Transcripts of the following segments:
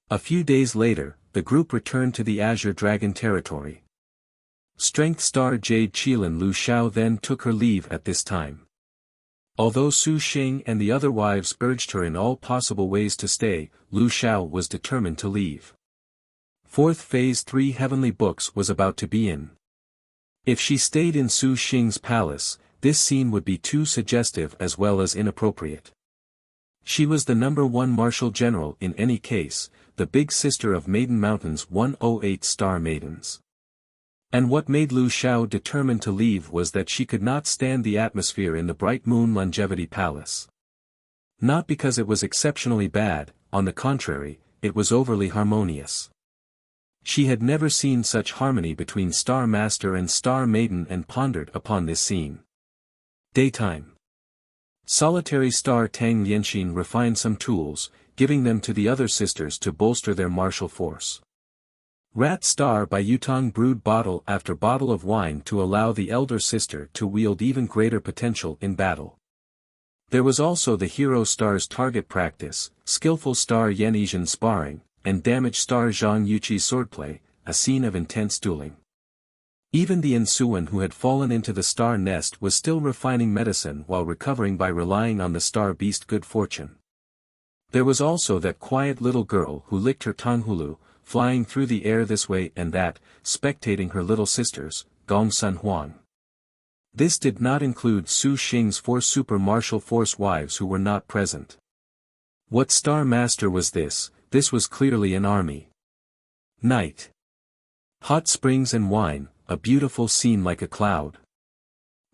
A few days later, the group returned to the Azure Dragon territory. Strength Star Jade Qilin Lu Xiao then took her leave at this time. Although Su Xing and the other wives urged her in all possible ways to stay, Lu Xiao was determined to leave. Fourth Phase 3 Heavenly Books was about to be in. If she stayed in Su Xing's palace, this scene would be too suggestive as well as inappropriate. She was the #1 martial general in any case, the big sister of Maiden Mountain's 108 star maidens. And what made Lu Xiao determined to leave was that she could not stand the atmosphere in the Bright Moon Longevity Palace. Not because it was exceptionally bad, on the contrary, it was overly harmonious. She had never seen such harmony between Star Master and Star Maiden and pondered upon this scene. Daytime. Solitary Star Tang Lianxin refined some tools, giving them to the other sisters to bolster their martial force. Rat Star by Yutong brewed bottle after bottle of wine to allow the elder sister to wield even greater potential in battle. There was also the Hero Star's target practice, skillful Star Yan Yizhen sparring, and damaged Star Zhang Yuqi's swordplay, a scene of intense dueling. Even the Insuan who had fallen into the star nest was still refining medicine while recovering by relying on the star beast good fortune. There was also that quiet little girl who licked her Tanghulu, flying through the air this way and that, spectating her little sisters, Gong Sun Huang. This did not include Su Xing's 4 super martial force wives who were not present. What Star Master was this? This was clearly an army. Night. Hot springs and wine, a beautiful scene like a cloud.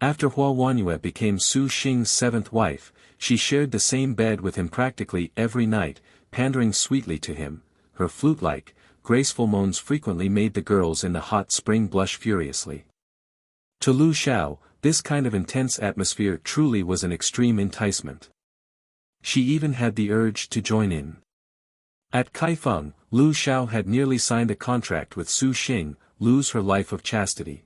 After Hua Wanyue became Su Xing's 7th wife, she shared the same bed with him practically every night, pandering sweetly to him. Her flute-like, graceful moans frequently made the girls in the hot spring blush furiously. To Lu Xiao, this kind of intense atmosphere truly was an extreme enticement. She even had the urge to join in. At Kaifeng, Lu Xiao had nearly signed a contract with Su Xing, lose her life of chastity.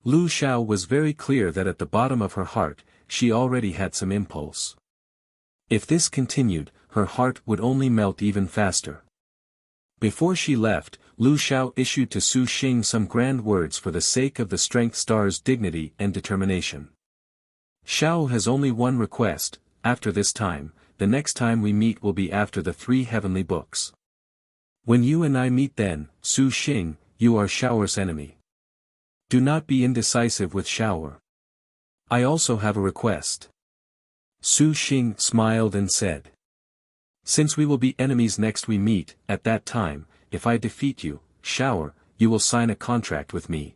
Lu Xiao was very clear that at the bottom of her heart, she already had some impulse. If this continued, her heart would only melt even faster. Before she left, Lu Xiao issued to Su Xing some grand words for the sake of the Strength Star's dignity and determination. Xiao has only one request: after this time, the next time we meet will be after the 3 heavenly books. When you and I meet then, Su Xing, you are Xiao's enemy. Do not be indecisive with Xiao. I also have a request. Su Xing smiled and said. Since we will be enemies next we meet, at that time, if I defeat you, Xiao, you will sign a contract with me.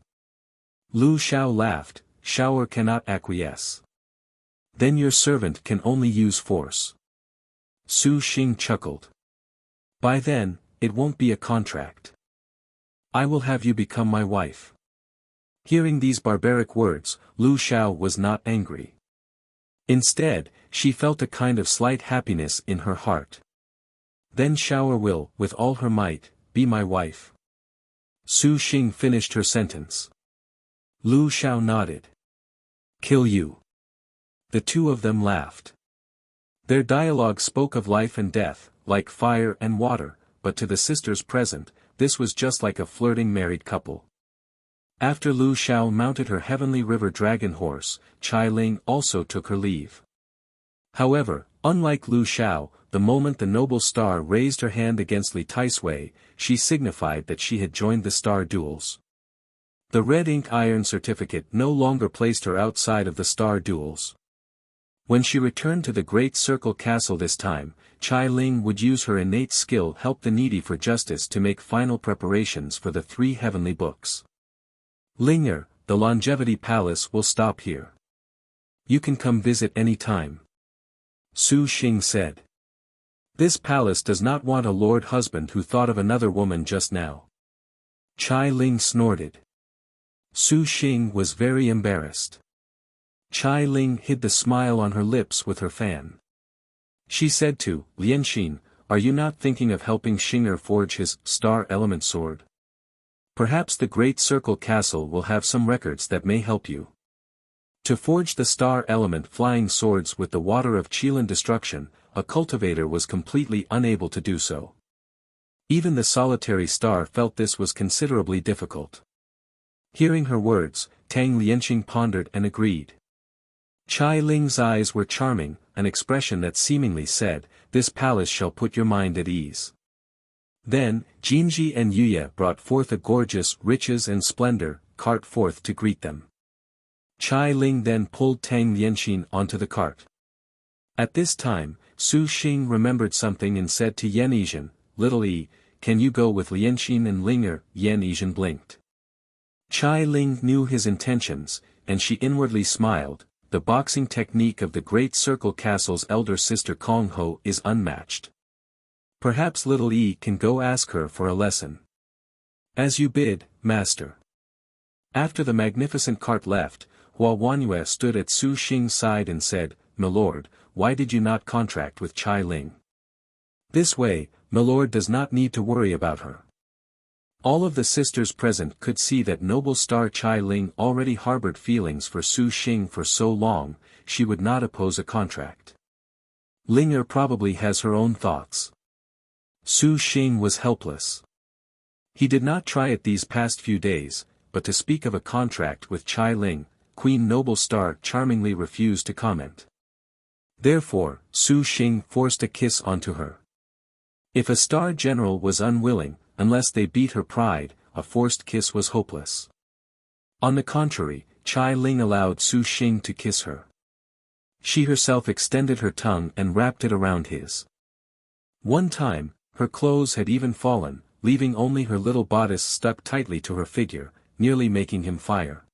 Lu Xiao laughed. Xiao cannot acquiesce. Then your servant can only use force. Su Xing chuckled. By then, it won't be a contract. I will have you become my wife. Hearing these barbaric words, Lu Xiao was not angry. Instead, she felt a kind of slight happiness in her heart. Then Xiao will, with all her might, be my wife. Su Xing finished her sentence. Lu Xiao nodded. Kill you. The two of them laughed. Their dialogue spoke of life and death, like fire and water, but to the sisters present, this was just like a flirting married couple. After Lu Xiao mounted her heavenly river dragon horse, Chai Ling also took her leave. However, unlike Lu Xiao, the moment the noble star raised her hand against Li Taisui, she signified that she had joined the star duels. The red ink iron certificate no longer placed her outside of the star duels. When she returned to the Great Circle Castle this time, Chai Ling would use her innate skill help the needy for justice to make final preparations for the 3 heavenly books. Linger, the Longevity Palace will stop here. You can come visit any time. Su Xing said. This palace does not want a lord husband who thought of another woman just now. Chai Ling snorted. Su Xing was very embarrassed. Chai Ling hid the smile on her lips with her fan. She said to Lianxin, are you not thinking of helping Xinger forge his star element sword? Perhaps the Great Circle Castle will have some records that may help you. To forge the star element flying swords with the water of Qilin destruction, a cultivator was completely unable to do so. Even the solitary star felt this was considerably difficult. Hearing her words, Tang Lianqing pondered and agreed. Chai Ling's eyes were charming, an expression that seemingly said, "This palace shall put your mind at ease." Then, Jinji and Yuya brought forth a gorgeous riches and splendor cart forth to greet them. Chai Ling then pulled Tang Lianqing onto the cart. At this time, Su Xing remembered something and said to Yan Yizhen, "Little E, can you go with Lianqing and Linger?" Yan Yizhen blinked. Chai Ling knew his intentions, and she inwardly smiled. The boxing technique of the Great Circle Castle's elder sister Kong Ho is unmatched. Perhaps little E can go ask her for a lesson. As you bid, master. After the magnificent cart left, Hua Wanyue stood at Su Xing's side and said, "Milord, why did you not contract with Chai Ling? This way, Milord does not need to worry about her." All of the sisters present could see that noble star Chai Ling already harbored feelings for Su Xing for so long, she would not oppose a contract. Linger probably has her own thoughts. Su Xing was helpless. He did not try it these past few days, but to speak of a contract with Chai Ling, Queen Noble Star charmingly refused to comment. Therefore, Su Xing forced a kiss onto her. If a star general was unwilling, unless they beat her pride, a forced kiss was hopeless. On the contrary, Chai Ling allowed Su Xing to kiss her. She herself extended her tongue and wrapped it around his. One time, her clothes had even fallen, leaving only her little bodice stuck tightly to her figure, nearly making him fire.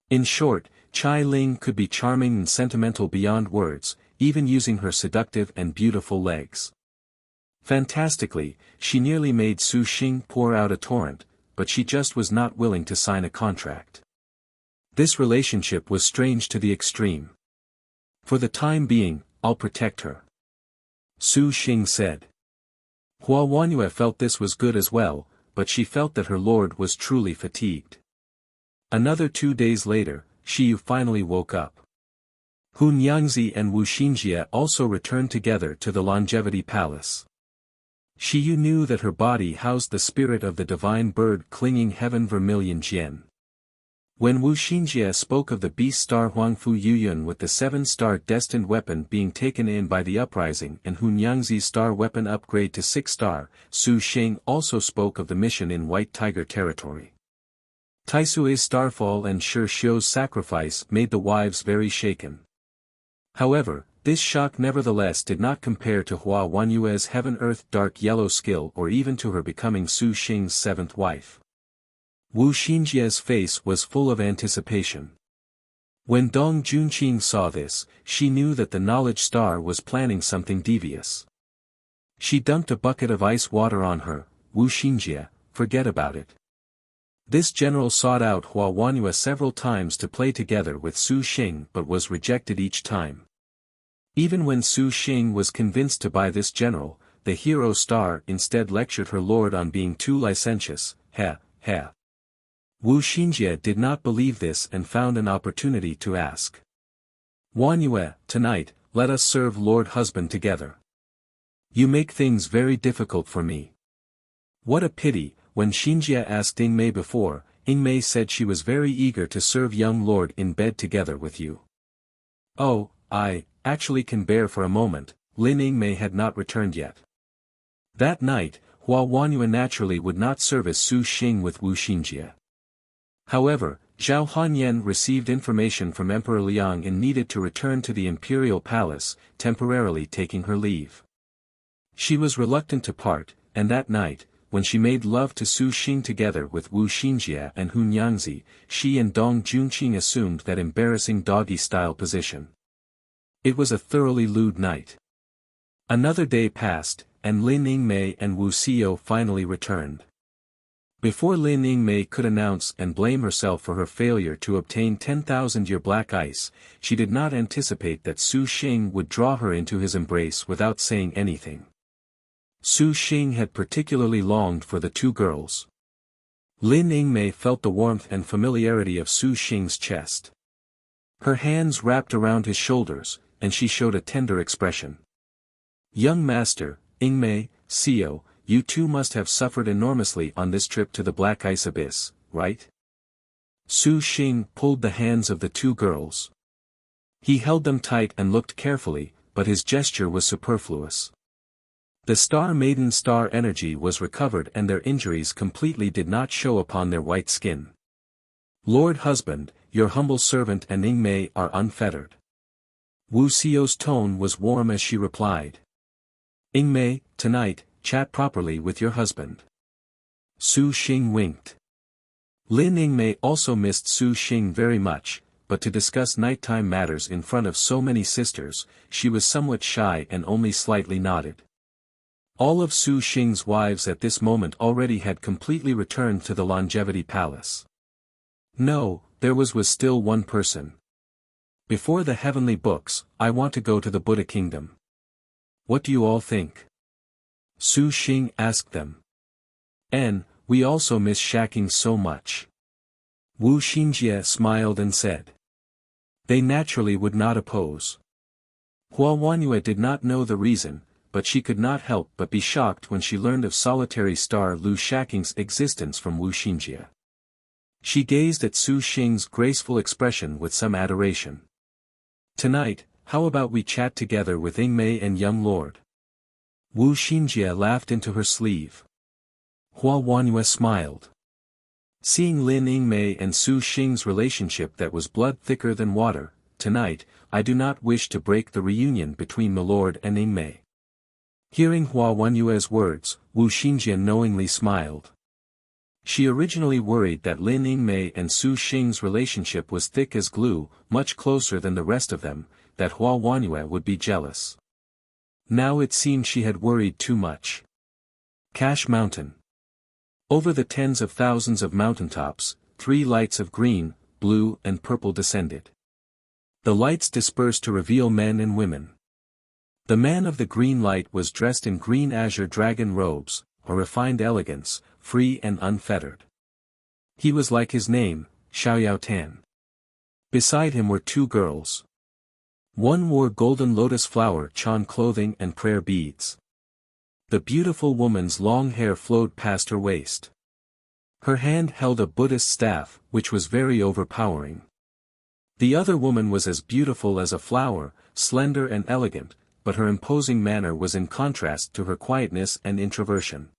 In short, Chai Ling could be charming and sentimental beyond words, even using her seductive and beautiful legs. Fantastically, she nearly made Su Xing pour out a torrent, but she just was not willing to sign a contract. This relationship was strange to the extreme. "For the time being, I'll protect her," Su Xing said. Hua Wanyue felt this was good as well, but she felt that her lord was truly fatigued. Another 2 days later, Shi Yu finally woke up. Hun Yangzi and Wu Xinjie also returned together to the Longevity Palace. Shi Yu knew that her body housed the spirit of the divine bird clinging heaven vermilion Jian. When Wu Xinjie spoke of the beast star Huangfu Yuyun with the 7-star destined weapon being taken in by the uprising and Hun Yangzi's star weapon upgrade to 6-star, Su Xing also spoke of the mission in White Tiger territory. Taisui's starfall and Shi Xiu's sacrifice made the wives very shaken. However, this shock nevertheless did not compare to Hua Wanyue's heaven-earth dark yellow skill or even to her becoming Su Xing's 7th wife. Wu Xinjie's face was full of anticipation. When Dong Junqing saw this, she knew that the knowledge star was planning something devious. She dumped a bucket of ice water on her. "Wu Xinjie, forget about it." This general sought out Hua Wanyue several times to play together with Su Xing but was rejected each time. Even when Su Xing was convinced to buy this general, the hero star instead lectured her lord on being too licentious. Wu Xinjie did not believe this and found an opportunity to ask. "Wanyue, tonight, let us serve lord husband together. You make things very difficult for me." What a pity, when Xinjie asked Yingmei before, Yingmei said she was very eager to serve young lord in bed together with you. "Oh, I actually can bear for a moment." Lin Yingmei had not returned yet. That night, Hua Wanyue naturally would not service Su Xing with Wu Xinjie. However, Zhao Hanyan received information from Emperor Liang and needed to return to the imperial palace, temporarily taking her leave. She was reluctant to part, and that night, when she made love to Su Xing together with Wu Xinjie and Hun Yangzi, she and Dong Junqing assumed that embarrassing doggy-style position. It was a thoroughly lewd night. Another day passed, and Lin Yingmei and Wu Xiao finally returned. Before Lin Yingmei could announce and blame herself for her failure to obtain 10,000-year black ice, she did not anticipate that Su Xing would draw her into his embrace without saying anything. Su Xing had particularly longed for the two girls. Lin Yingmei felt the warmth and familiarity of Su Xing's chest. Her hands wrapped around his shoulders, and she showed a tender expression. "Young master, Yingmei, Xiao, you two must have suffered enormously on this trip to the Black Ice Abyss, right? Su Xing pulled the hands of the two girls. He held them tight and looked carefully, but his gesture was superfluous. The Star Maiden's star energy was recovered and their injuries completely did not show upon their white skin. Lord husband, your humble servant and Yingmei are unfettered. Wuxia's tone was warm as she replied. Yingmei, tonight, chat properly with your husband. Su Xing winked. Lin Yingmei also missed Su Xing very much, but to discuss nighttime matters in front of so many sisters, she was somewhat shy and only slightly nodded. All of Su Xing's wives at this moment already had completely returned to the Longevity Palace. No, there was still one person. Before the heavenly books, I want to go to the Buddha kingdom. What do you all think? Su Xing asked them. And, we also miss shacking so much. Wu Xinjie smiled and said. They naturally would not oppose. Hua Wanyue did not know the reason, but she could not help but be shocked when she learned of solitary star Lu Shacking's existence from Wu Xinjie. She gazed at Su Xing's graceful expression with some adoration. Tonight, how about we chat together with Yingmei and young lord? Wu Xinjie laughed into her sleeve. Hua Wanyue smiled. Seeing Lin Yingmei and Su Xing's relationship that was blood thicker than water, tonight, I do not wish to break the reunion between milord and Yingmei. Hearing Hua Wanyue's words, Wu Xinjie knowingly smiled. She originally worried that Lin Yingmei and Su Xing's relationship was thick as glue, much closer than the rest of them, that Hua Wanyue would be jealous. Now it seemed she had worried too much. Cash Mountain. Over the tens of thousands of mountaintops, 3 lights of green, blue and purple descended. The lights dispersed to reveal men and women. The man of the green light was dressed in green azure dragon robes, a refined elegance, free and unfettered. He was like his name, Xiaoyao Tan. Beside him were 2 girls. One wore golden lotus flower chan clothing and prayer beads. The beautiful woman's long hair flowed past her waist. Her hand held a Buddhist staff, which was very overpowering. The other woman was as beautiful as a flower, slender and elegant, but her imposing manner was in contrast to her quietness and introversion.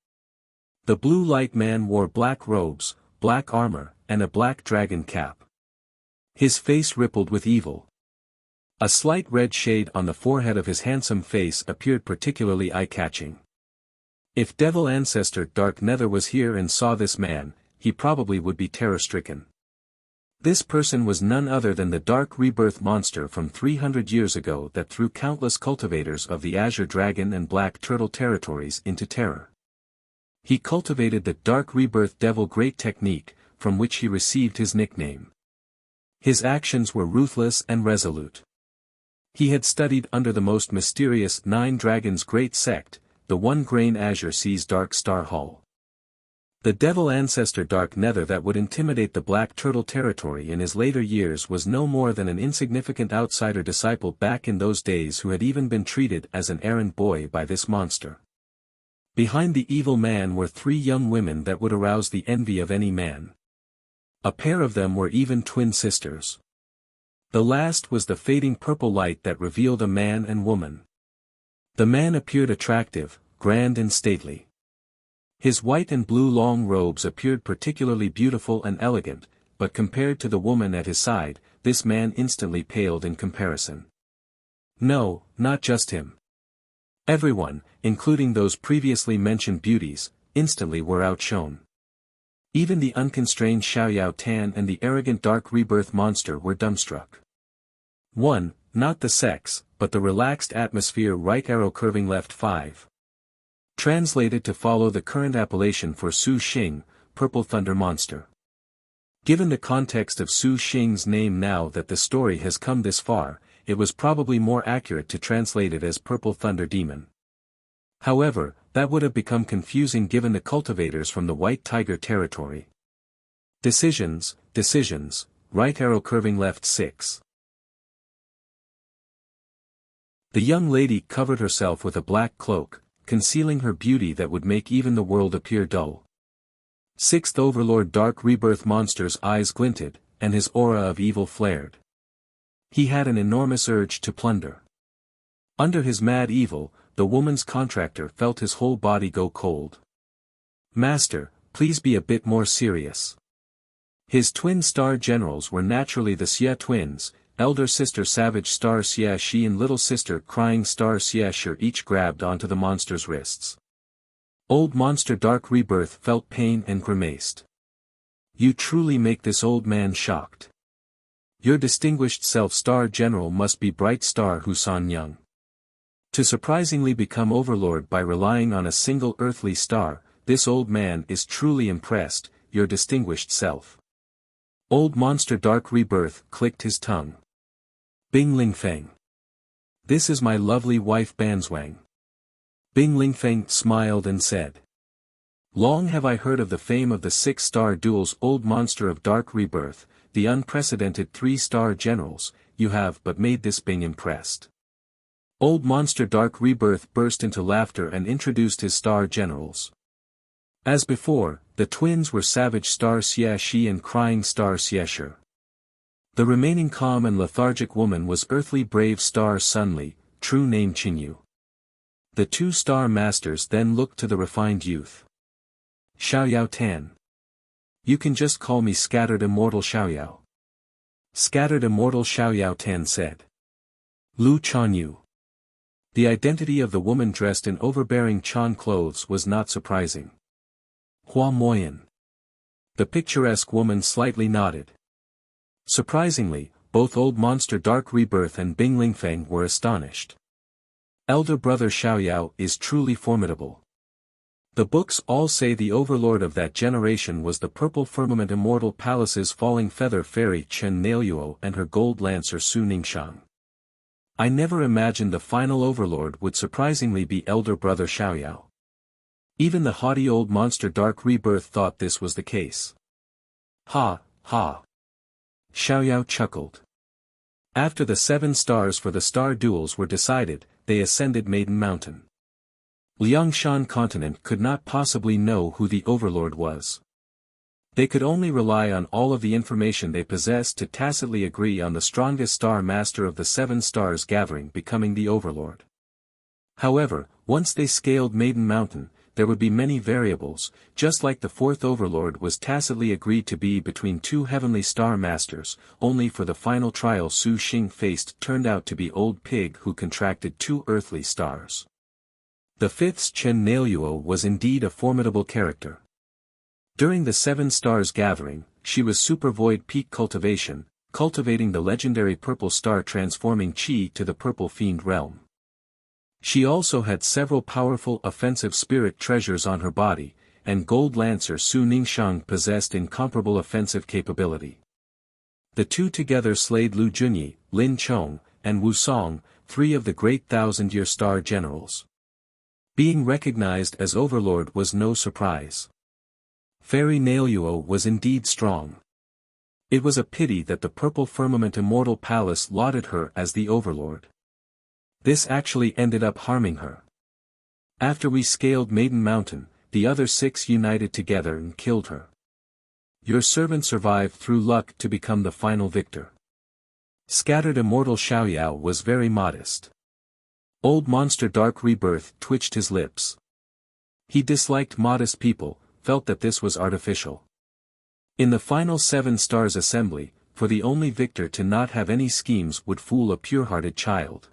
The blue light man wore black robes, black armor, and a black dragon cap. His face rippled with evil. A slight red shade on the forehead of his handsome face appeared particularly eye-catching. If Devil Ancestor Dark Nether was here and saw this man, he probably would be terror-stricken. This person was none other than the Dark Rebirth monster from 300 years ago that threw countless cultivators of the Azure Dragon and Black Turtle territories into terror. He cultivated the Dark Rebirth Devil Great Technique, from which he received his nickname. His actions were ruthless and resolute. He had studied under the most mysterious 9 Dragons Great Sect, the 1 Grain Azure Sea's Dark Star Hall. The Devil Ancestor Dark Nether that would intimidate the Black Turtle territory in his later years was no more than an insignificant outsider disciple back in those days who had even been treated as an errand boy by this monster. Behind the evil man were 3 young women that would arouse the envy of any man. A pair of them were even twin sisters. The last was the fading purple light that revealed a man and woman. The man appeared attractive, grand and stately. His white and blue long robes appeared particularly beautiful and elegant, but compared to the woman at his side, this man instantly paled in comparison. No, not just him. Everyone, including those previously mentioned beauties, instantly were outshone. Even the unconstrained Xiaoyao Tan and the arrogant Dark Rebirth monster were dumbstruck. 1. Not the sex, but the relaxed atmosphere. Right arrow curving left 5. Translated to follow the current appellation for Su Xing, Purple Thunder Monster. Given the context of Su Xing's name now that the story has come this far, it was probably more accurate to translate it as Purple Thunder Demon. However, that would have become confusing given the cultivators from the White Tiger territory. Decisions, right arrow curving left 6. The young lady covered herself with a black cloak, concealing her beauty that would make even the world appear dull. Sixth Overlord Dark Rebirth Monster's eyes glinted, and his aura of evil flared. He had an enormous urge to plunder. Under his mad evil, the woman's contractor felt his whole body go cold. "Master, please be a bit more serious." His twin star generals were naturally the Xia twins, elder sister Savage Star Xia Shi and little sister Crying Star Xia Shi each grabbed onto the monster's wrists. Old Monster Dark Rebirth felt pain and grimaced. "You truly make this old man shocked. Your distinguished self-star general must be Bright Star Husan Young. To surprisingly become overlord by relying on a single earthly star, this old man is truly impressed, your distinguished self." Old Monster Dark Rebirth clicked his tongue. "Bing Lingfeng. This is my lovely wife Banzwang." Bing Lingfeng smiled and said. "Long have I heard of the fame of the 6-star duels. Old Monster of Dark Rebirth, the unprecedented 3-star generals, you have but made this Bing impressed." Old Monster Dark Rebirth burst into laughter and introduced his star generals. As before, the twins were Savage Star Xia Shi and Crying Star Xia Shi. The remaining calm and lethargic woman was Earthly Brave Star Sun Li, true name Qinyu. The 2-star masters then looked to the refined youth. "Xiaoyao Tan. You can just call me Scattered Immortal Xiaoyao." Scattered Immortal Xiaoyao Tan said. "Lu Chanyu." The identity of the woman dressed in overbearing Chan clothes was not surprising. "Hua Moyan." The picturesque woman slightly nodded. Surprisingly, both Old Monster Dark Rebirth and Bing Lingfeng were astonished. Elder brother Xiaoyao is truly formidable. The books all say the overlord of that generation was the Purple Firmament Immortal Palace's falling feather fairy Chen Naiyuo and her gold lancer Su Ningshang. I never imagined the final overlord would surprisingly be elder brother Xiaoyao. Even the haughty Old Monster Dark Rebirth thought this was the case. "Ha, ha." Xiaoyao chuckled. After the 7 stars for the star duels were decided, they ascended Maiden Mountain. Liangshan continent could not possibly know who the overlord was. They could only rely on all of the information they possessed to tacitly agree on the strongest star master of the 7 stars gathering becoming the overlord. However, once they scaled Maiden Mountain, there would be many variables, just like the 4th overlord was tacitly agreed to be between 2 heavenly star masters, only for the final trial Su Xing faced turned out to be Old Pig who contracted 2 earthly stars. The 5th's Chen Naiyuo was indeed a formidable character. During the 7 stars gathering, she was Super Void Peak cultivation, cultivating the legendary purple star transforming Qi to the purple fiend realm. She also had several powerful offensive spirit treasures on her body, and Gold Lancer Su Ningshang possessed incomparable offensive capability. The two together slayed Lu Junyi, Lin Chong, and Wu Song, 3 of the great 1,000-year star generals. Being recognized as overlord was no surprise. Fairy Naiyuo was indeed strong. It was a pity that the Purple Firmament Immortal Palace lauded her as the overlord. This actually ended up harming her. After we scaled Maiden Mountain, the other 6 united together and killed her. Your servant survived through luck to become the final victor. Scattered Immortal Xiaoyao was very modest. Old Monster Dark Rebirth twitched his lips. He disliked modest people, felt that this was artificial. In the final 7 stars assembly, for the only victor to not have any schemes would fool a pure-hearted child.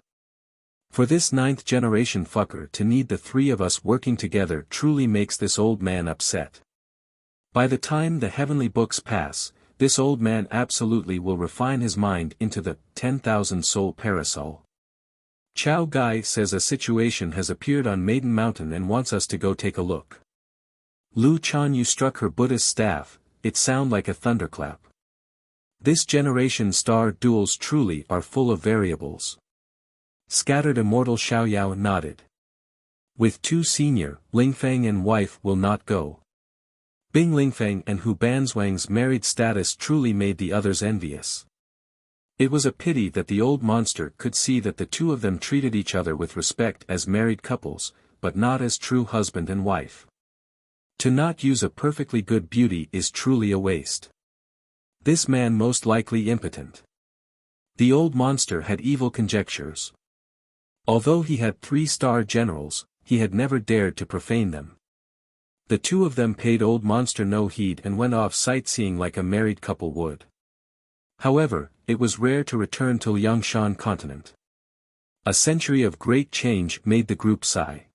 For this 9th generation fucker to need the 3 of us working together truly makes this old man upset. By the time the heavenly books pass, this old man absolutely will refine his mind into the 10,000 soul parasol. Chao Gai says a situation has appeared on Maiden Mountain and wants us to go take a look. Lu Chanyu struck her Buddhist staff, it sounded like a thunderclap. This generation star duels truly are full of variables. Scattered Immortal Xiaoyao nodded. With 2 senior, Lingfeng and wife will not go. Bing Lingfeng and Hu Banzwang's married status truly made the others envious. It was a pity that the old monster could see that the 2 of them treated each other with respect as married couples, but not as true husband and wife. To not use a perfectly good beauty is truly a waste. This man most likely impotent. The old monster had evil conjectures. Although he had 3-star generals, he had never dared to profane them. The two of them paid old monster no heed and went off sightseeing like a married couple would. However, it was rare to return to Liangshan continent. A century of great change made the group sigh.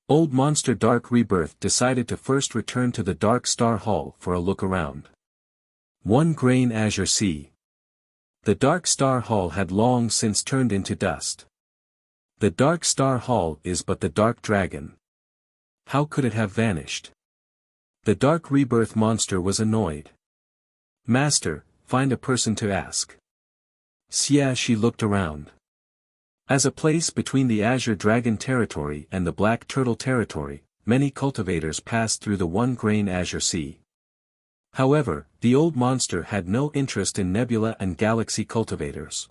Old Monster Dark Rebirth decided to first return to the Dark Star Hall for a look around. 1 Grain Azure Sea. The Dark Star Hall had long since turned into dust. The Dark Star Hall is but the Dark Dragon. How could it have vanished? The Dark Rebirth monster was annoyed. Master, find a person to ask. She looked around. As a place between the Azure Dragon territory and the Black Turtle territory, many cultivators passed through the 1 Grain Azure Sea. However, the old monster had no interest in nebula and galaxy cultivators.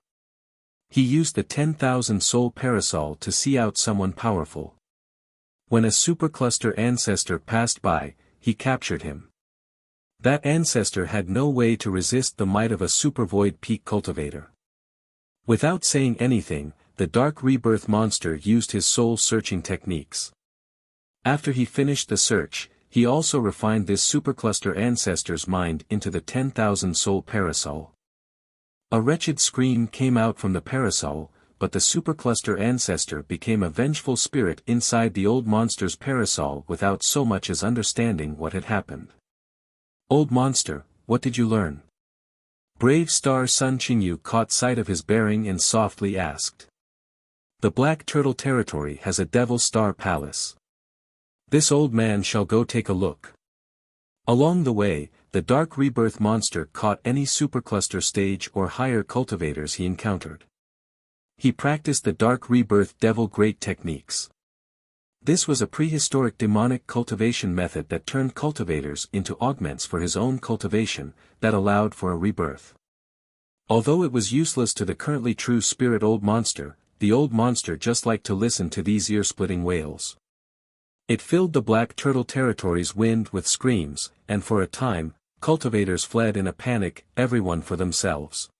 He used the 10,000 soul parasol to see out someone powerful. When a supercluster ancestor passed by, he captured him. That ancestor had no way to resist the might of a supervoid peak cultivator. Without saying anything, the Dark Rebirth monster used his soul-searching techniques. After he finished the search, he also refined this supercluster ancestor's mind into the 10,000 soul parasol. A wretched scream came out from the parasol, but the supercluster ancestor became a vengeful spirit inside the old monster's parasol without so much as understanding what had happened. Old monster, what did you learn? Brave Star Sun Qingyu caught sight of his bearing and softly asked. The Black Turtle territory has a Devil Star Palace. This old man shall go take a look. Along the way, the Dark Rebirth monster caught any supercluster stage or higher cultivators he encountered. He practiced the Dark Rebirth Devil Great techniques. This was a prehistoric demonic cultivation method that turned cultivators into augments for his own cultivation, that allowed for a rebirth. Although it was useless to the currently true spirit old monster, the old monster just liked to listen to these ear-splitting wails. It filled the Black Turtle territory's wind with screams, and for a time, cultivators fled in a panic, everyone for themselves.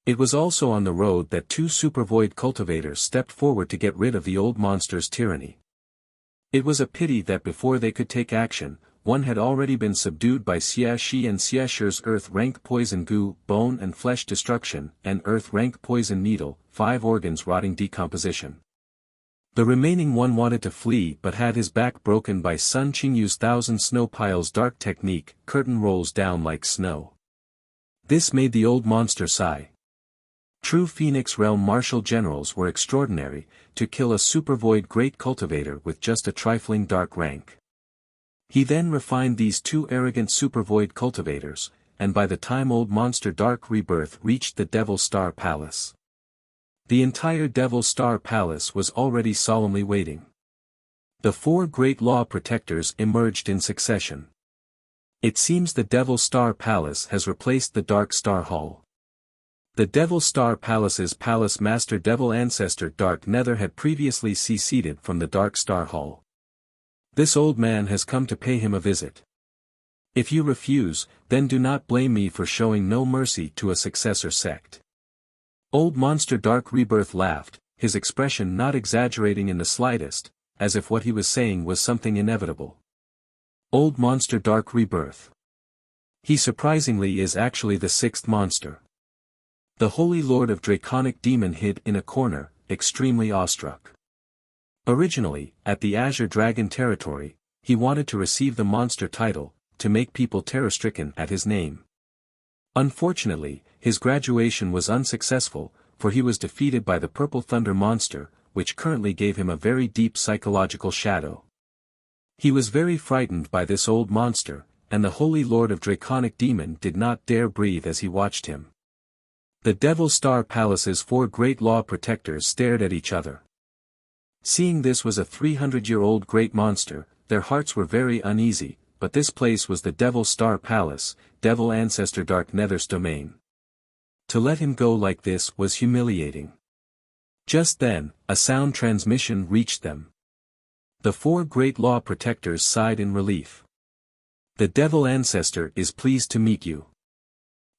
It was also on the road that 2 supervoid cultivators stepped forward to get rid of the old monster's tyranny. It was a pity that before they could take action, one had already been subdued by Xia Shi and Xia Shi's earth-rank poison goo, bone and flesh destruction, and earth-rank poison needle, 5 organs rotting decomposition. The remaining one wanted to flee but had his back broken by Sun Qingyu's 1,000 snow piles dark technique, curtain rolls down like snow. This made the old monster sigh. True Phoenix Realm martial generals were extraordinary, to kill a supervoid great cultivator with just a trifling dark rank. He then refined these 2 arrogant supervoid cultivators, and by the time old monster Dark Rebirth reached the Devil Star Palace, the entire Devil Star Palace was already solemnly waiting. The 4 great law protectors emerged in succession. It seems the Devil Star Palace has replaced the Dark Star Hall. The Devil Star Palace's Palace Master Devil Ancestor Dark Nether had previously seceded from the Dark Star Hall. This old man has come to pay him a visit. If you refuse, then do not blame me for showing no mercy to a successor sect. Old Monster Dark Rebirth laughed, his expression not exaggerating in the slightest, as if what he was saying was something inevitable. Old Monster Dark Rebirth. He surprisingly is actually the 6th monster. The Holy Lord of Draconic Demon hid in a corner, extremely awestruck. Originally, at the Azure Dragon territory, he wanted to receive the monster title, to make people terror-stricken at his name. Unfortunately, his graduation was unsuccessful, for he was defeated by the Purple Thunder monster, which currently gave him a very deep psychological shadow. He was very frightened by this old monster, and the Holy Lord of Draconic Demon did not dare breathe as he watched him. The Devil Star Palace's 4 great law protectors stared at each other. Seeing this was a 300-year-old great monster, their hearts were very uneasy, but this place was the Devil Star Palace, Devil Ancestor Dark Nether's domain. To let him go like this was humiliating. Just then, a sound transmission reached them. The four great law protectors sighed in relief. The devil ancestor is pleased to meet you.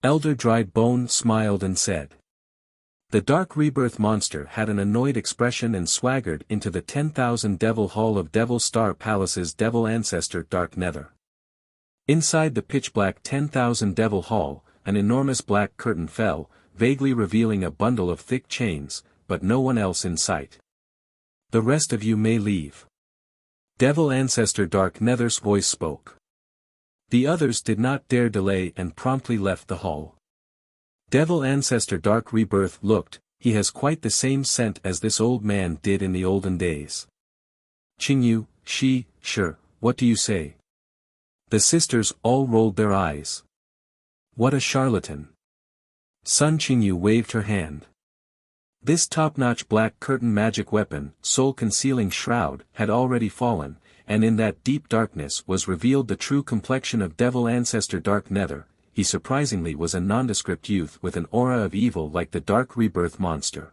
Elder Dried Bone smiled and said. The dark rebirth monster had an annoyed expression and swaggered into the 10,000 Devil Hall of Devil Star Palace's devil ancestor Dark Nether. Inside the pitch-black 10,000 Devil Hall, an enormous black curtain fell, vaguely revealing a bundle of thick chains, but no one else in sight. The rest of you may leave. Devil ancestor Dark Nether's voice spoke. The others did not dare delay and promptly left the hall. Devil ancestor Dark Rebirth looked, he has quite the same scent as this old man did in the olden days. Qingyu, sure, what do you say? The sisters all rolled their eyes. What a charlatan. Sun Qingyu waved her hand. This top-notch black curtain magic weapon, soul-concealing shroud, had already fallen, and in that deep darkness was revealed the true complexion of devil ancestor Dark Nether. He surprisingly was a nondescript youth with an aura of evil like the dark rebirth monster.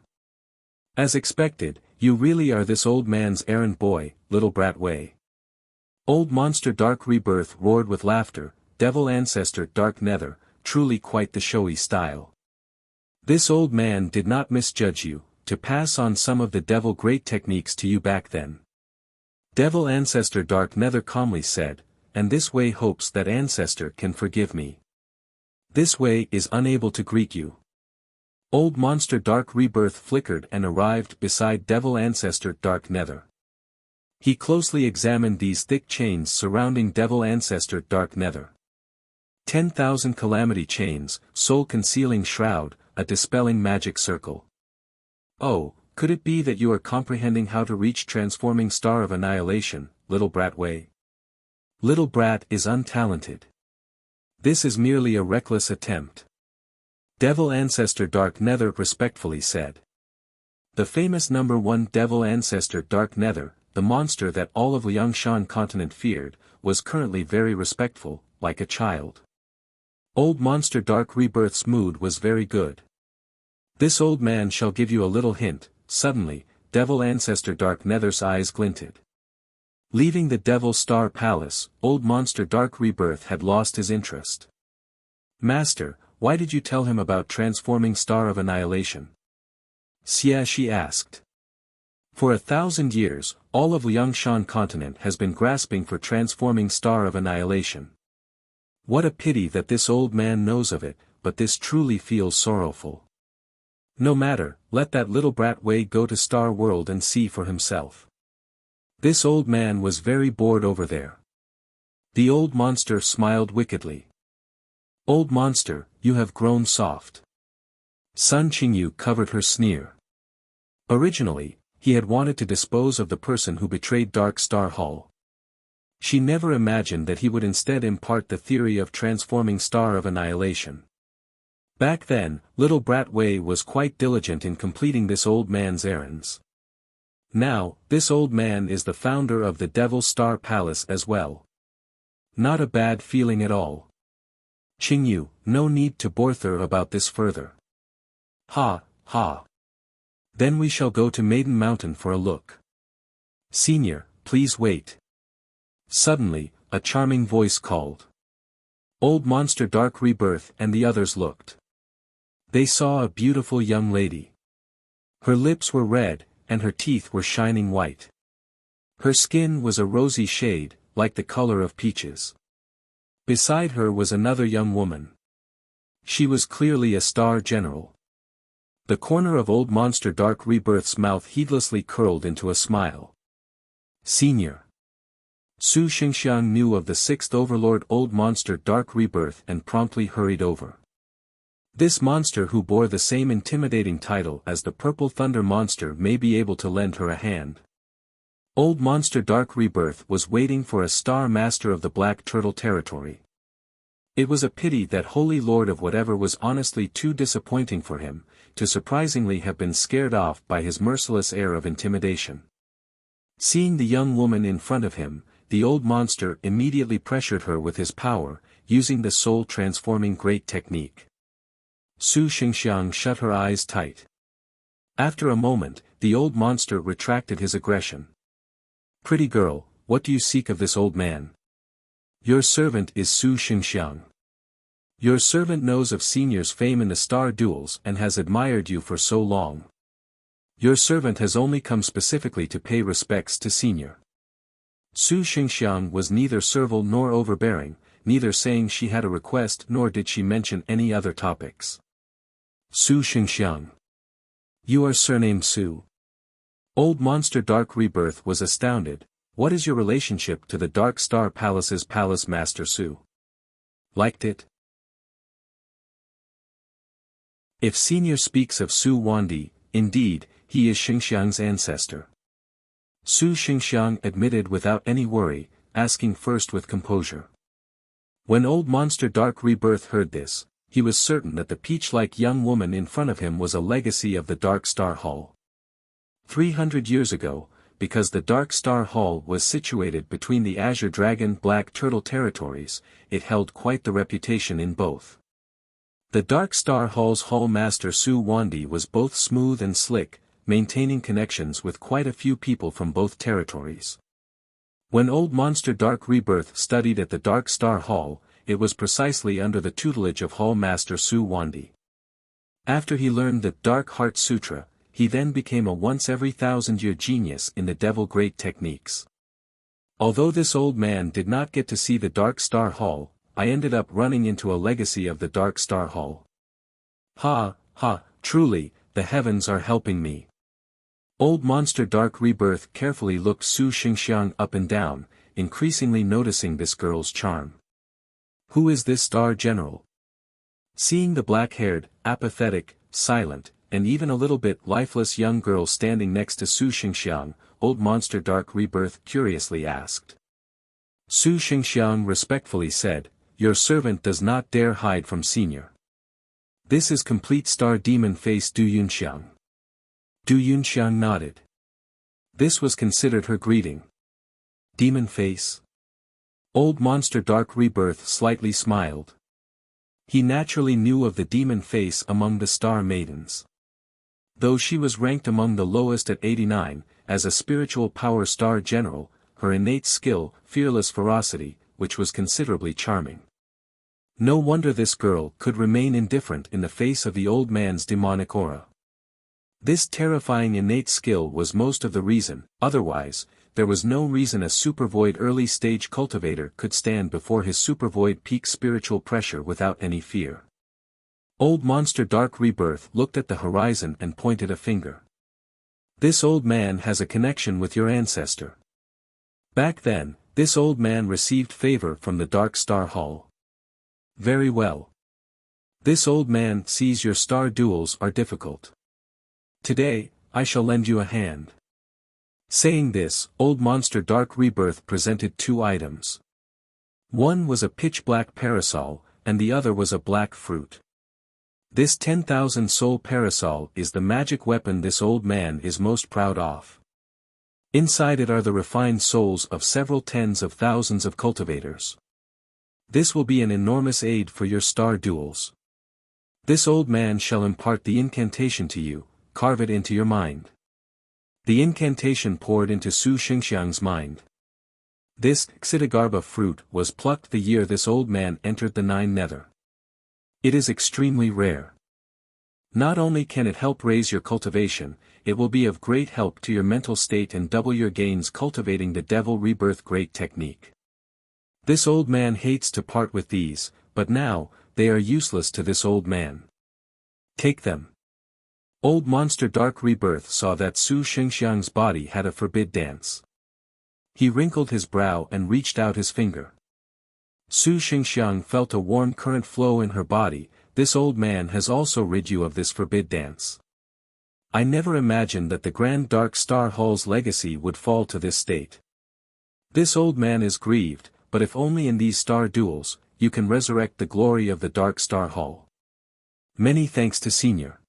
As expected, you really are this old man's errand boy, little brat Wei. Old monster Dark Rebirth roared with laughter, devil ancestor Dark Nether, truly quite the showy style. This old man did not misjudge you, to pass on some of the devil great techniques to you back then. Devil ancestor Dark Nether calmly said, and this way hopes that ancestor can forgive me. This way is unable to greet you. Old monster Dark Rebirth flickered and arrived beside devil ancestor Dark Nether. He closely examined these thick chains surrounding devil ancestor Dark Nether. 10,000 calamity chains, soul-concealing shroud, a dispelling magic circle. Oh, could it be that you are comprehending how to reach transforming star of annihilation, little brat Wei? Little brat is untalented. This is merely a reckless attempt. Devil ancestor Dark Nether respectfully said. The famous number 1 devil ancestor Dark Nether, the monster that all of Liangshan continent feared, was currently very respectful, like a child. Old monster Dark Rebirth's mood was very good. This old man shall give you a little hint. Suddenly, devil ancestor Dark Nether's eyes glinted. Leaving the Devil Star Palace, old monster Dark Rebirth had lost his interest. Master, why did you tell him about transforming star of annihilation? Xia she asked. For 1,000 years, all of Liangshan continent has been grasping for transforming star of annihilation. What a pity that this old man knows of it, but this truly feels sorrowful. No matter, let that little brat Wei go to Star World and see for himself. This old man was very bored over there. The old monster smiled wickedly. Old monster, you have grown soft. Sun Qingyu covered her sneer. Originally, he had wanted to dispose of the person who betrayed Dark Star Hall. She never imagined that he would instead impart the theory of transforming star of annihilation. Back then, little brat Wei was quite diligent in completing this old man's errands. Now, this old man is the founder of the Devil Star Palace as well. Not a bad feeling at all. Qingyu, no need to bother about this further. Ha, ha. Then we shall go to Maiden Mountain for a look. Senior, please wait. Suddenly, a charming voice called. Old monster Dark Rebirth and the others looked. They saw a beautiful young lady. Her lips were red, and her teeth were shining white. Her skin was a rosy shade, like the color of peaches. Beside her was another young woman. She was clearly a star general. The corner of old monster Dark Rebirth's mouth heedlessly curled into a smile. Senior. Su Xingxiang knew of the 6th overlord old monster Dark Rebirth and promptly hurried over. This monster who bore the same intimidating title as the Purple Thunder monster may be able to lend her a hand. Old monster Dark Rebirth was waiting for a star master of the Black Turtle territory. It was a pity that Holy Lord of whatever was honestly too disappointing for him, to surprisingly have been scared off by his merciless air of intimidation. Seeing the young woman in front of him, the old monster immediately pressured her with his power, using the soul-transforming great technique. Su Xingxiang shut her eyes tight. After a moment, the old monster retracted his aggression. Pretty girl, what do you seek of this old man? Your servant is Su Xingxiang. Your servant knows of Senior's fame in the star duels and has admired you for so long. Your servant has only come specifically to pay respects to Senior. Su Xingxiang was neither servile nor overbearing, neither saying she had a request nor did she mention any other topics. Su Xingxiang. You are surnamed Su. Old Monster Dark Rebirth was astounded. What is your relationship to the Dark Star Palace's Palace Master Su? Liked it? If Senior speaks of Su Wandi, indeed, he is Xingxiang's ancestor. Su Xingxiang admitted without any worry, asking first with composure. When Old Monster Dark Rebirth heard this, he was certain that the peach-like young woman in front of him was a legacy of the Dark Star Hall. 300 years ago, because the Dark Star Hall was situated between the Azure Dragon Black Turtle territories, it held quite the reputation in both. The Dark Star Hall's Hall Master Su Wandi was both smooth and slick, maintaining connections with quite a few people from both territories. When Old Monster Dark Rebirth studied at the Dark Star Hall, it was precisely under the tutelage of Hall Master Su Wandi. After he learned the Dark Heart Sutra, he then became a once-every-thousand-year genius in the Devil Great techniques. Although this old man did not get to see the Dark Star Hall, I ended up running into a legacy of the Dark Star Hall. Ha, ha, truly, the heavens are helping me. Old Monster Dark Rebirth carefully looked Su Xingxiang up and down, increasingly noticing this girl's charm. Who is this Star General? Seeing the black-haired, apathetic, silent, and even a little bit lifeless young girl standing next to Su Xingxiang, Old Monster Dark Rebirth curiously asked. Su Xingxiang respectfully said, Your servant does not dare hide from Senior. This is complete Star Demon Face Du Yunxiang. Du Yunxiang nodded. This was considered her greeting. Demon Face? Old Monster Dark Rebirth slightly smiled. He naturally knew of the demon face among the Star Maidens. Though she was ranked among the lowest at 89, as a spiritual power Star General, her innate skill, fearless ferocity, which was considerably charming. No wonder this girl could remain indifferent in the face of the old man's demonic aura. This terrifying innate skill was most of the reason, otherwise, there was no reason a Supervoid early-stage cultivator could stand before his Supervoid peak spiritual pressure without any fear. Old Monster Dark Rebirth looked at the horizon and pointed a finger. This old man has a connection with your ancestor. Back then, this old man received favor from the Dark Star Hall. Very well. This old man sees your star duels are difficult. Today, I shall lend you a hand. Saying this, Old Monster Dark Rebirth presented two items. One was a pitch-black parasol, and the other was a black fruit. This 10,000 soul parasol is the magic weapon this old man is most proud of. Inside it are the refined souls of several tens of thousands of cultivators. This will be an enormous aid for your star duels. This old man shall impart the incantation to you, carve it into your mind. The incantation poured into Su Xingxiang's mind. This Xidagarba fruit was plucked the year this old man entered the Nine Nether. It is extremely rare. Not only can it help raise your cultivation, it will be of great help to your mental state and double your gains cultivating the Devil Rebirth Great technique. This old man hates to part with these, but now, they are useless to this old man. Take them. Old Monster Dark Rebirth saw that Su Xingxiang's body had a forbid dance. He wrinkled his brow and reached out his finger. Su Xingxiang felt a warm current flow in her body. This old man has also rid you of this forbid dance. I never imagined that the Grand Dark Star Hall's legacy would fall to this state. This old man is grieved, but if only in these star duels, you can resurrect the glory of the Dark Star Hall. Many thanks to Senior.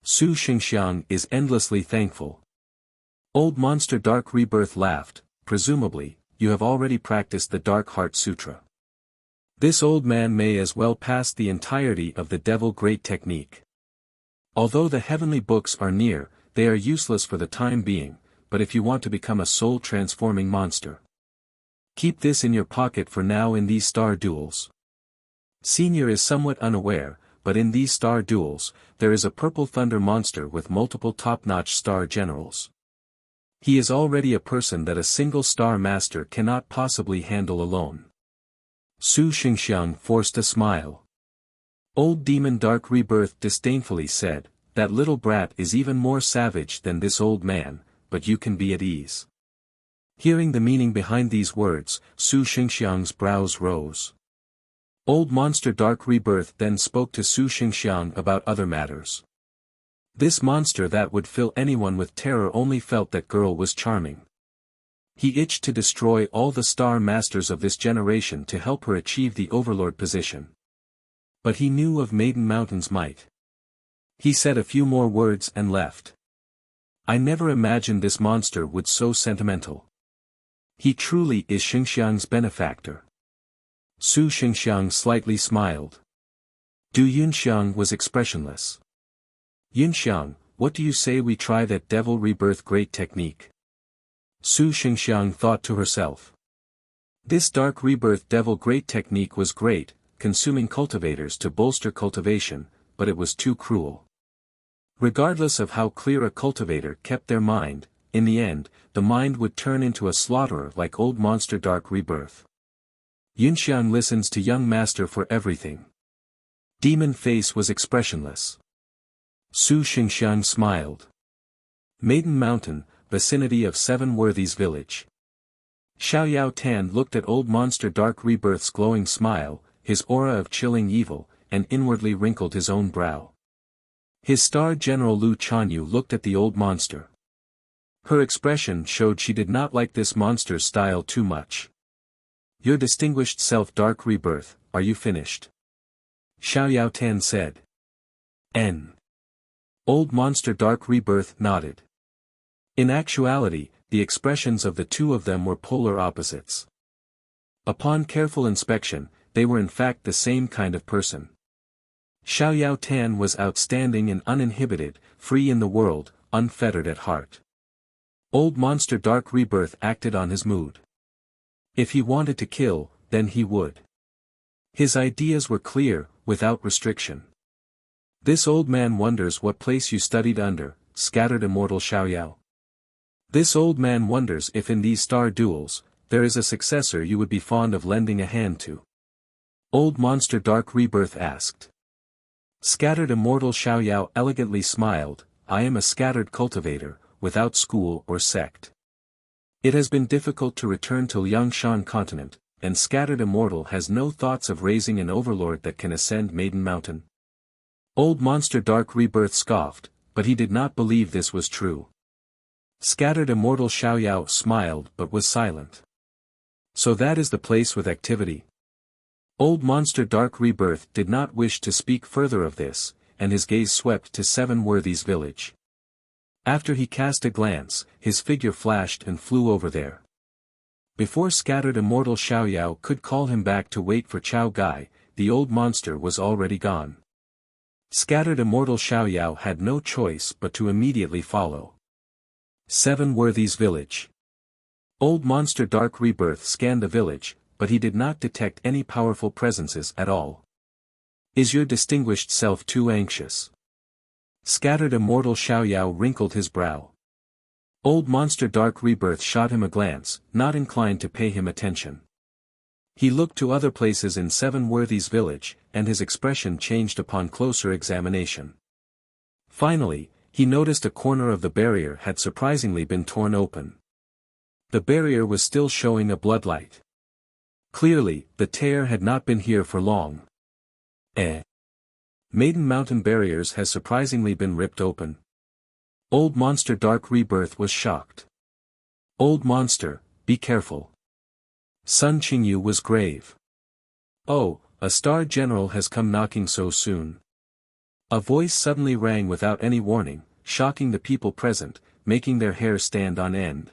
Su Xingxiang is endlessly thankful. Old Monster Dark Rebirth laughed. Presumably, you have already practiced the Dark Heart Sutra. This old man may as well pass the entirety of the Devil Great technique. Although the heavenly books are near, they are useless for the time being, but if you want to become a soul-transforming monster. Keep this in your pocket for now in these star duels. Senior is somewhat unaware, but in these star duels, there is a purple thunder monster with multiple top-notch star generals. He is already a person that a single star master cannot possibly handle alone. Su Xingxiang forced a smile. Old Demon Dark Rebirth disdainfully said, "That little brat is even more savage than this old man, but you can be at ease." Hearing the meaning behind these words, Su Xingxiang's brows rose. Old Monster Dark Rebirth then spoke to Su Xingxiang about other matters. This monster that would fill anyone with terror only felt that girl was charming. He itched to destroy all the star masters of this generation to help her achieve the overlord position. But he knew of Maiden Mountain's might. He said a few more words and left. I never imagined this monster would so sentimental. He truly is Xingxiang's benefactor. Su Xingxiang slightly smiled. Du Yunxiang was expressionless. Yunxiang, what do you say we try that devil rebirth great technique? Su Xingxiang thought to herself. This dark rebirth devil great technique was great, consuming cultivators to bolster cultivation, but it was too cruel. Regardless of how clear a cultivator kept their mind, in the end, the mind would turn into a slaughterer like old monster dark rebirth. Yunxiang listens to young master for everything. Demon face was expressionless. Su Xingxiang smiled. Maiden Mountain, vicinity of Seven Worthies village. Xiaoyao Tan looked at old monster dark rebirth's glowing smile, his aura of chilling evil, and inwardly wrinkled his own brow. His star general Lu Chanyu looked at the old monster. Her expression showed she did not like this monster's style too much. Your distinguished self dark rebirth, are you finished? Xiaoyao Tan said. N. Old monster dark rebirth nodded. In actuality, the expressions of the two of them were polar opposites. Upon careful inspection, they were in fact the same kind of person. Xiaoyao Tan was outstanding and uninhibited, free in the world, unfettered at heart. Old monster dark rebirth acted on his mood. If he wanted to kill, then he would. His ideas were clear, without restriction. This old man wonders what place you studied under, scattered immortal Xiaoyao. This old man wonders if in these star duels, there is a successor you would be fond of lending a hand to. Old monster dark rebirth asked. Scattered immortal Xiaoyao elegantly smiled, I am a scattered cultivator, without school or sect. It has been difficult to return to Liangshan continent, and scattered immortal has no thoughts of raising an overlord that can ascend Maiden Mountain. Old monster dark rebirth scoffed, but he did not believe this was true. Scattered immortal Xiaoyao smiled but was silent. So that is the place with activity. Old monster dark rebirth did not wish to speak further of this, and his gaze swept to Seven Worthies village. After he cast a glance, his figure flashed and flew over there. Before scattered immortal Xiaoyao could call him back to wait for Chao Gai, the old monster was already gone. Scattered immortal Xiaoyao had no choice but to immediately follow. Seven Worthies village. Old monster dark rebirth scanned the village, but he did not detect any powerful presences at all. Is your distinguished self too anxious? Scattered immortal Xiaoyao wrinkled his brow. Old monster dark rebirth shot him a glance, not inclined to pay him attention. He looked to other places in Seven Worthies village, and his expression changed upon closer examination. Finally, he noticed a corner of the barrier had surprisingly been torn open. The barrier was still showing a bloodlight. Clearly, the tear had not been here for long. Maiden Mountain barriers has surprisingly been ripped open. Old monster dark rebirth was shocked. Old monster, be careful. Sun Qingyu was grave. Oh, a star general has come knocking so soon. A voice suddenly rang without any warning, shocking the people present, making their hair stand on end.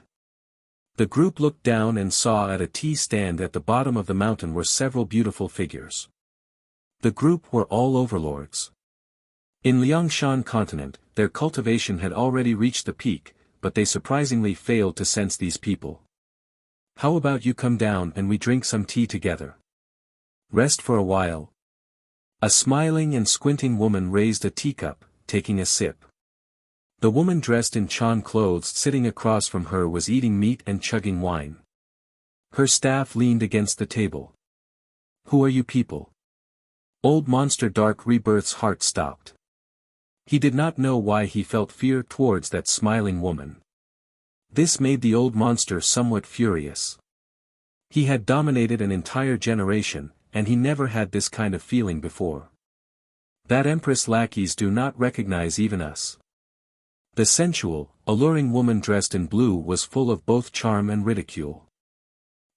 The group looked down and saw at a tea stand at the bottom of the mountain were several beautiful figures. The group were all overlords. In Liangshan continent, their cultivation had already reached the peak, but they surprisingly failed to sense these people. How about you come down and we drink some tea together? Rest for a while. A smiling and squinting woman raised a teacup, taking a sip. The woman dressed in Chan clothes sitting across from her was eating meat and chugging wine. Her staff leaned against the table. Who are you people? Old Monster Dark Rebirth's heart stopped. He did not know why he felt fear towards that smiling woman. This made the old monster somewhat furious. He had dominated an entire generation, and he never had this kind of feeling before. That Empress lackeys do not recognize even us. The sensual, alluring woman dressed in blue was full of both charm and ridicule.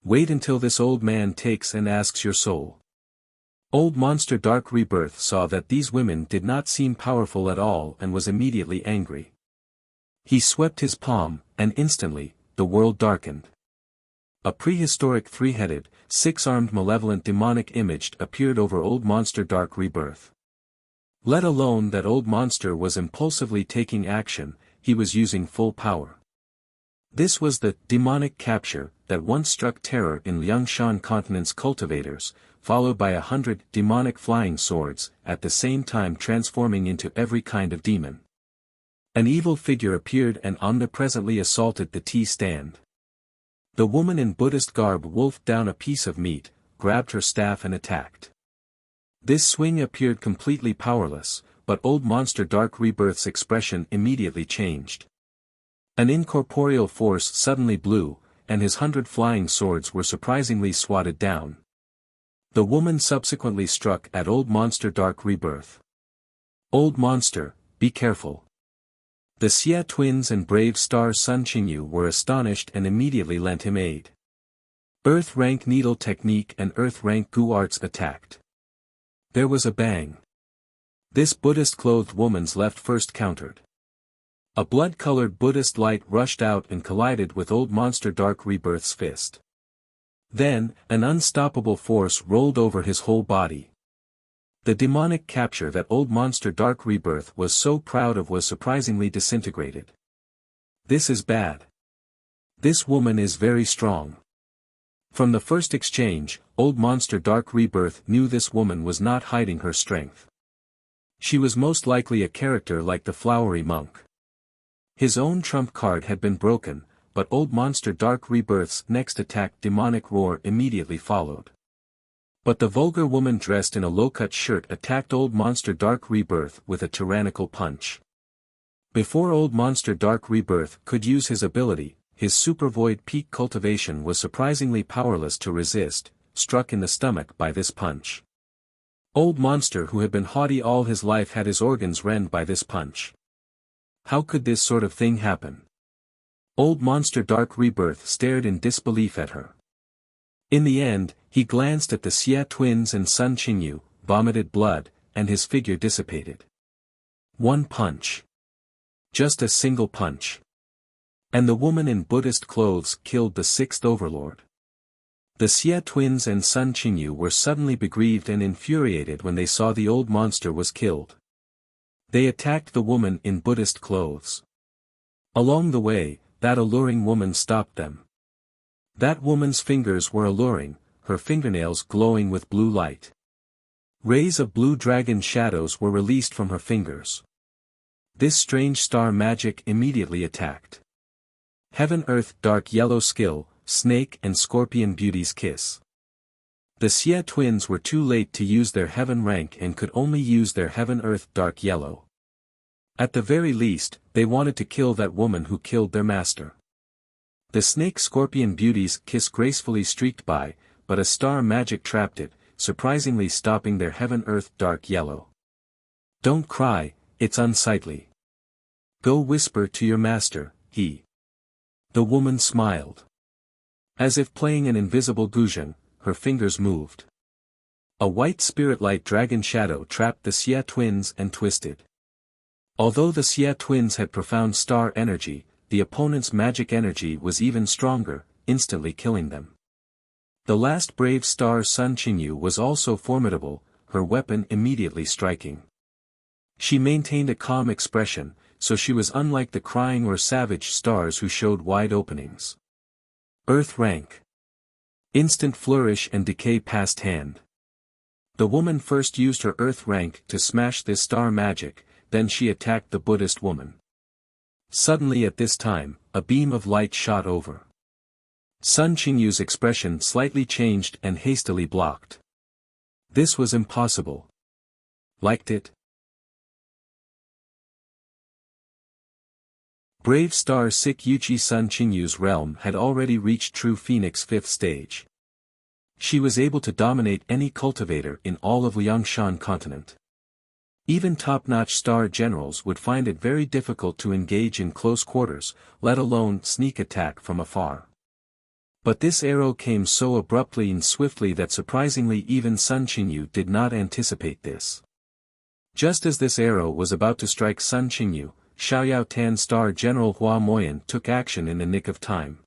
Wait until this old man takes and asks your soul. Old Monster Dark Rebirth saw that these women did not seem powerful at all and was immediately angry. He swept his palm, and instantly, the world darkened. A prehistoric three-headed, six-armed malevolent demonic image appeared over Old Monster Dark Rebirth. Let alone that old monster was impulsively taking action, he was using full power. This was the demonic capture that once struck terror in Liangshan continent's cultivators, followed by 100 demonic flying swords, at the same time transforming into every kind of demon. An evil figure appeared and omnipresently assaulted the tea stand. The woman in Buddhist garb wolfed down a piece of meat, grabbed her staff and attacked. This swing appeared completely powerless, but Old Monster Dark Rebirth's expression immediately changed. An incorporeal force suddenly blew, and his 100 flying swords were surprisingly swatted down. The woman subsequently struck at Old Monster Dark Rebirth. Old Monster, be careful. The Xia twins and brave star Sun Qingyu were astonished and immediately lent him aid. Earth rank needle technique and earth rank gu arts attacked. There was a bang. This Buddhist-clothed woman's left first countered. A blood-colored Buddhist light rushed out and collided with Old Monster Dark Rebirth's fist. Then, an unstoppable force rolled over his whole body. The demonic capture that Old Monster Dark Rebirth was so proud of was surprisingly disintegrated. This is bad. This woman is very strong. From the first exchange, Old Monster Dark Rebirth knew this woman was not hiding her strength. She was most likely a character like the Flowery Monk. His own trump card had been broken, but Old Monster Dark Rebirth's next attack demonic roar immediately followed. But the vulgar woman dressed in a low-cut shirt attacked Old Monster Dark Rebirth with a tyrannical punch. Before Old Monster Dark Rebirth could use his ability, his Super Void Peak cultivation was surprisingly powerless to resist, struck in the stomach by this punch. Old Monster who had been haughty all his life had his organs rend by this punch. How could this sort of thing happen? Old Monster Dark Rebirth stared in disbelief at her. In the end, he glanced at the Xia twins and Sun Qingyu, vomited blood, and his figure dissipated. One punch. Just a single punch. And the woman in Buddhist clothes killed the sixth overlord. The Xia twins and Sun Qingyu were suddenly begrieved and infuriated when they saw the old monster was killed. They attacked the woman in Buddhist clothes. Along the way, that alluring woman stopped them. That woman's fingers were alluring, her fingernails glowing with blue light. Rays of blue dragon shadows were released from her fingers. This strange star magic immediately attacked. Heaven Earth Dark Yellow Skill, Snake and Scorpion Beauty's Kiss. The Xia twins were too late to use their Heaven rank and could only use their Heaven Earth Dark Yellow. At the very least, they wanted to kill that woman who killed their master. The Snake Scorpion Beauty's Kiss gracefully streaked by, but a star magic trapped it, surprisingly stopping their Heaven Earth Dark Yellow. Don't cry, it's unsightly. Go whisper to your master, he. The woman smiled. As if playing an invisible guzheng, her fingers moved. A white spirit-light dragon shadow trapped the Xia twins and twisted. Although the Xia twins had profound star energy, the opponent's magic energy was even stronger, instantly killing them. The last brave star Sun Qingyu was also formidable, her weapon immediately striking. She maintained a calm expression, so she was unlike the crying or savage stars who showed wide openings. Earth rank. Instant flourish and decay past hand. The woman first used her earth rank to smash this star magic, then she attacked the Buddhist woman. Suddenly at this time, a beam of light shot over. Sun Qingyu's expression slightly changed and hastily blocked. This was impossible. Liked it? Brave star Sik Yuchi Sun Qingyu's realm had already reached True Phoenix 5th stage. She was able to dominate any cultivator in all of Liangshan continent. Even top-notch star generals would find it very difficult to engage in close quarters, let alone sneak attack from afar. But this arrow came so abruptly and swiftly that surprisingly even Sun Qingyu did not anticipate this. Just as this arrow was about to strike Sun Qingyu, Xiaoyao Tan star general Hua Moyan took action in the nick of time.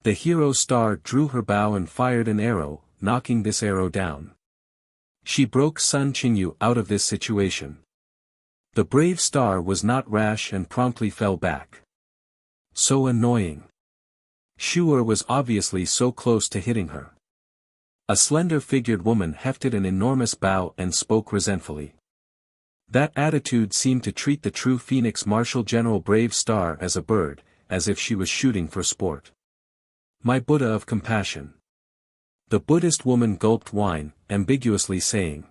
The hero star drew her bow and fired an arrow, knocking this arrow down. She broke Sun Qingyu out of this situation. The brave star was not rash and promptly fell back. So annoying. Shu'er was obviously so close to hitting her. A slender-figured woman hefted an enormous bow and spoke resentfully. That attitude seemed to treat the true Phoenix Marshal General Brave Star as a bird, as if she was shooting for sport. My Buddha of compassion. The Buddhist woman gulped wine, ambiguously saying.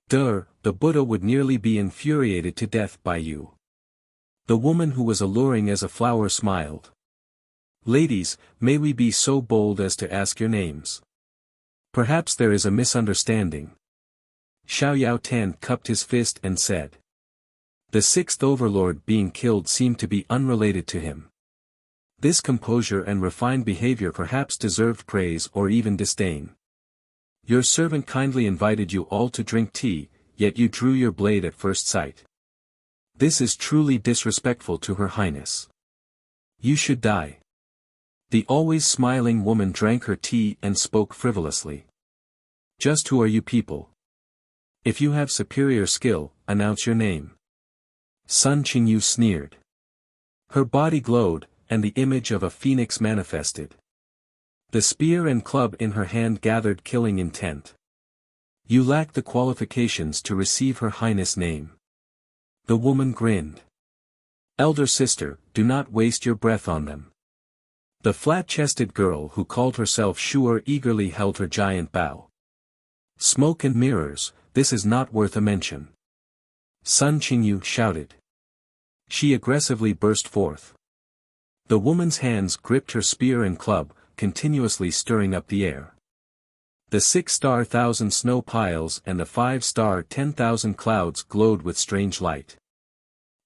The Buddha would nearly be infuriated to death by you. The woman who was alluring as a flower smiled. Ladies, may we be so bold as to ask your names? Perhaps there is a misunderstanding. Xiaoyao Tan cupped his fist and said. The sixth overlord being killed seemed to be unrelated to him. This composure and refined behavior perhaps deserved praise or even disdain. Your servant kindly invited you all to drink tea, yet you drew your blade at first sight. This is truly disrespectful to Her Highness. You should die. The always smiling woman drank her tea and spoke frivolously. Just who are you people? If you have superior skill, announce your name. Sun Qingyu sneered. Her body glowed, and the image of a phoenix manifested. The spear and club in her hand gathered killing intent. You lack the qualifications to receive Her Highness' name. The woman grinned. Elder sister, do not waste your breath on them. The flat-chested girl who called herself Shu'er eagerly held her giant bow. Smoke and mirrors, this is not worth a mention. Sun Qingyu shouted. She aggressively burst forth. The woman's hands gripped her spear and club, continuously stirring up the air. The 6-star 1,000 snow piles and the 5-star 10,000 clouds glowed with strange light.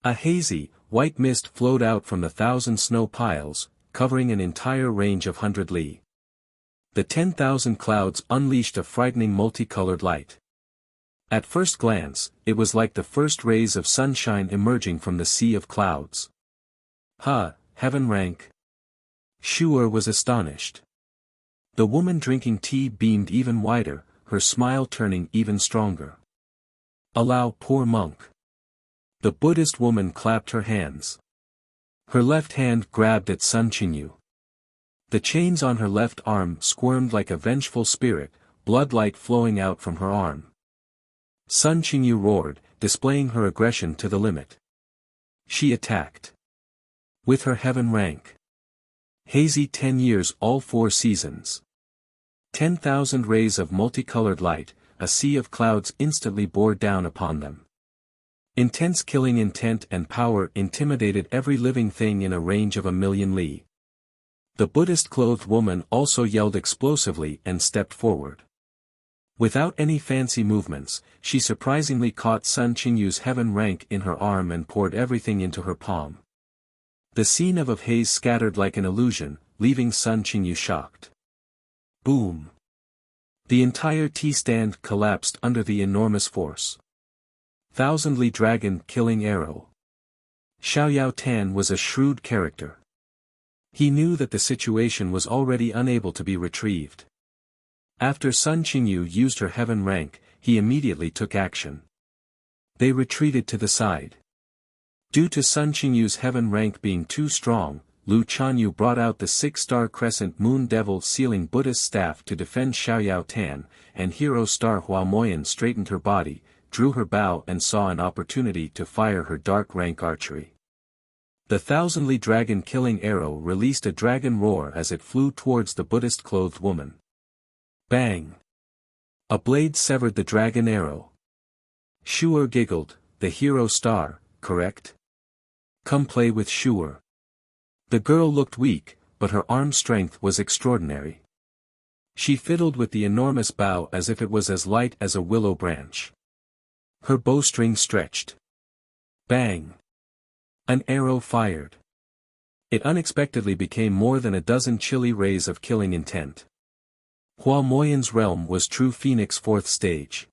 A hazy, white mist flowed out from the 1,000 snow piles, covering an entire range of 100 li. The 10,000 clouds unleashed a frightening multicolored light. At first glance, it was like the first rays of sunshine emerging from the sea of clouds. Heaven rank. Shu'er was astonished. The woman drinking tea beamed even wider, her smile turning even stronger. Allow poor monk. The Buddhist woman clapped her hands. Her left hand grabbed at Sun Qingyu. The chains on her left arm squirmed like a vengeful spirit, bloodlight flowing out from her arm. Sun Qingyu roared, displaying her aggression to the limit. She attacked. With her heaven rank. Hazy 10 years all 4 seasons. 10,000 rays of multicolored light, a sea of clouds instantly bore down upon them. Intense killing intent and power intimidated every living thing in a range of 1,000,000 li. The Buddhist-clothed woman also yelled explosively and stepped forward. Without any fancy movements, she surprisingly caught Sun Qingyu's heaven rank in her arm and poured everything into her palm. The scene of haze scattered like an illusion, leaving Sun Qingyu shocked. Boom! The entire tea stand collapsed under the enormous force. 1,000 li dragon killing arrow. Xiaoyao Tan was a shrewd character. He knew that the situation was already unable to be retrieved. After Sun Qingyu used her heaven rank, he immediately took action. They retreated to the side. Due to Sun Qingyu's heaven rank being too strong, Lu Chanyu brought out the 6-star crescent moon devil sealing Buddhist staff to defend Xiaoyao Tan, and hero star Hua Moyan straightened her body, drew her bow and saw an opportunity to fire her dark rank archery. The thousandly dragon killing arrow released a dragon roar as it flew towards the Buddhist clothed woman. Bang! A blade severed the dragon arrow. Shu'er giggled, the hero star, correct? Come play with Shu'er. The girl looked weak, but her arm strength was extraordinary. She fiddled with the enormous bow as if it was as light as a willow branch. Her bowstring stretched. Bang! An arrow fired. It unexpectedly became more than a dozen chilly rays of killing intent. Hua Moyan's realm was true Phoenix 4th stage.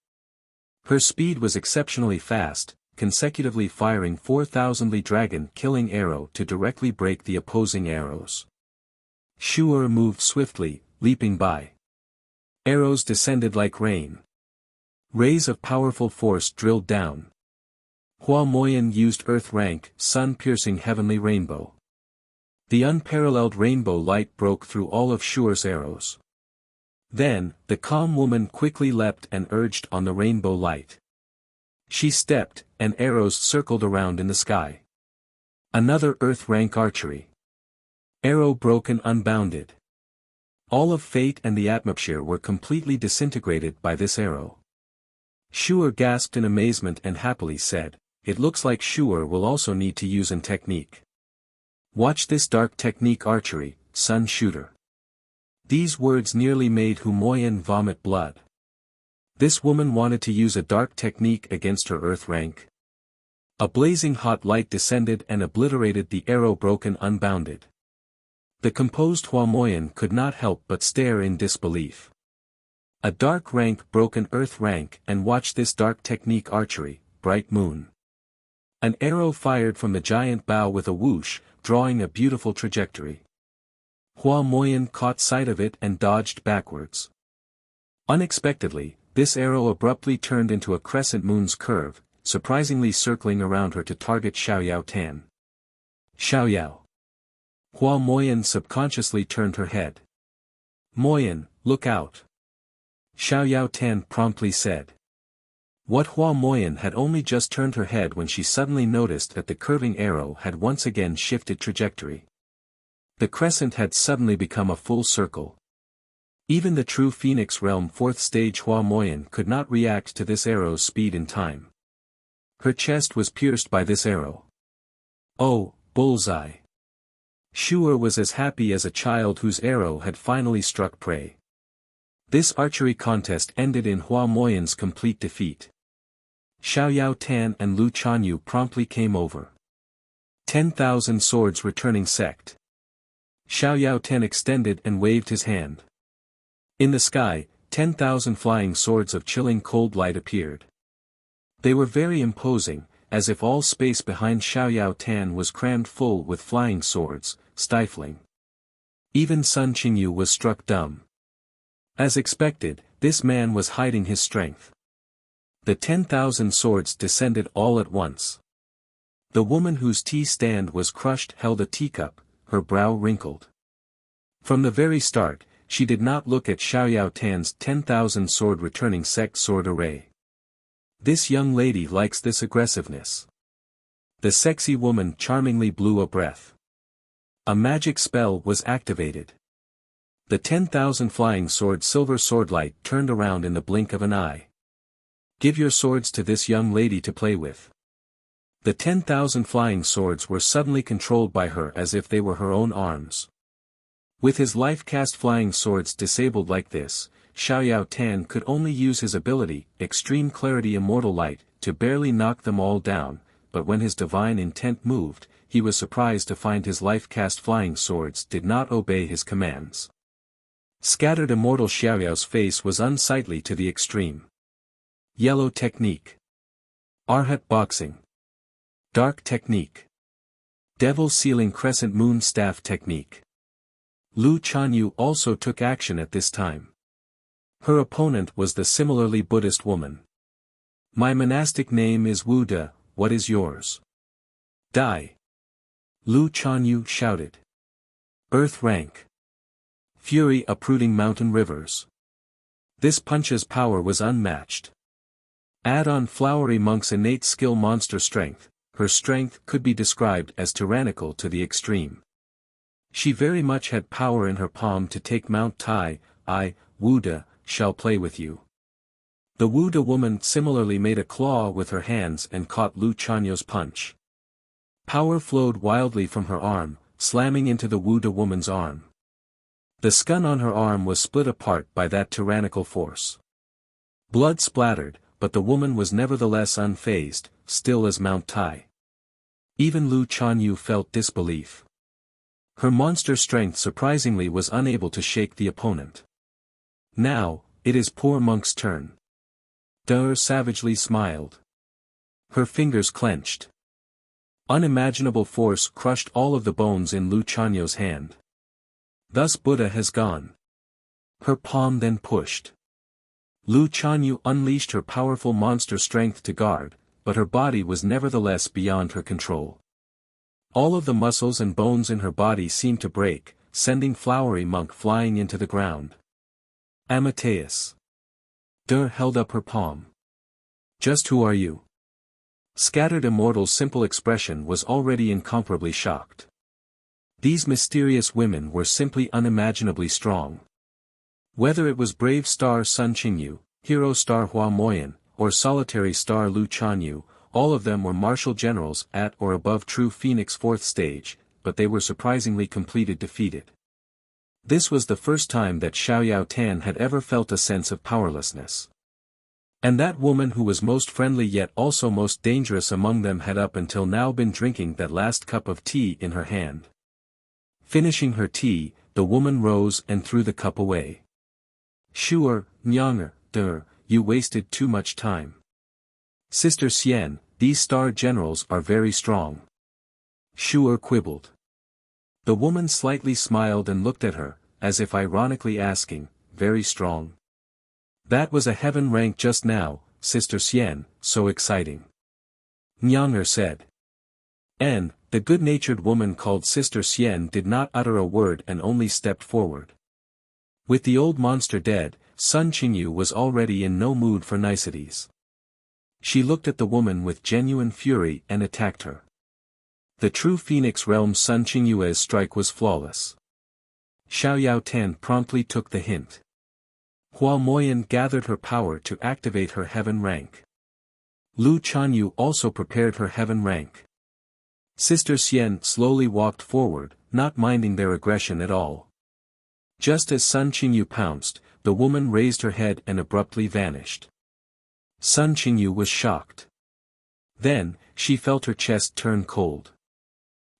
Her speed was exceptionally fast, consecutively firing 4,000-ly dragon-killing arrow to directly break the opposing arrows. Shu'er moved swiftly, leaping by. Arrows descended like rain. Rays of powerful force drilled down. Hua Moyan used earth rank, sun-piercing heavenly rainbow. The unparalleled rainbow light broke through all of Shu'er's arrows. Then, the calm woman quickly leapt and urged on the rainbow light. She stepped, and arrows circled around in the sky. Another earth rank archery. Arrow broken unbounded. All of fate and the atmosphere were completely disintegrated by this arrow. Shu'er gasped in amazement and happily said, "It looks like Shu'er will also need to use an technique. Watch this dark technique archery, sun shooter." These words nearly made Hua Moyan vomit blood. This woman wanted to use a dark technique against her earth rank. A blazing hot light descended and obliterated the arrow broken unbounded. The composed Hua Moyan could not help but stare in disbelief. A dark rank broken earth rank and watch this dark technique archery, bright moon. An arrow fired from the giant bow with a whoosh, drawing a beautiful trajectory. Hua Moyan caught sight of it and dodged backwards. Unexpectedly, this arrow abruptly turned into a crescent moon's curve, surprisingly circling around her to target Xiaoyao Tan. Xiaoyao. Hua Moyan subconsciously turned her head. "Moyan, look out." Xiaoyao Tan promptly said. What Hua Moyan had only just turned her head when she suddenly noticed that the curving arrow had once again shifted trajectory. The crescent had suddenly become a full circle. Even the true Phoenix Realm 4th stage Hua Moyan could not react to this arrow's speed in time. Her chest was pierced by this arrow. Oh, bullseye. Shu'er was as happy as a child whose arrow had finally struck prey. This archery contest ended in Hua Moyan's complete defeat. Xiaoyao Tan and Lu Chanyu promptly came over. 10,000 swords returning sect. Xiaoyao Tan extended and waved his hand. In the sky, 10,000 flying swords of chilling cold light appeared. They were very imposing, as if all space behind Xiaoyao Tan was crammed full with flying swords, stifling. Even Sun Qingyu was struck dumb. As expected, this man was hiding his strength. The 10,000 swords descended all at once. The woman whose tea stand was crushed held a teacup, her brow wrinkled. From the very start, she did not look at Xiaoyao Tan's 10,000 sword returning sect sword array. This young lady likes this aggressiveness. The sexy woman charmingly blew a breath. A magic spell was activated. The 10,000 flying sword silver sword light turned around in the blink of an eye. Give your swords to this young lady to play with. The 10,000 flying swords were suddenly controlled by her as if they were her own arms. With his life-cast flying swords disabled like this, Xiaoyao Tan could only use his ability, Extreme Clarity Immortal Light, to barely knock them all down, but when his divine intent moved, he was surprised to find his life-cast flying swords did not obey his commands. Scattered Immortal Xiaoyao's face was unsightly to the extreme. Yellow Technique. Arhat Boxing. Dark Technique. Devil Sealing Crescent Moon Staff Technique. Lu Chanyu also took action at this time. Her opponent was the similarly Buddhist woman. My monastic name is Wu De, what is yours? Die! Lu Chanyu shouted. Earth rank. Fury uprooting mountain rivers. This punch's power was unmatched. Add on Flowery Monk's innate skill monster strength, her strength could be described as tyrannical to the extreme. She very much had power in her palm to take Mount Tai. I, Wuda, shall play with you. The Wuda woman similarly made a claw with her hands and caught Lu Chanyu's punch. Power flowed wildly from her arm, slamming into the Wuda woman's arm. The skin on her arm was split apart by that tyrannical force. Blood splattered, but the woman was nevertheless unfazed, still as Mount Tai. Even Lu Chanyu felt disbelief. Her monster strength surprisingly was unable to shake the opponent. Now, it is poor Monk's turn. Der savagely smiled. Her fingers clenched. Unimaginable force crushed all of the bones in Lu Chanyu's hand. Thus Buddha has gone. Her palm then pushed. Lu Chanyu unleashed her powerful monster strength to guard, but her body was nevertheless beyond her control. All of the muscles and bones in her body seemed to break, sending Flowery Monk flying into the ground. Amateus. Der held up her palm. Just who are you? Scattered Immortal's simple expression was already incomparably shocked. These mysterious women were simply unimaginably strong. Whether it was brave star Sun Qingyu, hero star Hua Moyan, or solitary star Lu Chanyu, all of them were martial generals at or above true Phoenix 4th stage, but they were surprisingly completed defeated. This was the first time that Xiaoyao Tan had ever felt a sense of powerlessness. And that woman who was most friendly yet also most dangerous among them had up until now been drinking that last cup of tea in her hand. Finishing her tea, the woman rose and threw the cup away. Sure, Nyanger, you wasted too much time. Sister Xian, these star generals are very strong. Shu'er quibbled. The woman slightly smiled and looked at her, as if ironically asking, very strong? That was a heaven rank just now, Sister Xian, so exciting. Nyanger said. And, the good-natured woman called Sister Xian did not utter a word and only stepped forward. With the old monster dead, Sun Qingyu was already in no mood for niceties. She looked at the woman with genuine fury and attacked her. The true Phoenix realm Sun Qingyu's strike was flawless. Xiaoyao Tan promptly took the hint. Hua Moyan gathered her power to activate her heaven rank. Lu Chanyu also prepared her heaven rank. Sister Xian slowly walked forward, not minding their aggression at all. Just as Sun Qingyu pounced, the woman raised her head and abruptly vanished. Sun Qingyu was shocked. Then, she felt her chest turn cold.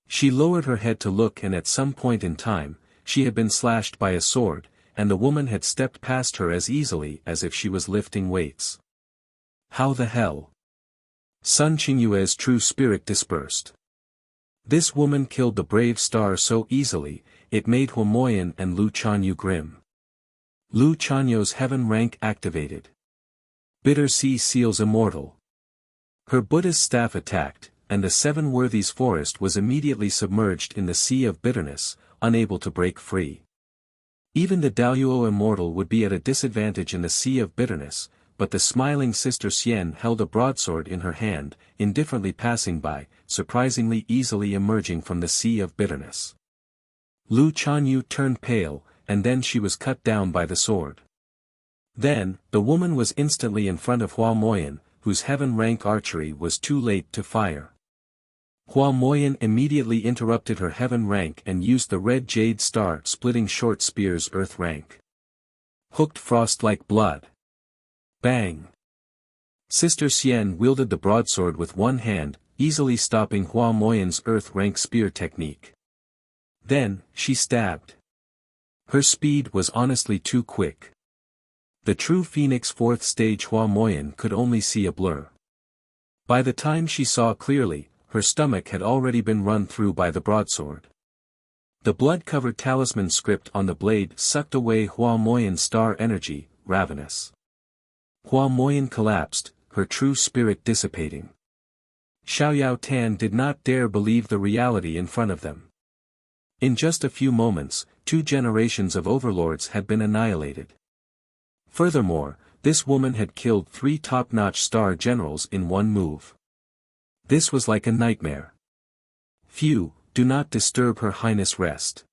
She lowered her head to look, and at some point in time, she had been slashed by a sword, and the woman had stepped past her as easily as if she was lifting weights. How the hell? Sun Qingyu's true spirit dispersed. This woman killed the brave star so easily, it made Hua Moyan and Lu Chanyu grim. Lu Chanyu's heaven rank activated. Bitter Sea Seals Immortal. Her Buddhist staff attacked, and the Seven Worthies forest was immediately submerged in the sea of bitterness, unable to break free. Even the Daoyuo Immortal would be at a disadvantage in the sea of bitterness, but the smiling Sister Xian held a broadsword in her hand, indifferently passing by, surprisingly easily emerging from the sea of bitterness. Lu Chanyu turned pale, and then she was cut down by the sword. Then, the woman was instantly in front of Hua Moyan, whose heaven rank archery was too late to fire. Hua Moyan immediately interrupted her heaven rank and used the red jade star splitting short spear's earth rank. Hooked frost like blood. Bang! Sister Xian wielded the broadsword with one hand, easily stopping Hua Moyan's earth rank spear technique. Then, she stabbed. Her speed was honestly too quick. The true Phoenix 4th stage Hua Moyan could only see a blur. By the time she saw clearly, her stomach had already been run through by the broadsword. The blood-covered talisman script on the blade sucked away Hua Moyan's star energy, ravenous. Hua Moyan collapsed, her true spirit dissipating. Xiao Tan did not dare believe the reality in front of them. In just a few moments, 2 generations of overlords had been annihilated. Furthermore, this woman had killed 3 top-notch star generals in one move. This was like a nightmare. Phew, do not disturb Her Highness rest.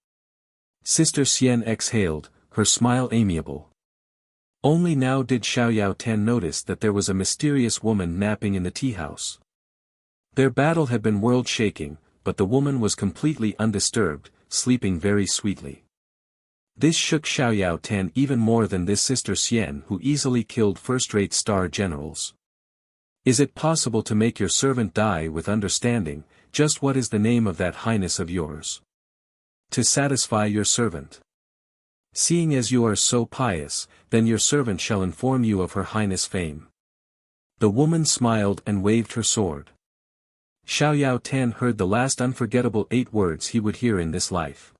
Sister Xian exhaled, her smile amiable. Only now did Xiao Tan notice that there was a mysterious woman napping in the tea house. Their battle had been world-shaking, but the woman was completely undisturbed, sleeping very sweetly. This shook Xiao Tan even more than this Sister Xian who easily killed first-rate star generals. Is it possible to make your servant die with understanding? Just what is the name of that highness of yours? To satisfy your servant. Seeing as you are so pious, then your servant shall inform you of Her Highness' fame. The woman smiled and waved her sword. Xiao Tan heard the last unforgettable 8 words he would hear in this life.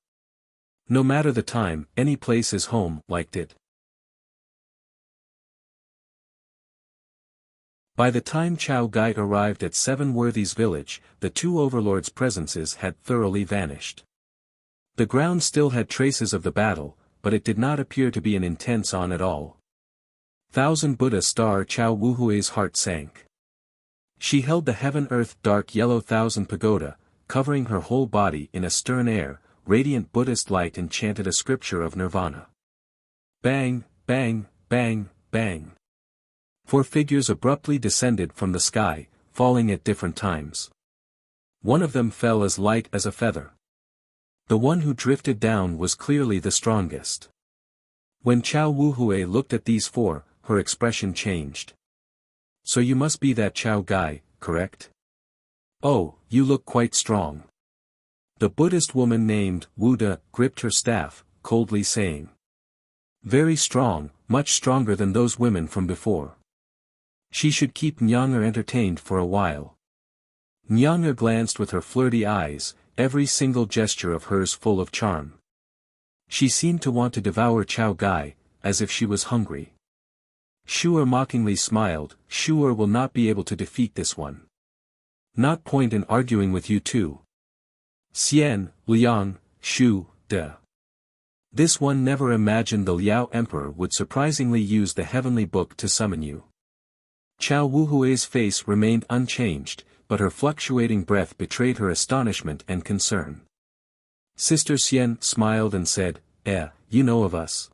No matter the time, any place is home, liked it. By the time Chao Gai arrived at Seven Worthies village, the 2 overlords' presences had thoroughly vanished. The ground still had traces of the battle, but it did not appear to be an intense on at all. Thousand Buddha Star Chao Wuhui's heart sank. She held the heaven-earth dark yellow thousand pagoda, covering her whole body in a stern air, radiant Buddhist light enchanted a scripture of nirvana. Bang, bang, bang, bang. 4 figures abruptly descended from the sky, falling at different times. One of them fell as light as a feather. The one who drifted down was clearly the strongest. When Chao Wuhui looked at these 4, her expression changed. So you must be that Chao Gai, correct? Oh, you look quite strong. The Buddhist woman named Wu De gripped her staff, coldly saying. Very strong, much stronger than those women from before. She should keep Nyang'er entertained for a while. Nyang'er glanced with her flirty eyes, every single gesture of hers full of charm. She seemed to want to devour Chao Gai, as if she was hungry. Shu'er mockingly smiled, Shu'er will not be able to defeat this one. Not point in arguing with you two. Xian, Liang, Shu, De. This one never imagined the Liao Emperor would surprisingly use the heavenly book to summon you. Chao Wuhui's face remained unchanged, but her fluctuating breath betrayed her astonishment and concern. Sister Xian smiled and said, you know of us.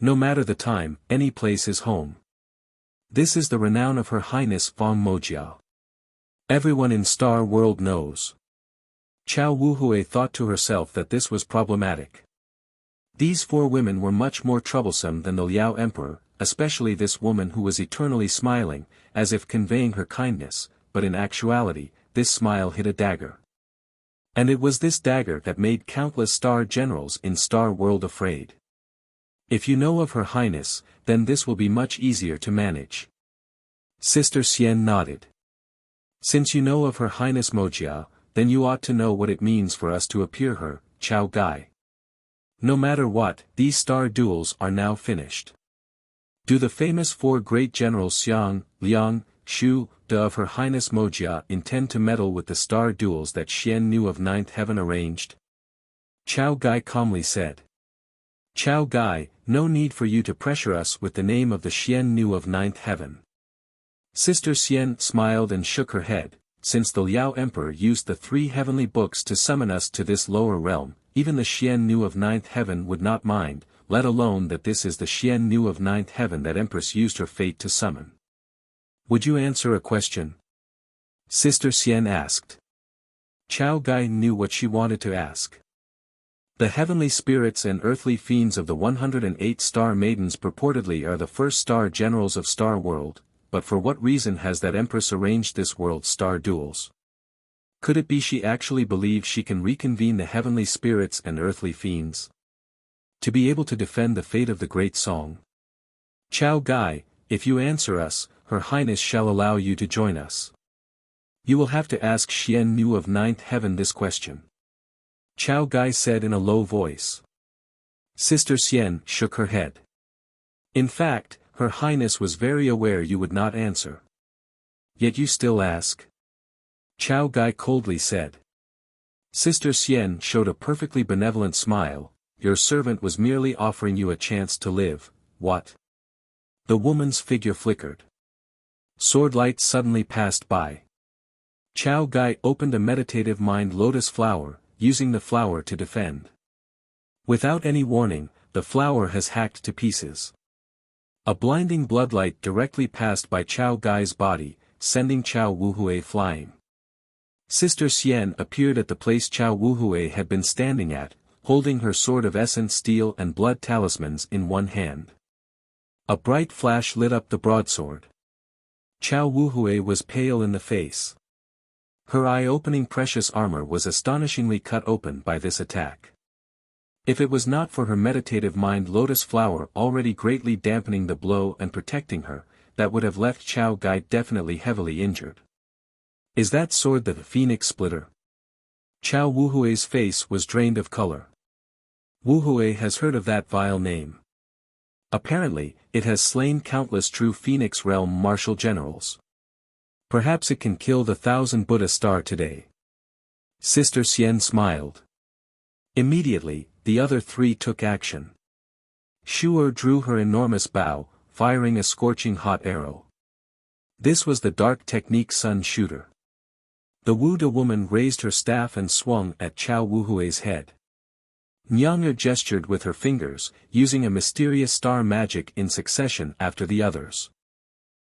No matter the time, any place is home. This is the renown of Her Highness Feng Mojiao. Everyone in Star World knows. Chao Wuhui thought to herself that this was problematic. These 4 women were much more troublesome than the Liao Emperor, especially this woman who was eternally smiling, as if conveying her kindness, but in actuality, this smile hit a dagger. And it was this dagger that made countless star generals in Star World afraid. If you know of Her Highness, then this will be much easier to manage. Sister Xian nodded. Since you know of Her Highness Mojiao, then you ought to know what it means for us to appear her, Chao Gai. No matter what, these star duels are now finished. Do the famous 4 great generals Xiang, Liang, Shu, De of Her Highness Mojiao intend to meddle with the star duels that Xian Nu of Ninth Heaven arranged? Chao Gai calmly said. Chao Gai, no need for you to pressure us with the name of the Xian Nu of Ninth Heaven. Sister Xian smiled and shook her head. Since the Liao Emperor used the 3 heavenly books to summon us to this lower realm, even the Xian Nu of Ninth Heaven would not mind, let alone that this is the Xian Nu of Ninth Heaven that Empress used her fate to summon. Would you answer a question? Sister Xian asked. Chao Gai knew what she wanted to ask. The heavenly spirits and earthly fiends of the 108 star maidens purportedly are the first star generals of Star World, but for what reason has that Empress arranged this world's star duels? Could it be she actually believes she can reconvene the heavenly spirits and earthly fiends? To be able to defend the fate of the great song? Chao Gai, if you answer us, Her Highness shall allow you to join us. You will have to ask Xian Nu of Ninth Heaven this question. Chao Gai said in a low voice. Sister Xian shook her head. In fact, Her Highness was very aware you would not answer. Yet you still ask? Chao Gai coldly said. Sister Xian showed a perfectly benevolent smile. Your servant was merely offering you a chance to live, what? The woman's figure flickered. Sword light suddenly passed by. Chao Gai opened a meditative mind lotus flower, using the flower to defend. Without any warning, the flower has hacked to pieces. A blinding bloodlight directly passed by Chao Gai's body, sending Chao Wuhui flying. Sister Xian appeared at the place Chao Wuhui had been standing at, holding her sword of essence steel and blood talismans in one hand. A bright flash lit up the broadsword. Chao Wuhui was pale in the face. Her eye-opening precious armor was astonishingly cut open by this attack. If it was not for her meditative mind lotus flower already greatly dampening the blow and protecting her, that would have left Chao Gai definitely heavily injured. Is that sword the Phoenix Splitter? Chao Wuhui's face was drained of color. Wuhui has heard of that vile name. Apparently, it has slain countless true Phoenix Realm martial generals. Perhaps it can kill the 1,000 Buddha star today. Sister Xian smiled. Immediately, the other three took action. Shu'er drew her enormous bow, firing a scorching hot arrow. This was the dark technique sun shooter. The Wuda woman raised her staff and swung at Chao Wuhui's head. Nyang'er gestured with her fingers, using a mysterious star magic in succession after the others.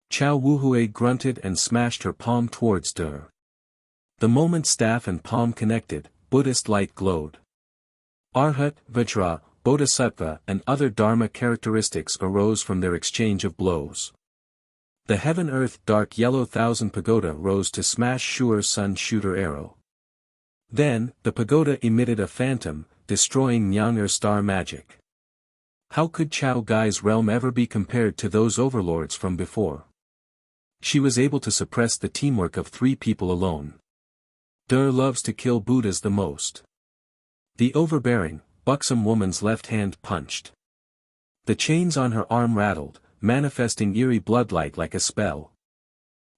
Chao Wuhui grunted and smashed her palm towards Der. The moment staff and palm connected, Buddhist light glowed. Arhat, Vajra, Bodhisattva and other Dharma characteristics arose from their exchange of blows. The heaven-earth dark yellow 1,000 pagoda rose to smash Shu'er's sun shooter arrow. Then, the pagoda emitted a phantom, destroying Nyang'er's star magic. How could Chao Gai's realm ever be compared to those overlords from before? She was able to suppress the teamwork of 3 people alone. Der loves to kill Buddhas the most. The overbearing, buxom woman's left hand punched. The chains on her arm rattled, manifesting eerie bloodlight like a spell.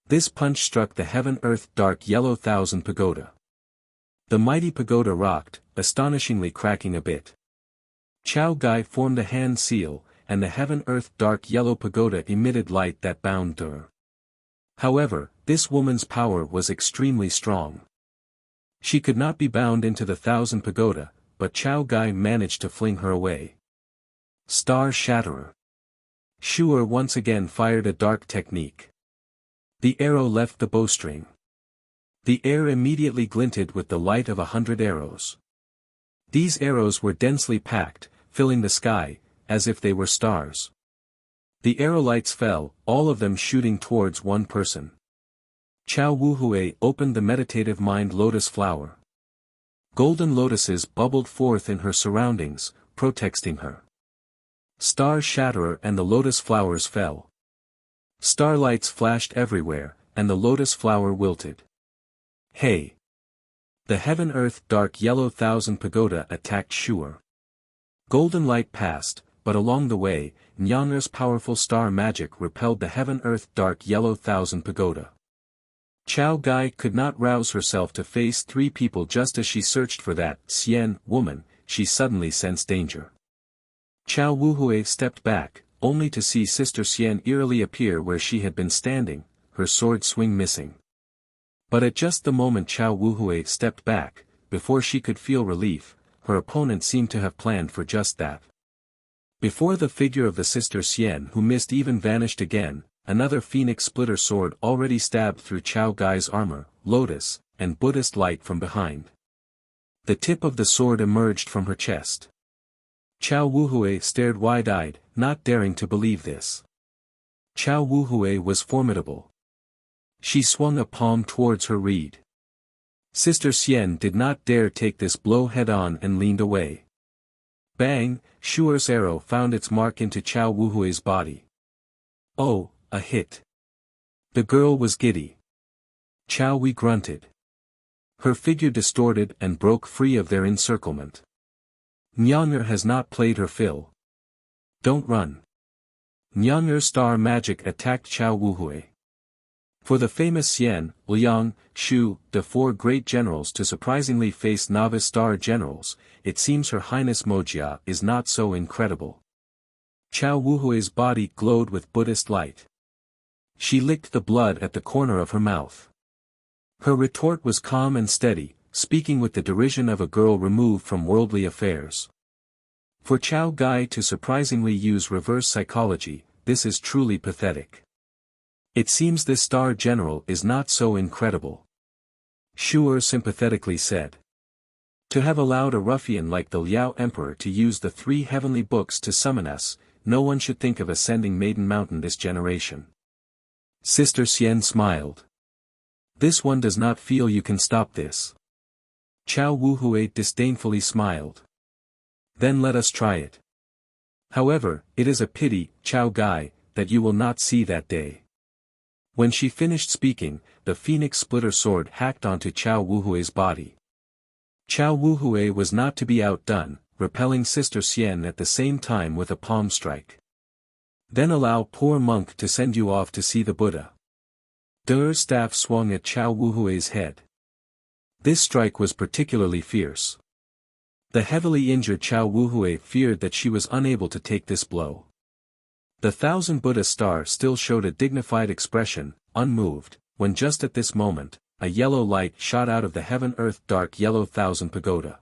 This punch struck the heaven-earth dark yellow 1,000 pagoda. The mighty pagoda rocked, astonishingly cracking a bit. Chao Gai formed a hand seal, and the heaven-earth dark yellow pagoda emitted light that bound Der. However, this woman's power was extremely strong. She could not be bound into the 1,000 pagoda, but Chao Gai managed to fling her away. Star Shatterer. Shu'er once again fired a dark technique. The arrow left the bowstring. The air immediately glinted with the light of 100 arrows. These arrows were densely packed, filling the sky, as if they were stars. The arrow lights fell, all of them shooting towards one person. Chao Wuhui opened the meditative mind lotus flower. Golden lotuses bubbled forth in her surroundings, protecting her. Star Shatterer and the lotus flowers fell. Starlights flashed everywhere, and the lotus flower wilted. Hey! The heaven-earth dark yellow 1,000 pagoda attacked Shu'er. Golden light passed, but along the way, Nyang'er's powerful star magic repelled the heaven-earth dark yellow 1,000 pagoda. Chao Gai could not rouse herself to face 3 people just as she searched for that Xian woman. She suddenly sensed danger. Chao Wuhui stepped back, only to see Sister Xian eerily appear where she had been standing, her sword swing missing. But at just the moment Chao Wuhui stepped back, before she could feel relief, her opponent seemed to have planned for just that. Before the figure of the Sister Xian who missed even vanished again, another Phoenix Splitter sword already stabbed through Chao Gai's armor, lotus, and Buddhist light from behind. The tip of the sword emerged from her chest. Chao Wuhui stared wide-eyed, not daring to believe this. Chao Wuhui was formidable. She swung a palm towards her reed. Sister Xian did not dare take this blow head-on and leaned away. Bang! Shu'er's arrow found its mark into Chao Wuhui's body. Oh, a hit. The girl was giddy. Chao Wei grunted. Her figure distorted and broke free of their encirclement. Nyang'er has not played her fill. Don't run. Nyang'er's star magic attacked Chao Wuhui. For the famous Xian, Liang, Shu, the four great generals to surprisingly face novice star generals, it seems Her Highness Mojia is not so incredible. Chao Wuhui's body glowed with Buddhist light. She licked the blood at the corner of her mouth. Her retort was calm and steady, speaking with the derision of a girl removed from worldly affairs. For Chao Gai to surprisingly use reverse psychology, this is truly pathetic. It seems this star general is not so incredible. Shu'er sympathetically said. To have allowed a ruffian like the Liao Emperor to use the 3 heavenly books to summon us, no one should think of ascending Maiden Mountain this generation. Sister Xian smiled. This one does not feel you can stop this. Chao Wuhui disdainfully smiled. Then let us try it. However, it is a pity, Chao Gai, that you will not see that day. When she finished speaking, the phoenix splitter sword hacked onto Chao Wuhui's body. Chao Wuhui was not to be outdone, repelling Sister Xian at the same time with a palm strike. Then allow poor monk to send you off to see the Buddha. De's staff swung at Chao Wuhui's head. This strike was particularly fierce. The heavily injured Chao Wuhui feared that she was unable to take this blow. The 1000 Buddha star still showed a dignified expression, unmoved, when just at this moment, a yellow light shot out of the heaven-earth dark yellow 1000 pagoda.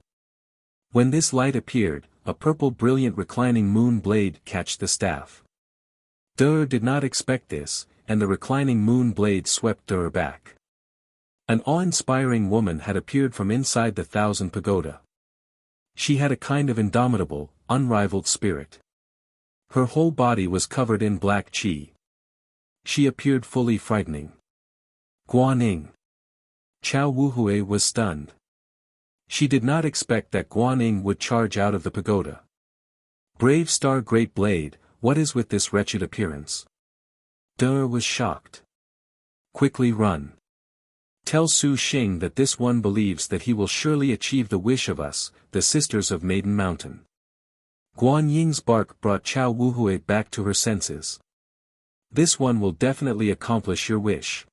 When this light appeared, a purple brilliant reclining moon blade catched the staff. De did not expect this, and the reclining moon blade swept De back. An awe-inspiring woman had appeared from inside the 1000 pagoda. She had a kind of indomitable, unrivaled spirit. Her whole body was covered in black qi. She appeared fully frightening. Guaning. Chao Wuhui was stunned. She did not expect that Guaning would charge out of the pagoda. Brave star great blade, what is with this wretched appearance? De was shocked. Quickly run. Tell Su Xing that this one believes that he will surely achieve the wish of us, the sisters of Maiden Mountain. Guan Ying's bark brought Chao Wuhui back to her senses. This one will definitely accomplish your wish.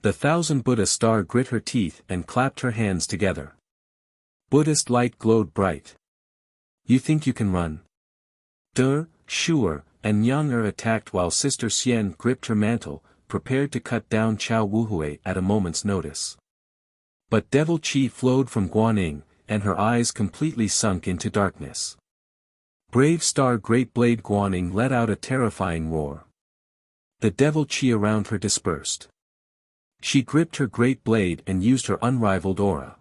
The 1000 Buddha star grit her teeth and clapped her hands together. Buddhist light glowed bright. You think you can run? De, Shu'er, and Yang attacked while Sister Xian gripped her mantle, prepared to cut down Chao Wuhui at a moment's notice. But devil qi flowed from Guaning, and her eyes completely sunk into darkness. Brave star great blade Guaning let out a terrifying roar. The devil qi around her dispersed. She gripped her great blade and used her unrivaled aura.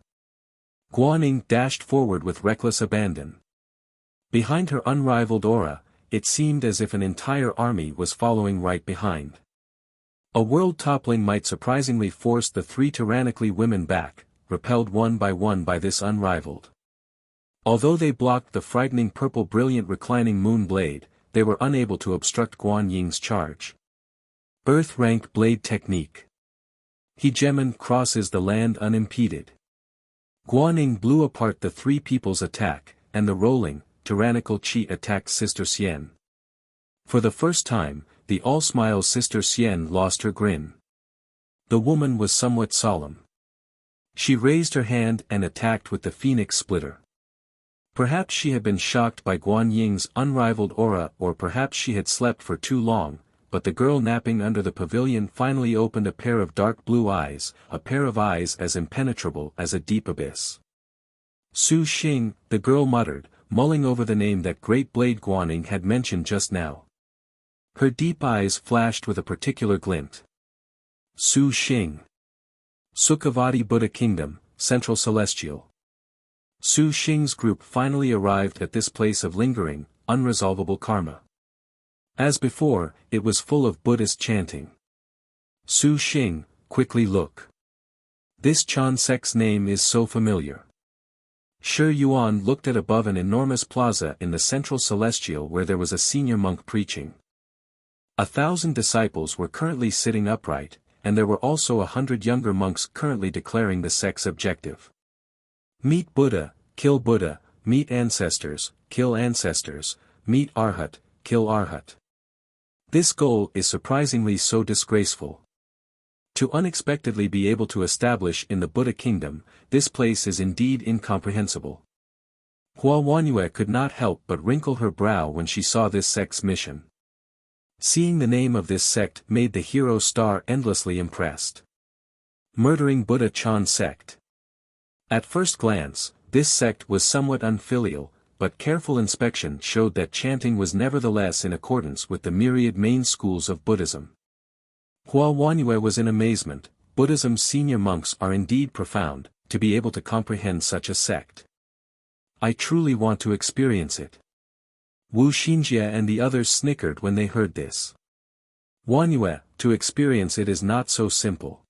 Guaning dashed forward with reckless abandon. Behind her unrivaled aura, it seemed as if an entire army was following right behind. A world toppling might surprisingly force the 3 tyrannically women back, repelled one by this unrivaled. Although they blocked the frightening purple brilliant reclining moon blade, they were unable to obstruct Guan Ying's charge. Earth rank blade technique. Hegemon crosses the land unimpeded. Guaning blew apart the 3 people's attack, and the rolling, tyrannical qi attacked Sister Xian. For the first time, the all-smile Sister Xian lost her grin. The woman was somewhat solemn. She raised her hand and attacked with the phoenix splitter. Perhaps she had been shocked by Guan Ying's unrivaled aura, or perhaps she had slept for too long, but the girl napping under the pavilion finally opened a pair of dark blue eyes, a pair of eyes as impenetrable as a deep abyss. Su Xing, the girl muttered, mulling over the name that great blade Guaning had mentioned just now. Her deep eyes flashed with a particular glint. Su Xing. Sukhavati Buddha Kingdom, Central Celestial. Su Xing's group finally arrived at this place of lingering, unresolvable karma. As before, it was full of Buddhist chanting. Su Xing, quickly look. This Chan sect's name is so familiar. Shi Yuan looked at above an enormous plaza in the Central Celestial where there was a senior monk preaching. 1,000 disciples were currently sitting upright, and there were also 100 younger monks currently declaring the sect's objective. Meet Buddha, kill Buddha, meet ancestors, kill ancestors, meet Arhat, kill Arhat. This goal is surprisingly so disgraceful. To unexpectedly be able to establish in the Buddha kingdom, this place is indeed incomprehensible. Hua Wanyue could not help but wrinkle her brow when she saw this sect's mission. Seeing the name of this sect made the hero star endlessly impressed. Murdering Buddha Chan sect. At first glance, this sect was somewhat unfilial, but careful inspection showed that chanting was nevertheless in accordance with the myriad main schools of Buddhism. Hua Wanyue was in amazement. Buddhism's senior monks are indeed profound, to be able to comprehend such a sect. I truly want to experience it. Wu Xinjie and the others snickered when they heard this. Wanyue, to experience it is not so simple.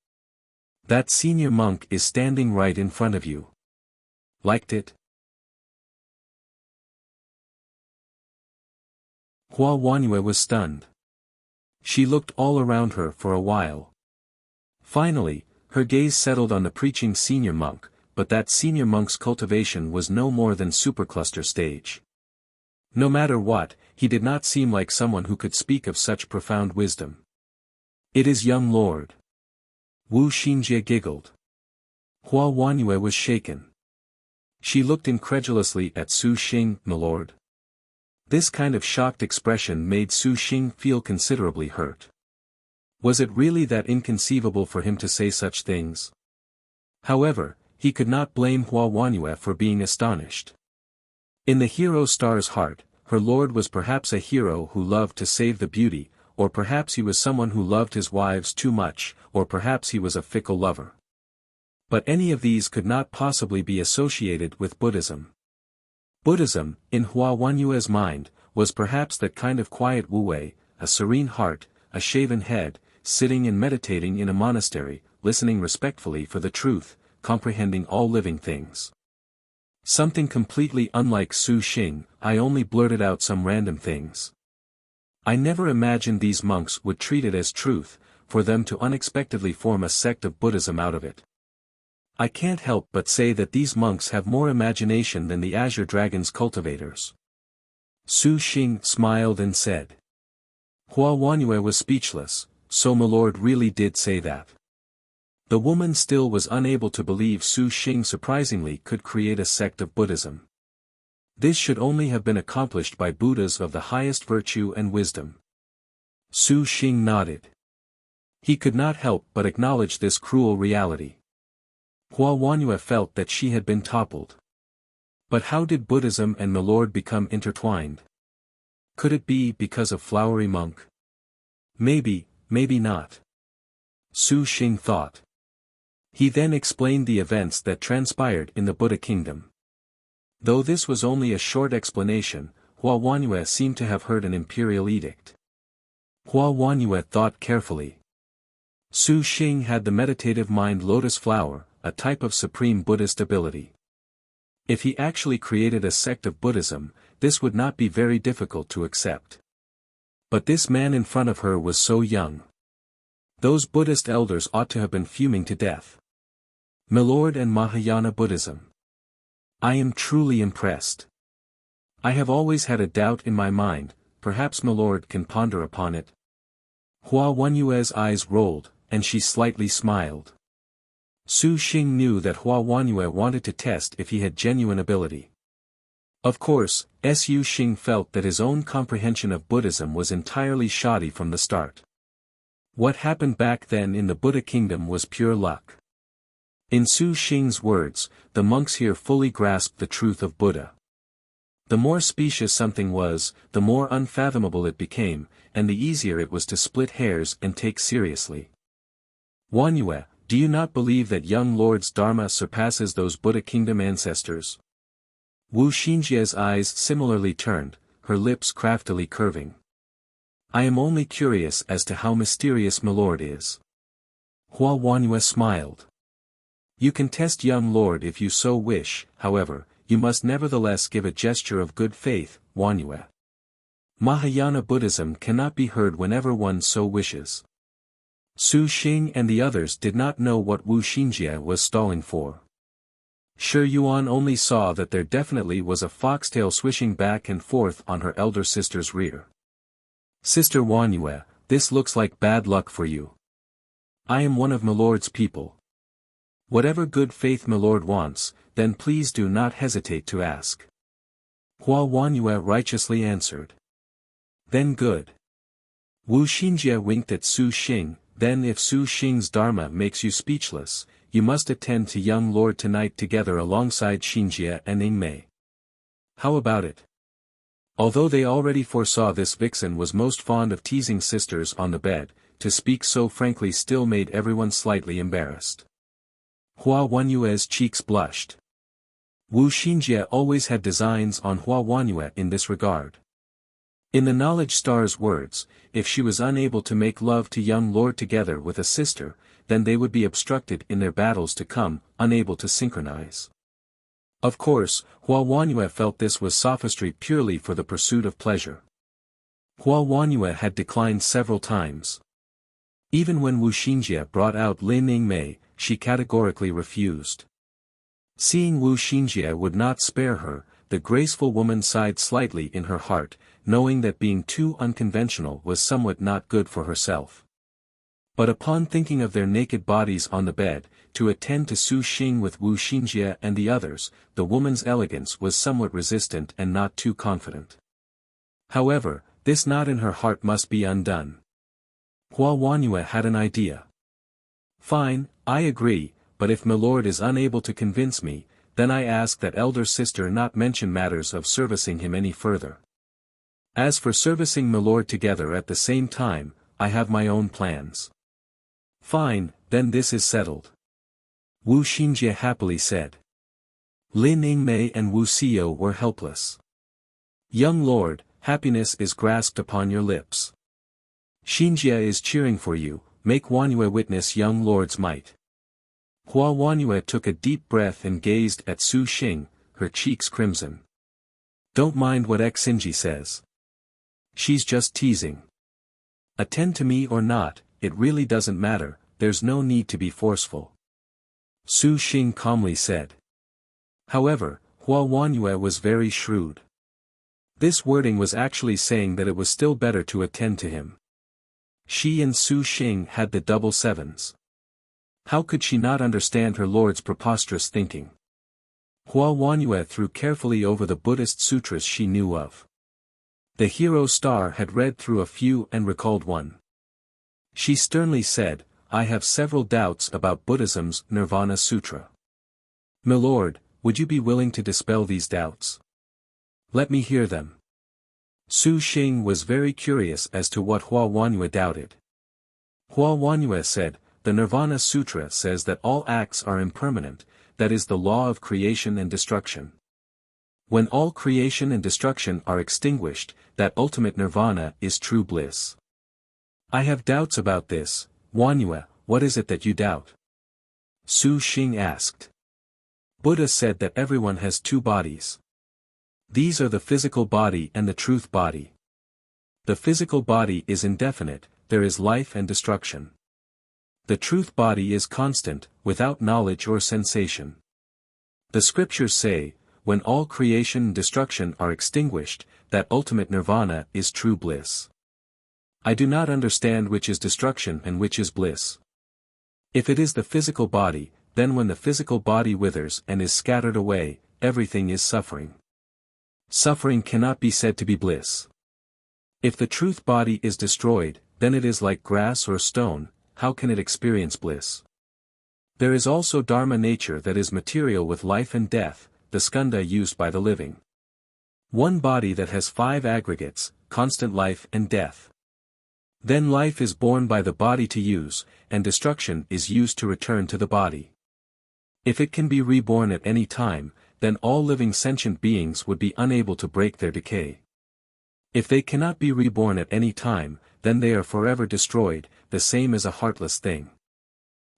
That senior monk is standing right in front of you. Liked it? Hua Wanyue was stunned. She looked all around her for a while. Finally, her gaze settled on the preaching senior monk, but that senior monk's cultivation was no more than supercluster stage. No matter what, he did not seem like someone who could speak of such profound wisdom. It is young lord. Wu Xinjie giggled. Hua Wanyue was shaken. She looked incredulously at Su Xing, my lord. This kind of shocked expression made Su Xing feel considerably hurt. Was it really that inconceivable for him to say such things? However, he could not blame Hua Wanyue for being astonished. In the hero star's heart, her lord was perhaps a hero who loved to save the beauty, or perhaps he was someone who loved his wives too much, or perhaps he was a fickle lover. But any of these could not possibly be associated with Buddhism. Buddhism, in Hua Wanyue's mind, was perhaps that kind of quiet wu-wei, a serene heart, a shaven head, sitting and meditating in a monastery, listening respectfully for the truth, comprehending all living things. Something completely unlike Su Xing. I only blurted out some random things. I never imagined these monks would treat it as truth, for them to unexpectedly form a sect of Buddhism out of it. I can't help but say that these monks have more imagination than the Azure Dragon's cultivators. Su Xing smiled and said. Hua Wanyue was speechless, so my lord really did say that. The woman still was unable to believe Su Xing surprisingly could create a sect of Buddhism. This should only have been accomplished by Buddhas of the highest virtue and wisdom. Su Xing nodded. He could not help but acknowledge this cruel reality. Hua Wanyue felt that she had been toppled. But how did Buddhism and my lord become intertwined? Could it be because of Flowery Monk? Maybe, maybe not. Su Xing thought. He then explained the events that transpired in the Buddha kingdom. Though this was only a short explanation, Hua Wanyue seemed to have heard an imperial edict. Hua Wanyue thought carefully. Su Xing had the meditative mind lotus flower, a type of supreme Buddhist ability. If he actually created a sect of Buddhism, this would not be very difficult to accept. But this man in front of her was so young. Those Buddhist elders ought to have been fuming to death. Milord and Mahayana Buddhism. I am truly impressed. I have always had a doubt in my mind, perhaps Milord can ponder upon it. Hua Wanyue's eyes rolled, and she slightly smiled. Su Xing knew that Hua Wanyue wanted to test if he had genuine ability. Of course, Su Xing felt that his own comprehension of Buddhism was entirely shoddy from the start. What happened back then in the Buddha kingdom was pure luck. In Su Xing's words, the monks here fully grasped the truth of Buddha. The more specious something was, the more unfathomable it became, and the easier it was to split hairs and take seriously. Wanyue, do you not believe that young Lord's Dharma surpasses those Buddha kingdom ancestors? Wu Xinjie's eyes similarly turned, her lips craftily curving. I am only curious as to how mysterious my lord is. Hua Wanyue smiled. You can test young lord if you so wish, however, you must nevertheless give a gesture of good faith, Wanyue. Mahayana Buddhism cannot be heard whenever one so wishes. Su Xing and the others did not know what Wu Xinjie was stalling for. Shi Yuan only saw that there definitely was a foxtail swishing back and forth on her elder sister's rear. Sister Wanyue, this looks like bad luck for you. I am one of milord's people. Whatever good faith milord wants, then please do not hesitate to ask. Hua Wanyue righteously answered. Then good. Wu Xinjie winked at Su Xing. Then if Su Xing's dharma makes you speechless, you must attend to young lord tonight together alongside Xinjie and Ingmei. How about it? Although they already foresaw this vixen was most fond of teasing sisters on the bed, to speak so frankly still made everyone slightly embarrassed. Hua Wanyue's cheeks blushed. Wu Xinjie always had designs on Hua Wanyue in this regard. In the knowledge star's words, if she was unable to make love to young lord together with a sister, then they would be obstructed in their battles to come, unable to synchronize. Of course, Hua Wanyue felt this was sophistry purely for the pursuit of pleasure. Hua Wanyue had declined several times. Even when Wu Xinjie brought out Lin Yingmei, she categorically refused. Seeing Wu Xinjie would not spare her, the graceful woman sighed slightly in her heart, knowing that being too unconventional was somewhat not good for herself. But upon thinking of their naked bodies on the bed, to attend to Su Xing with Wu Xinjie and the others, the woman's elegance was somewhat resistant and not too confident. However, this knot in her heart must be undone. Hua Wanyue had an idea. Fine, I agree, but if milord is unable to convince me, then I ask that elder sister not mention matters of servicing him any further. As for servicing milord together at the same time, I have my own plans. Fine, then this is settled. Wu Xinjie happily said. Lin Yingmei and Wu Xiao were helpless. Young lord, happiness is grasped upon your lips. Xinjie is cheering for you, make Wanyue witness young lord's might. Hua Wanyue took a deep breath and gazed at Su Xing, her cheeks crimson. Don't mind what Xinji says. She's just teasing. Attend to me or not, it really doesn't matter, there's no need to be forceful. Su Xing calmly said. However, Hua Wanyue was very shrewd. This wording was actually saying that it was still better to attend to him. She and Su Xing had the double sevens. How could she not understand her lord's preposterous thinking? Hua Wanyue threw carefully over the Buddhist sutras she knew of. The hero star had read through a few and recalled one. She sternly said, I have several doubts about Buddhism's Nirvana Sutra. Milord, would you be willing to dispel these doubts? Let me hear them. Su Xing was very curious as to what Hua Wanyue doubted. Hua Wanyue said, the Nirvana Sutra says that all acts are impermanent, that is the law of creation and destruction. When all creation and destruction are extinguished, that ultimate nirvana is true bliss. I have doubts about this, Wanyue, what is it that you doubt? Su Xing asked. Buddha said that everyone has two bodies. These are the physical body and the truth body. The physical body is indefinite, there is life and destruction. The truth body is constant, without knowledge or sensation. The scriptures say, when all creation and destruction are extinguished, that ultimate nirvana is true bliss. I do not understand which is destruction and which is bliss. If it is the physical body, then when the physical body withers and is scattered away, everything is suffering. Suffering cannot be said to be bliss. If the truth body is destroyed, then it is like grass or stone, how can it experience bliss? There is also dharma nature that is material with life and death, the skanda used by the living. One body that has 5 aggregates, constant life and death. Then life is born by the body to use, and destruction is used to return to the body. If it can be reborn at any time, then all living sentient beings would be unable to break their decay. If they cannot be reborn at any time, then they are forever destroyed, the same as a heartless thing.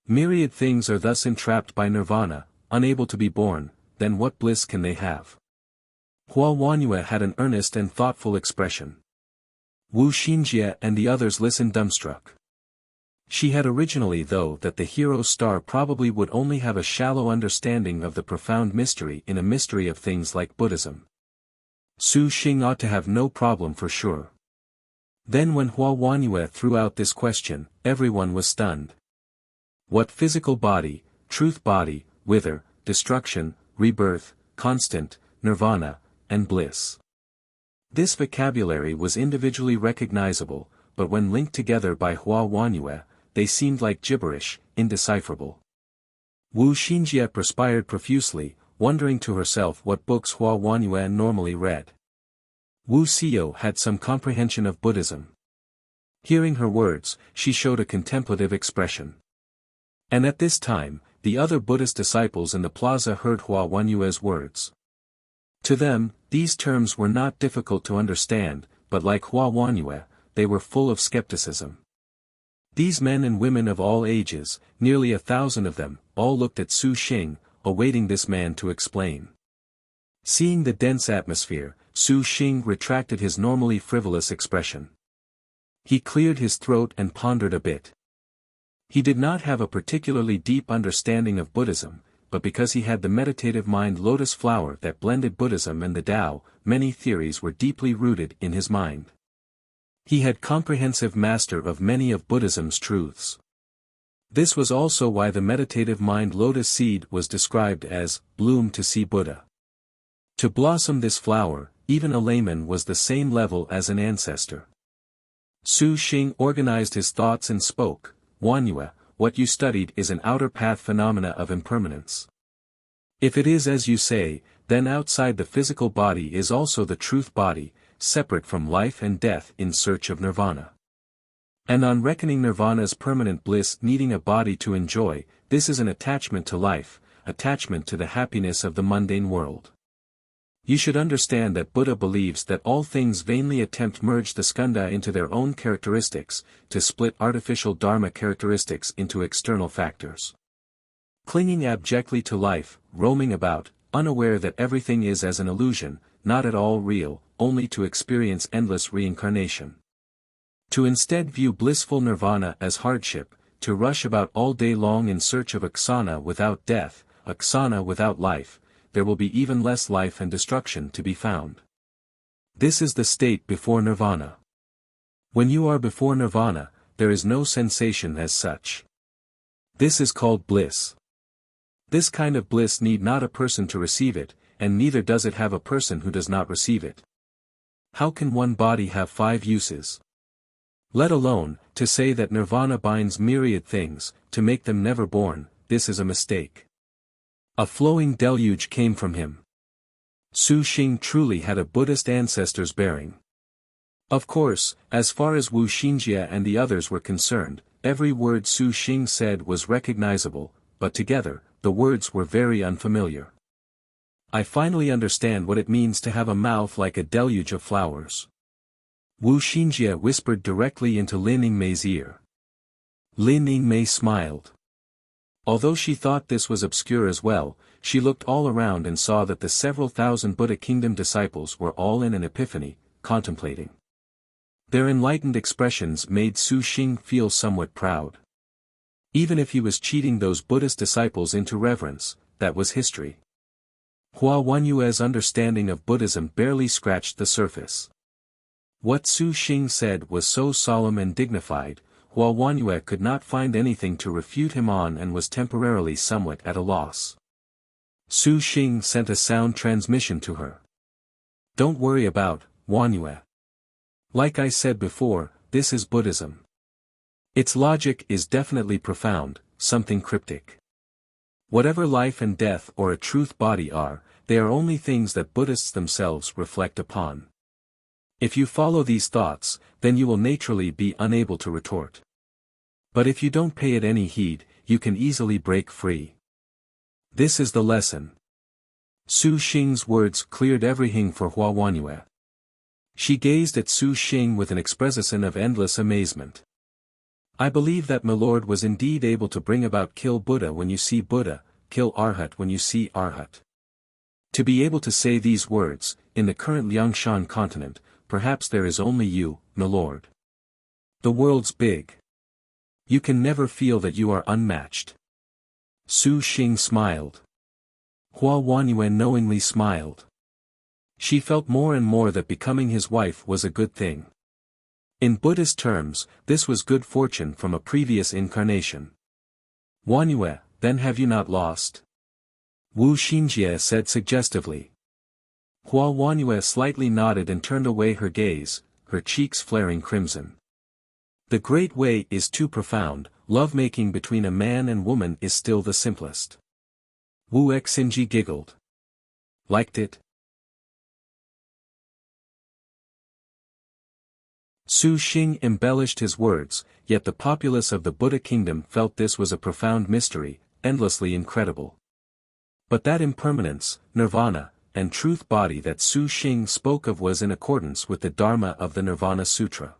Myriad things are thus entrapped by nirvana, unable to be born, then what bliss can they have? Hua Wanyue had an earnest and thoughtful expression. Wu Xinjie and the others listened dumbstruck. She had originally thought that the hero star probably would only have a shallow understanding of the profound mystery in a mystery of things like Buddhism. Su Xing ought to have no problem for sure. Then when Hua Wanyue threw out this question, everyone was stunned. What physical body, truth body, wither, destruction, rebirth, constant, nirvana, and bliss. This vocabulary was individually recognizable, but when linked together by Hua Wanyue, they seemed like gibberish, indecipherable. Wu Xinjie perspired profusely, wondering to herself what books Hua Wanyue normally read. Wu Xiao had some comprehension of Buddhism. Hearing her words, she showed a contemplative expression. And at this time, the other Buddhist disciples in the plaza heard Hua Wanyue's words. To them, these terms were not difficult to understand, but like Hua Wanyue, they were full of skepticism. These men and women of all ages, nearly 1,000 of them, all looked at Su Xing, awaiting this man to explain. Seeing the dense atmosphere, Su Xing retracted his normally frivolous expression. He cleared his throat and pondered a bit. He did not have a particularly deep understanding of Buddhism, but because he had the meditative mind lotus flower that blended Buddhism and the Tao, many theories were deeply rooted in his mind. He had comprehensive master of many of Buddhism's truths. This was also why the meditative mind lotus seed was described as, bloom to see Buddha. To blossom this flower, even a layman was the same level as an ancestor. Su Xing organized his thoughts and spoke, Wanyue, what you studied is an outer path phenomena of impermanence. If it is as you say, then outside the physical body is also the truth body, separate from life and death in search of nirvana. And on reckoning nirvana's permanent bliss needing a body to enjoy, this is an attachment to life, attachment to the happiness of the mundane world. You should understand that Buddha believes that all things vainly attempt merge the skandha into their own characteristics, to split artificial dharma characteristics into external factors. Clinging abjectly to life, roaming about, unaware that everything is as an illusion, not at all real, only to experience endless reincarnation. To instead view blissful nirvana as hardship, to rush about all day long in search of aksana without death, aksana without life, there will be even less life and destruction to be found. This is the state before nirvana. When you are before nirvana, there is no sensation as such. This is called bliss. This kind of bliss need not a person to receive it, and neither does it have a person who does not receive it. How can one body have 5 uses? Let alone, to say that nirvana binds myriad things, to make them never born, this is a mistake. A flowing deluge came from him. Su Xing truly had a Buddhist ancestor's bearing. Of course, as far as Wu Xinjie and the others were concerned, every word Su Xing said was recognizable, but together, the words were very unfamiliar. I finally understand what it means to have a mouth like a deluge of flowers. Wu Xinjie whispered directly into Lin Yingmei's ear. Lin Yingmei smiled. Although she thought this was obscure as well, she looked all around and saw that the several thousand Buddha Kingdom disciples were all in an epiphany, contemplating. Their enlightened expressions made Su Xing feel somewhat proud. Even if he was cheating those Buddhist disciples into reverence, that was history. Hua Wanyue's understanding of Buddhism barely scratched the surface. What Su Xing said was so solemn and dignified, Hua Wanyue could not find anything to refute him on and was temporarily somewhat at a loss. Su Xing sent a sound transmission to her. Don't worry about, Wanyue. Like I said before, this is Buddhism. Its logic is definitely profound, something cryptic. Whatever life and death or a truth body are, they are only things that Buddhists themselves reflect upon. If you follow these thoughts, then you will naturally be unable to retort. But if you don't pay it any heed, you can easily break free. This is the lesson. Su Xing's words cleared everything for Hua Wanyue. She gazed at Su Xing with an expression of endless amazement. I believe that my Lord was indeed able to bring about kill Buddha when you see Buddha, kill Arhat when you see Arhat. To be able to say these words, in the current Liangshan continent, perhaps there is only you, my Lord. The world's big. You can never feel that you are unmatched. Su Xing smiled. Hua Wanyue knowingly smiled. She felt more and more that becoming his wife was a good thing. In Buddhist terms, this was good fortune from a previous incarnation. Wanyue, then have you not lost? Wu Xinjie said suggestively. Hua Wanyue slightly nodded and turned away her gaze, her cheeks flaring crimson. The Great Way is too profound, lovemaking between a man and woman is still the simplest. Wu Xinji giggled. Liked it? Su Xing embellished his words, yet the populace of the Buddha kingdom felt this was a profound mystery, endlessly incredible. But that impermanence, nirvana, and truth body that Su Xing spoke of was in accordance with the Dharma of the Nirvana Sutra.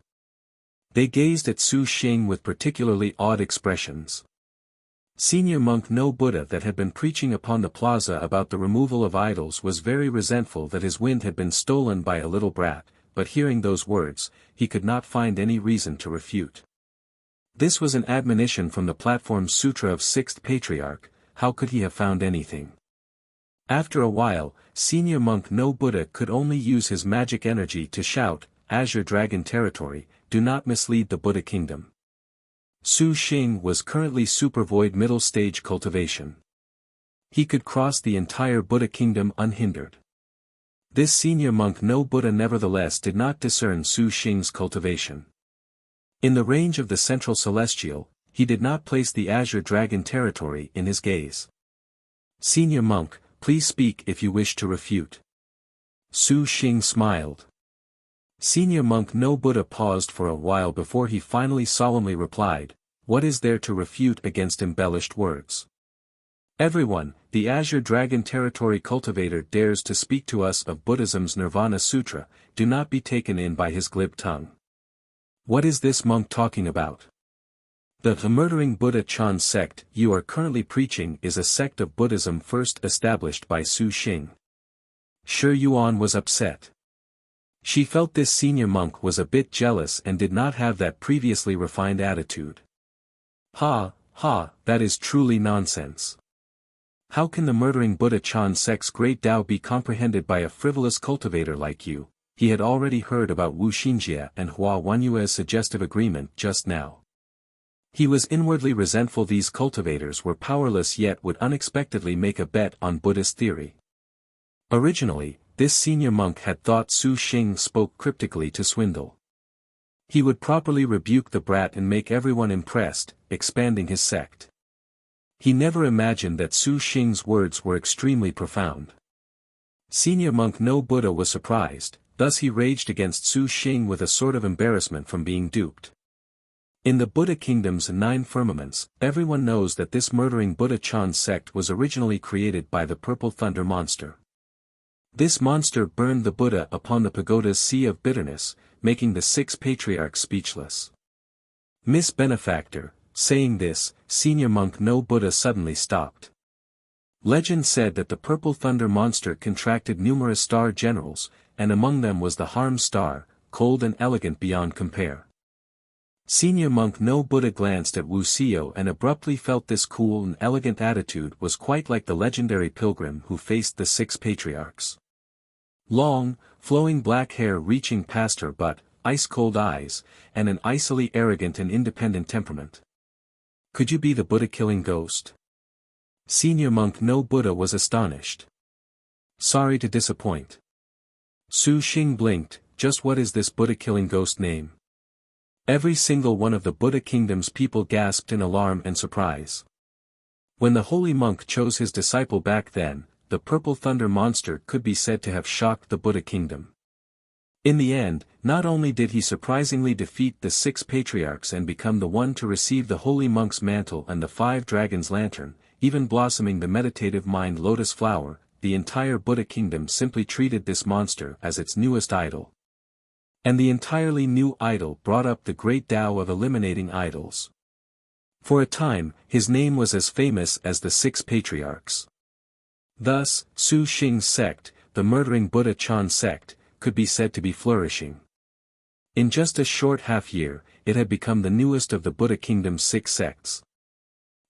They gazed at Su Xing with particularly odd expressions. Senior monk No Buddha that had been preaching upon the plaza about the removal of idols was very resentful that his wind had been stolen by a little brat, but hearing those words, he could not find any reason to refute. This was an admonition from the Platform Sutra of Sixth Patriarch, how could he have found anything? After a while, Senior monk No Buddha could only use his magic energy to shout, Azure Dragon Territory, do not mislead the Buddha Kingdom. Su Xing was currently supervoid middle stage cultivation. He could cross the entire Buddha Kingdom unhindered. This senior monk No Buddha nevertheless did not discern Su Xing's cultivation. In the range of the central celestial, he did not place the Azure Dragon Territory in his gaze. Senior monk, please speak if you wish to refute. Su Xing smiled. Senior monk No Buddha paused for a while before he finally solemnly replied, what is there to refute against embellished words? Everyone, the Azure Dragon Territory cultivator dares to speak to us of Buddhism's Nirvana Sutra, do not be taken in by his glib tongue. What is this monk talking about? The murdering Buddha Chan sect you are currently preaching is a sect of Buddhism first established by Su Xing. Shi Yuan was upset. She felt this senior monk was a bit jealous and did not have that previously refined attitude. Ha, that is truly nonsense. How can the murdering Buddha Chan sect's great Tao be comprehended by a frivolous cultivator like you? He had already heard about Wu Xinjie and Hua Wanyue's suggestive agreement just now. He was inwardly resentful these cultivators were powerless yet would unexpectedly make a bet on Buddhist theory. Originally, this senior monk had thought Su Xing spoke cryptically to swindle. He would properly rebuke the brat and make everyone impressed, expanding his sect. He never imagined that Su Xing's words were extremely profound. Senior monk No Buddha was surprised, thus he raged against Su Xing with a sort of embarrassment from being duped. In the Buddha Kingdom's 9 firmaments, everyone knows that this murdering Buddha Chan sect was originally created by the Purple Thunder Monster. This monster burned the Buddha upon the pagoda's sea of bitterness, making the 6 patriarchs speechless. Miss Benefactor, saying this, senior monk No Buddha suddenly stopped. Legend said that the Purple Thunder Monster contracted numerous star generals, and among them was the Harm Star, cold and elegant beyond compare. Senior monk No Buddha glanced at Wuxia and abruptly felt this cool and elegant attitude was quite like the legendary pilgrim who faced the 6 patriarchs. Long, flowing black hair reaching past her but, ice-cold eyes, and an icily arrogant and independent temperament. Could you be the Buddha-killing ghost? Senior monk No Buddha was astonished. Sorry to disappoint. Su Xing blinked, just what is this Buddha-killing ghost name? Every single one of the Buddha Kingdom's people gasped in alarm and surprise. When the holy monk chose his disciple back then, the Purple Thunder Monster could be said to have shocked the Buddha Kingdom. In the end, not only did he surprisingly defeat the 6 patriarchs and become the one to receive the holy monk's mantle and the 5 dragons' lantern, even blossoming the meditative mind lotus flower, the entire Buddha Kingdom simply treated this monster as its newest idol. And the entirely new idol brought up the great Tao of eliminating idols. For a time, his name was as famous as the 6 patriarchs. Thus, Su Xing's sect, the murdering Buddha Chan sect, could be said to be flourishing. In just a short half-year, it had become the newest of the Buddha Kingdom's 6 sects.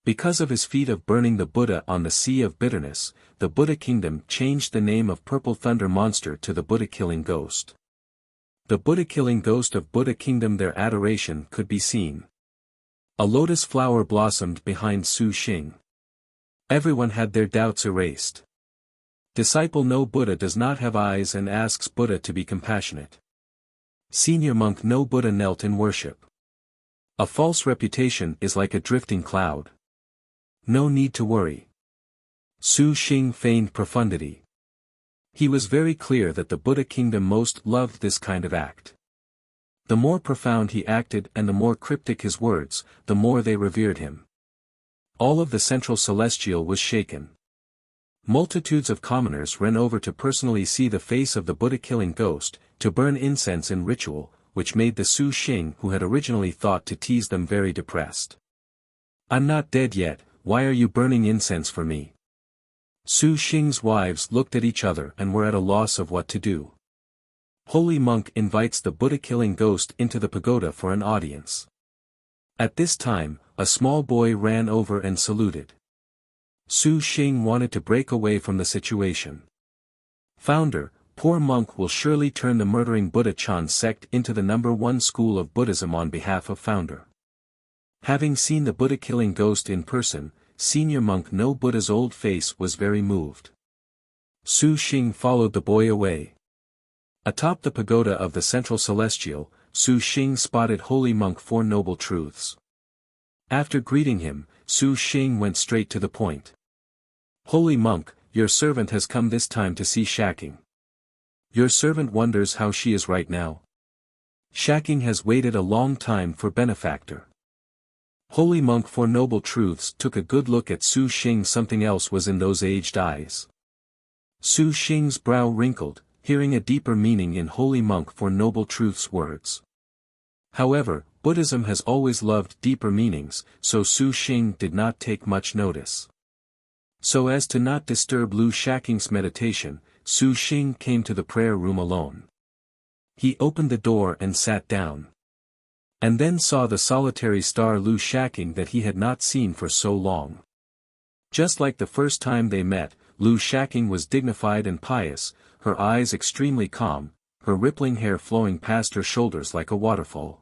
Because of his feat of burning the Buddha on the Sea of Bitterness, the Buddha Kingdom changed the name of Purple Thunder Monster to the Buddha-killing ghost. The Buddha-killing ghost of Buddha Kingdom their adoration could be seen. A lotus flower blossomed behind Su Xing. Everyone had their doubts erased. Disciple No Buddha does not have eyes and asks Buddha to be compassionate. Senior monk No Buddha knelt in worship. A false reputation is like a drifting cloud. No need to worry. Su Xing feigned profundity. He was very clear that the Buddha kingdom most loved this kind of act. The more profound he acted and the more cryptic his words, the more they revered him. All of the central celestial was shaken. Multitudes of commoners ran over to personally see the face of the Buddha-killing ghost, to burn incense in ritual, which made the Su Xing who had originally thought to tease them very depressed. "I'm not dead yet, why are you burning incense for me?" Su Xing's wives looked at each other and were at a loss of what to do. Holy monk invites the Buddha-killing ghost into the pagoda for an audience. At this time, a small boy ran over and saluted. Su Xing wanted to break away from the situation. Founder, poor monk will surely turn the murdering Buddha Chan sect into the #1 school of Buddhism on behalf of founder. Having seen the Buddha-killing ghost in person, senior monk No Buddha's old face was very moved. Su Xing followed the boy away. Atop the pagoda of the central celestial, Su Xing spotted holy monk Four Noble Truths. After greeting him, Su Xing went straight to the point. "Holy monk, your servant has come this time to see Shaking. Your servant wonders how she is right now. Shaking has waited a long time for benefactor." Holy monk Four Noble Truths took a good look at Su Xing. Something else was in those aged eyes. Su Xing's brow wrinkled, hearing a deeper meaning in Holy monk Four Noble Truths' words. However, Buddhism has always loved deeper meanings, so Su Xing did not take much notice. So as to not disturb Lu Shaking's meditation, Su Xing came to the prayer room alone. He opened the door and sat down. And then saw the solitary star Lu Shaking that he had not seen for so long. Just like the first time they met, Lu Shaking was dignified and pious, her eyes extremely calm, her rippling hair flowing past her shoulders like a waterfall.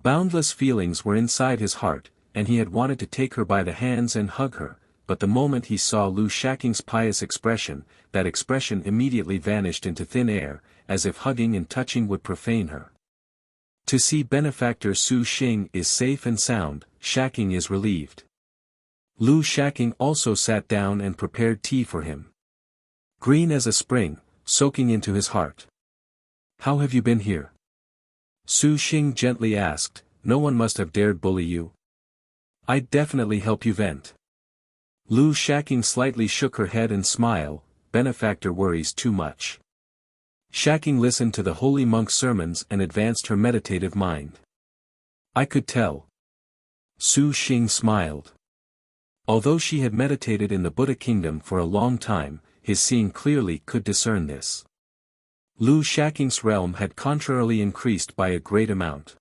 Boundless feelings were inside his heart, and he had wanted to take her by the hands and hug her, but the moment he saw Lu Shaking's pious expression, that expression immediately vanished into thin air, as if hugging and touching would profane her. To see benefactor Su Xing is safe and sound, Shaking is relieved. Lu Shaking also sat down and prepared tea for him. Green as a spring, soaking into his heart. "How have you been here?" Su Xing gently asked. "No one must have dared bully you. I'd definitely help you vent." Lu Shaking slightly shook her head and smiled. "Benefactor worries too much." Shaking listened to the holy monk's sermons and advanced her meditative mind. "I could tell." Su Xing smiled. Although she had meditated in the Buddha kingdom for a long time, his seeing clearly could discern this. Lu Shaking's realm had contrarily increased by a great amount.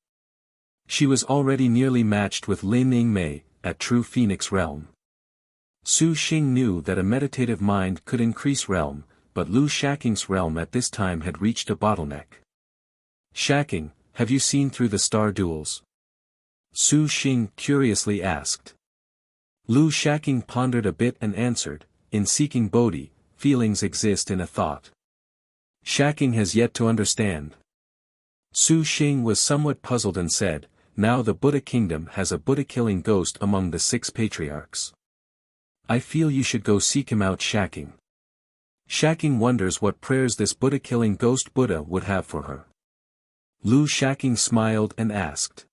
She was already nearly matched with Lin Ning Mei, at True Phoenix realm. Su Xing knew that a meditative mind could increase realm, but Lu Shaking's realm at this time had reached a bottleneck. "Shaking, have you seen through the star duels?" Su Xing curiously asked. Lu Shaking pondered a bit and answered, "In seeking Bodhi, feelings exist in a thought. Shaking has yet to understand." Su Xing was somewhat puzzled and said, "Now the Buddha kingdom has a Buddha-killing ghost among the 6 patriarchs. I feel you should go seek him out." Shaking. Shaking wonders what prayers this Buddha-killing ghost Buddha would have for her. Lu Shaking smiled and asked.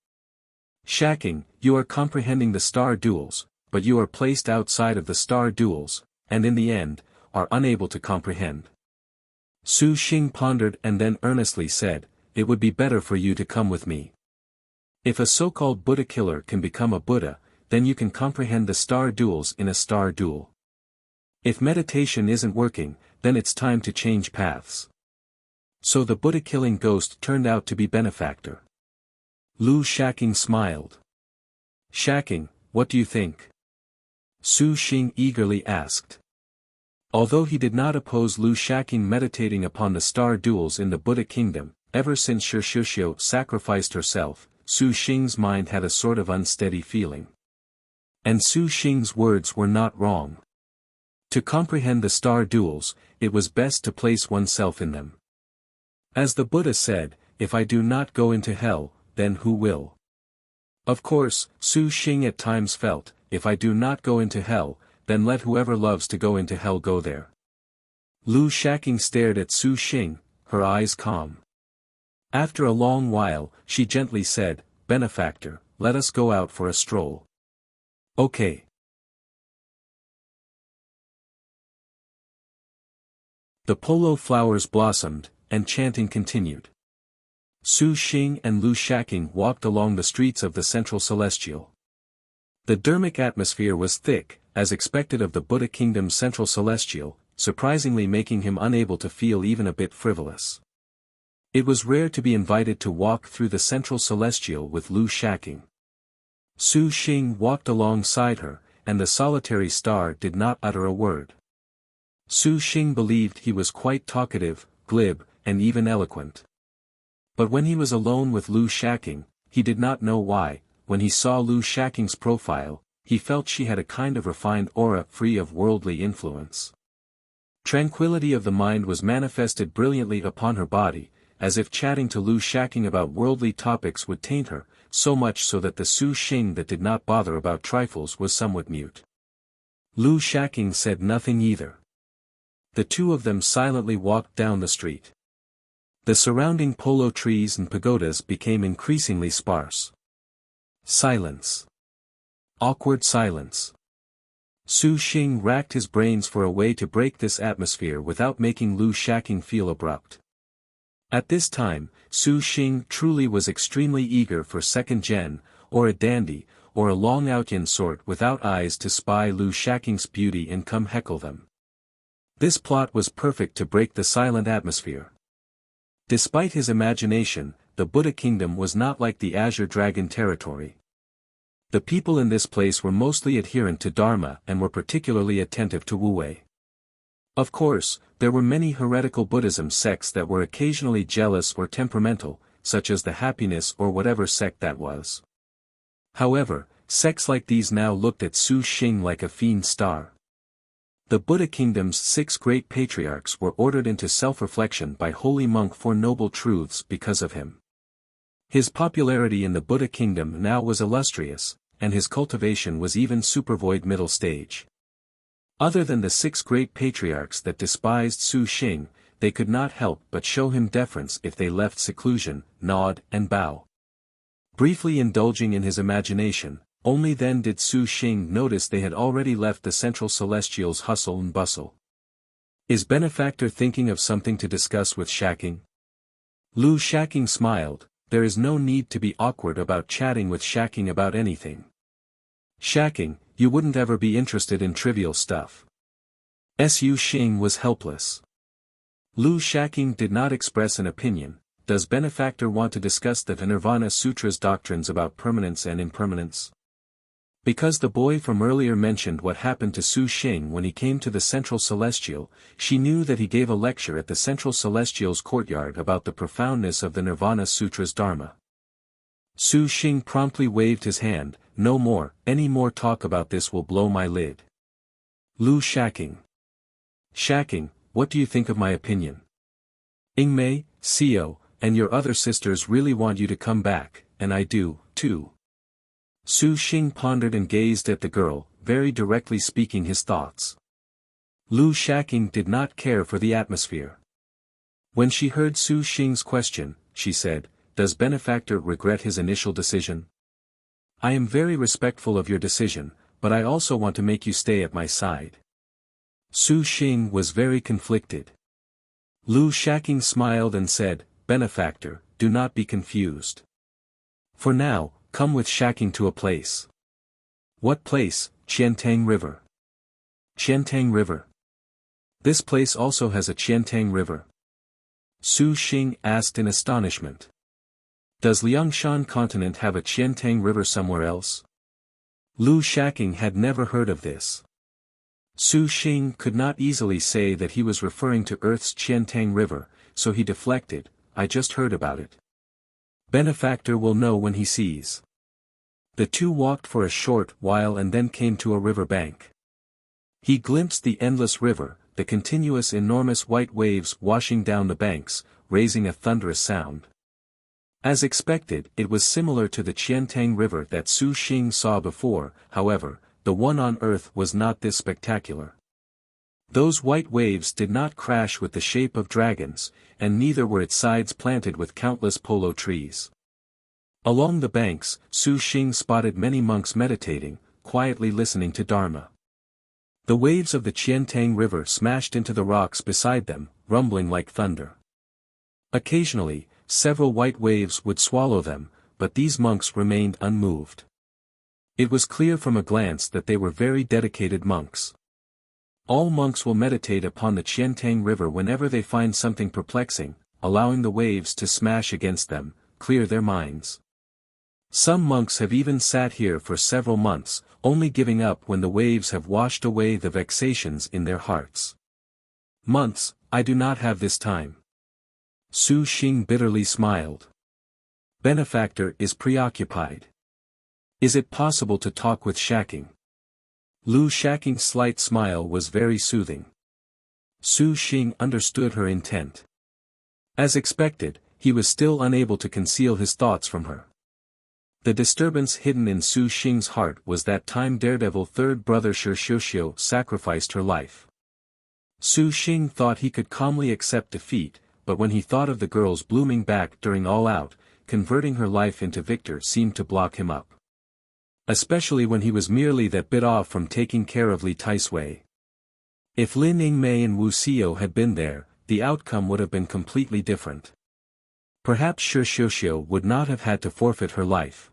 "Shaking, you are comprehending the star duels, but you are placed outside of the star duels, and in the end, are unable to comprehend." Su Xing pondered and then earnestly said, "It would be better for you to come with me. If a so-called Buddha killer can become a Buddha, then you can comprehend the star duels in a star duel. If meditation isn't working, then it's time to change paths." So the Buddha-killing ghost turned out to be benefactor. Lu Shaking smiled. "Shaking, what do you think?" Su Xing eagerly asked. Although he did not oppose Lu Shaking meditating upon the star duels in the Buddha kingdom, ever since Shishio sacrificed herself, Su Xing's mind had a sort of unsteady feeling. And Su Xing's words were not wrong. To comprehend the star duels, it was best to place oneself in them. As the Buddha said, if I do not go into hell, then who will? Of course, Su Xing at times felt, if I do not go into hell, then let whoever loves to go into hell go there. Lu Shaking stared at Su Xing, her eyes calm. After a long while, she gently said, Benefactor, let us go out for a stroll. Okay. The polo flowers blossomed, and chanting continued. Su Xing and Lu Shaking walked along the streets of the Central Celestial. The dermic atmosphere was thick, as expected of the Buddha Kingdom's Central Celestial, surprisingly making him unable to feel even a bit frivolous. It was rare to be invited to walk through the Central Celestial with Lu Shaking. Su Xing walked alongside her, and the solitary star did not utter a word. Su Xing believed he was quite talkative, glib, and even eloquent. But when he was alone with Lu Shaking, he did not know why, when he saw Lu Shaking's profile, he felt she had a kind of refined aura free of worldly influence. Tranquility of the mind was manifested brilliantly upon her body, as if chatting to Lu Shaking about worldly topics would taint her, so much so that the Su Xing that did not bother about trifles was somewhat mute. Lu Shaking said nothing either. The two of them silently walked down the street. The surrounding polo trees and pagodas became increasingly sparse. Silence. Awkward silence. Su Xing racked his brains for a way to break this atmosphere without making Lu Shaking feel abrupt. At this time, Su Xing truly was extremely eager for second gen, or a dandy, or a long outyan sort without eyes to spy Lu Shaking's beauty and come heckle them. This plot was perfect to break the silent atmosphere. Despite his imagination, the Buddha Kingdom was not like the Azure Dragon territory. The people in this place were mostly adherent to Dharma and were particularly attentive to Wu-Wei. Of course, there were many heretical Buddhism sects that were occasionally jealous or temperamental, such as the Happiness or whatever sect that was. However, sects like these now looked at Su Xing like a fiend star. The Buddha Kingdom's 6 great patriarchs were ordered into self-reflection by holy monk for noble truths because of him. His popularity in the Buddha Kingdom now was illustrious, and his cultivation was even supervoid middle stage. Other than the 6 great patriarchs that despised Su Xing, they could not help but show him deference if they left seclusion, nod and bow. Briefly indulging in his imagination, only then did Su Xing notice they had already left the Central Celestial's hustle and bustle. Is Benefactor thinking of something to discuss with Shaking? Lu Shaking smiled. There is no need to be awkward about chatting with Shaking about anything. Shaking, you wouldn't ever be interested in trivial stuff. Su Xing was helpless. Lu Shaking did not express an opinion. Does Benefactor want to discuss the Nirvana Sutra's doctrines about permanence and impermanence? Because the boy from earlier mentioned what happened to Su Xing when he came to the Central Celestial, she knew that he gave a lecture at the Central Celestial's courtyard about the profoundness of the Nirvana Sutra's Dharma. Su Xing promptly waved his hand, no more, any more talk about this will blow my lid. Lu Shaking. Shaking, what do you think of my opinion? Ingmei, Sio, and your other sisters really want you to come back, and I do, too. Su Xing pondered and gazed at the girl, very directly speaking his thoughts. Lu Shaking did not care for the atmosphere. When she heard Su Xing's question, she said, Does Benefactor regret his initial decision? I am very respectful of your decision, but I also want to make you stay at my side. Su Xing was very conflicted. Lu Shaking smiled and said, Benefactor, do not be confused. For now, come with Shaking to a place. What place? Qiantang River. Qiantang River. This place also has a Qiantang River. Su Xing asked in astonishment. Does Liangshan continent have a Qiantang River somewhere else? Lu Shaking had never heard of this. Su Xing could not easily say that he was referring to Earth's Qiantang River, so he deflected, I just heard about it. Benefactor will know when he sees. The two walked for a short while and then came to a river bank. He glimpsed the endless river, the continuous enormous white waves washing down the banks, raising a thunderous sound. As expected, it was similar to the Qiantang River that Su Xing saw before, however, the one on earth was not this spectacular. Those white waves did not crash with the shape of dragons, and neither were its sides planted with countless polo trees. Along the banks, Su Xing spotted many monks meditating, quietly listening to Dharma. The waves of the Qiantang River smashed into the rocks beside them, rumbling like thunder. Occasionally, several white waves would swallow them, but these monks remained unmoved. It was clear from a glance that they were very dedicated monks. All monks will meditate upon the Qiantang River whenever they find something perplexing, allowing the waves to smash against them, clear their minds. Some monks have even sat here for several months, only giving up when the waves have washed away the vexations in their hearts. Months, I do not have this time. Su Xing bitterly smiled. Benefactor is preoccupied. Is it possible to talk with Shaking? Lu Shaking's slight smile was very soothing. Su Xing understood her intent. As expected, he was still unable to conceal his thoughts from her. The disturbance hidden in Su Xing's heart was that time Daredevil third brother Shi Xiuxiu sacrificed her life. Su Xing thought he could calmly accept defeat, but when he thought of the girl's blooming back during All Out, converting her life into victor seemed to block him up. Especially when he was merely that bit off from taking care of Li Taisui. If Lin Yingmei and Wuxia had been there, the outcome would have been completely different. Perhaps Shi Xiuxiu would not have had to forfeit her life.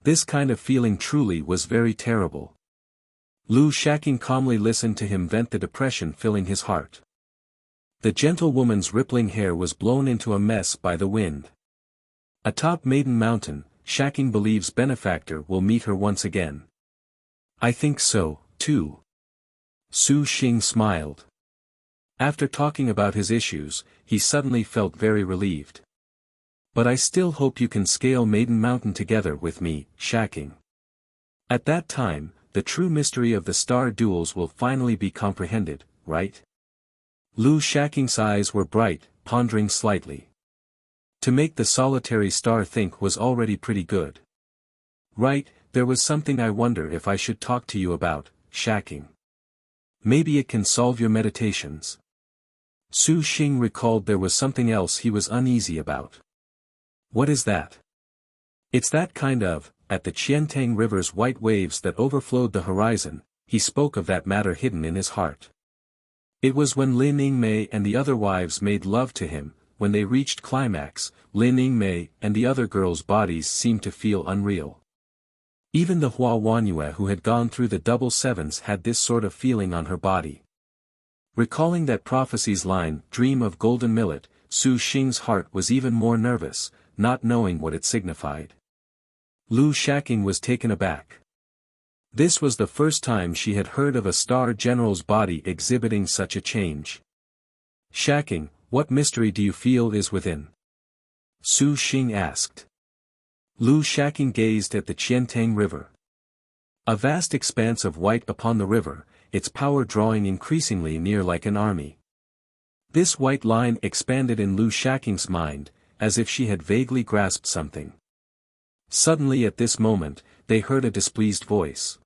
This kind of feeling truly was very terrible. Lu Shaking calmly listened to him vent the depression filling his heart. The gentlewoman's rippling hair was blown into a mess by the wind. Atop Maiden Mountain, Shaking believes Benefactor will meet her once again. I think so, too. Su Xing smiled. After talking about his issues, he suddenly felt very relieved. But I still hope you can scale Maiden Mountain together with me, Shaking. At that time, the true mystery of the star duels will finally be comprehended, right? Lu Shaking's eyes were bright, pondering slightly. To make the solitary star think was already pretty good. Right, there was something I wonder if I should talk to you about, Shaking. Maybe it can solve your meditations. Su Xing recalled there was something else he was uneasy about. What is that? It's that kind of, at the Qiantang River's white waves that overflowed the horizon, he spoke of that matter hidden in his heart. It was when Lin Yingmei and the other wives made love to him, when they reached climax, Lin Yingmei and the other girls' bodies seemed to feel unreal. Even the Hua Wanyue who had gone through the double sevens had this sort of feeling on her body. Recalling that prophecy's line, dream of golden millet, Su Xing's heart was even more nervous, not knowing what it signified. Lu Shaking was taken aback. This was the first time she had heard of a star general's body exhibiting such a change. Shaking, what mystery do you feel is within? Su Xing asked. Lu Shaking gazed at the Qiantang River. A vast expanse of white upon the river, its power drawing increasingly near like an army. This white line expanded in Lu Shaking's mind, as if she had vaguely grasped something. Suddenly at this moment, they heard a displeased voice.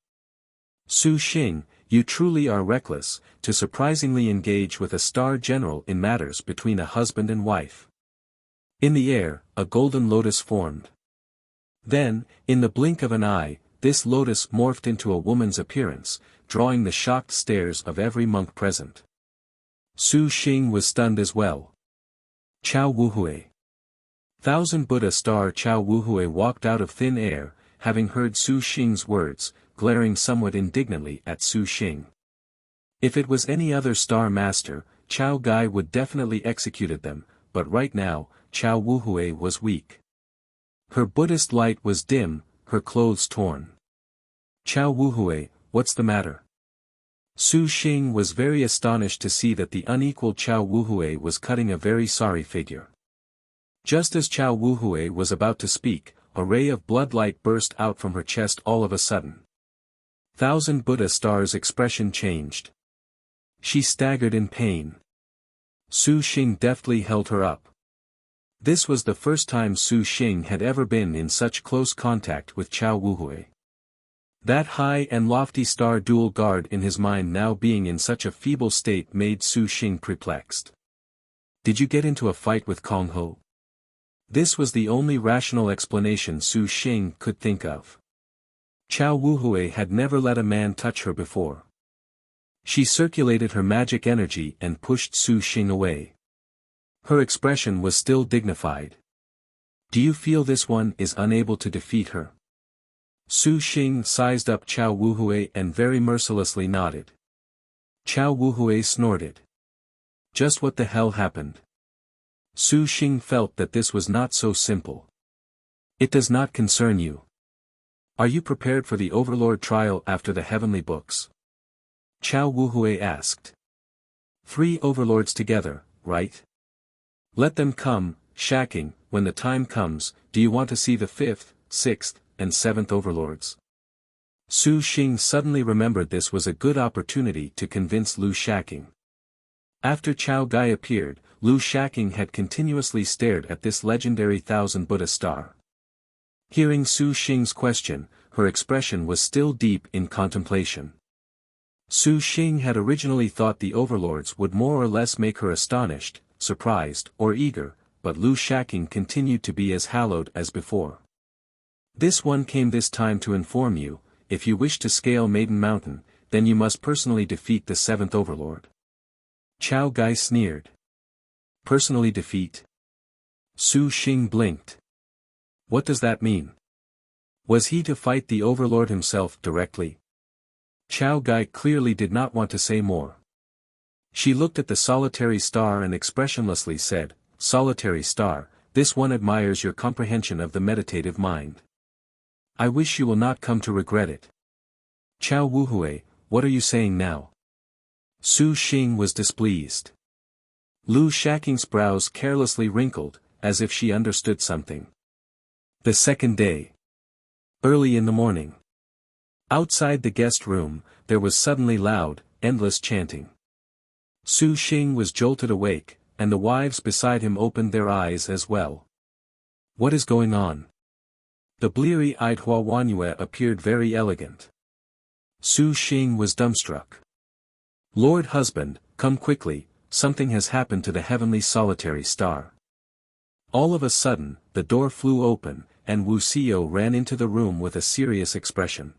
Su Xing, you truly are reckless, to surprisingly engage with a star general in matters between a husband and wife. In the air, a golden lotus formed. Then, in the blink of an eye, this lotus morphed into a woman's appearance, drawing the shocked stares of every monk present. Su Xing was stunned as well. Chao Wuhui. Thousand Buddha star Chao Wuhui walked out of thin air, having heard Su Xing's words, glaring somewhat indignantly at Su Xing. If it was any other star master, Chao Gai would definitely executed them, but right now, Chao Wuhui was weak. Her Buddhist light was dim, her clothes torn. Chao Wuhui, what's the matter? Su Xing was very astonished to see that the unequal Chao Wuhui was cutting a very sorry figure. Just as Chao Wuhui was about to speak, a ray of bloodlight burst out from her chest all of a sudden. Thousand Buddha Stars' expression changed. She staggered in pain. Su Xing deftly held her up. This was the first time Su Xing had ever been in such close contact with Chao Wuhui. That high and lofty star dual guard in his mind now being in such a feeble state made Su Xing perplexed. Did you get into a fight with Kong Ho? This was the only rational explanation Su Xing could think of. Chao Wuhui had never let a man touch her before. She circulated her magic energy and pushed Su Xing away. Her expression was still dignified. Do you feel this one is unable to defeat her? Su Xing sized up Chao Wuhui and very mercilessly nodded. Chao Wuhui snorted. Just what the hell happened? Su Xing felt that this was not so simple. It does not concern you. Are you prepared for the Overlord trial after the heavenly books? Chao Wuhui asked. 3 overlords together, right? Let them come, Shacking, when the time comes. Do you want to see the 5th, 6th, and 7th overlords? Su Xing suddenly remembered this was a good opportunity to convince Lu Shacking. After Chao Gai appeared, Lu Shacking had continuously stared at this legendary Thousand Buddha star. Hearing Su Xing's question, her expression was still deep in contemplation. Su Xing had originally thought the overlords would more or less make her astonished, surprised, or eager, but Lu Shacking continued to be as hallowed as before. This one came this time to inform you, if you wish to scale Maiden Mountain, then you must personally defeat the 7th overlord. Chao Gai sneered. Personally defeat? Su Xing blinked. What does that mean? Was he to fight the overlord himself directly? Chao Gai clearly did not want to say more. She looked at the solitary star and expressionlessly said, Solitary star, this one admires your comprehension of the meditative mind. I wish you will not come to regret it. Chao Wuhui, what are you saying now? Su Xing was displeased. Lu Shacking's brows carelessly wrinkled, as if she understood something. The second day. Early in the morning. Outside the guest room, there was suddenly loud, endless chanting. Su Xing was jolted awake, and the wives beside him opened their eyes as well. What is going on? The bleary-eyed Hua Wanyue appeared very elegant. Su Xing was dumbstruck. Lord husband, come quickly, something has happened to the heavenly solitary star. All of a sudden, the door flew open, and Wuxia ran into the room with a serious expression.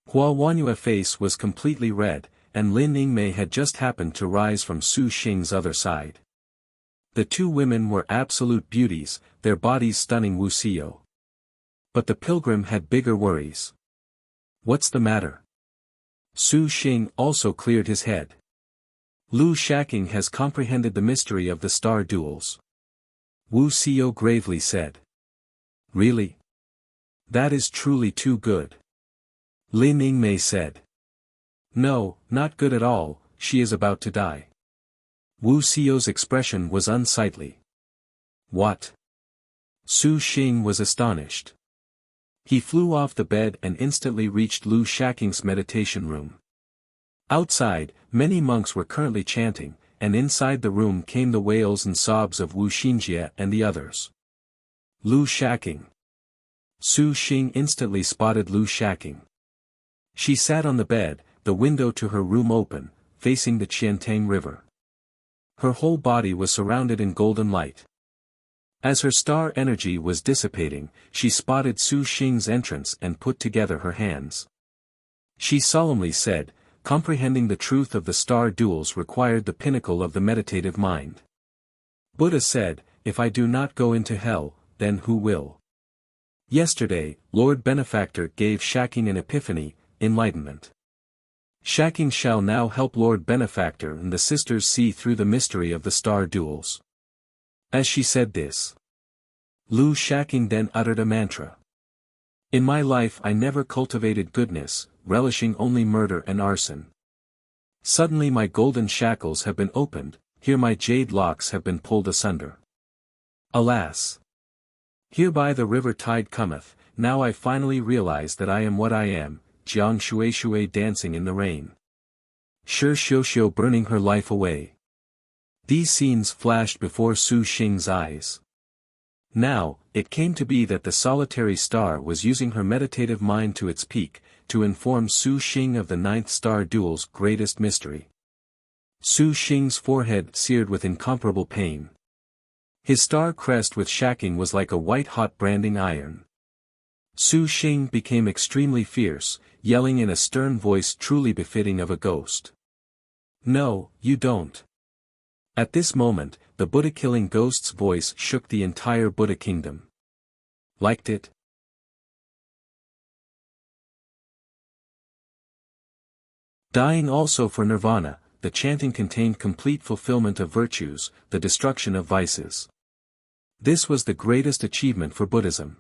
Hua Wanyue's face was completely red, and Lin Yingmei had just happened to rise from Su Xing's other side. The 2 women were absolute beauties, their bodies stunning Wuxia. But the pilgrim had bigger worries. What's the matter? Su Xing also cleared his head. Lu Shacking has comprehended the mystery of the star duels. Wuxia gravely said. Really? That is truly too good. Lin Yingmei said. No, not good at all, she is about to die. Wuxia's expression was unsightly. What? Su Xing was astonished. He flew off the bed and instantly reached Lu Shacking's meditation room. Outside, many monks were currently chanting, and inside the room came the wails and sobs of Wu Xinjie and the others. Lu Shacking. Su Xing instantly spotted Lu Shacking. She sat on the bed, the window to her room open, facing the Qiantang River. Her whole body was surrounded in golden light. As her star energy was dissipating, she spotted Su Xing's entrance and put together her hands. She solemnly said, comprehending the truth of the star duels required the pinnacle of the meditative mind. Buddha said, if I do not go into hell, then who will? Yesterday, Lord Benefactor gave Shacking an epiphany, enlightenment. Shacking shall now help Lord Benefactor and the sisters see through the mystery of the star duels. As she said this, Lu Shacking then uttered a mantra. In my life I never cultivated goodness, relishing only murder and arson. Suddenly my golden shackles have been opened, here my jade locks have been pulled asunder. Alas! Hereby the river tide cometh, now I finally realize that I am what I am, Jiang Shui Shui dancing in the rain. Shi Xiu burning her life away. These scenes flashed before Su Xing's eyes. Now, it came to be that the solitary star was using her meditative mind to its peak, to inform Su Xing of the ninth star duel's greatest mystery. Su Xing's forehead seared with incomparable pain. His star crest with shacking was like a white-hot branding iron. Su Xing became extremely fierce, yelling in a stern voice truly befitting of a ghost. No, you don't. At this moment, the Buddha-killing ghost's voice shook the entire Buddha kingdom. Liked it? Dying also for nirvana, the chanting contained complete fulfillment of virtues, the destruction of vices. This was the greatest achievement for Buddhism.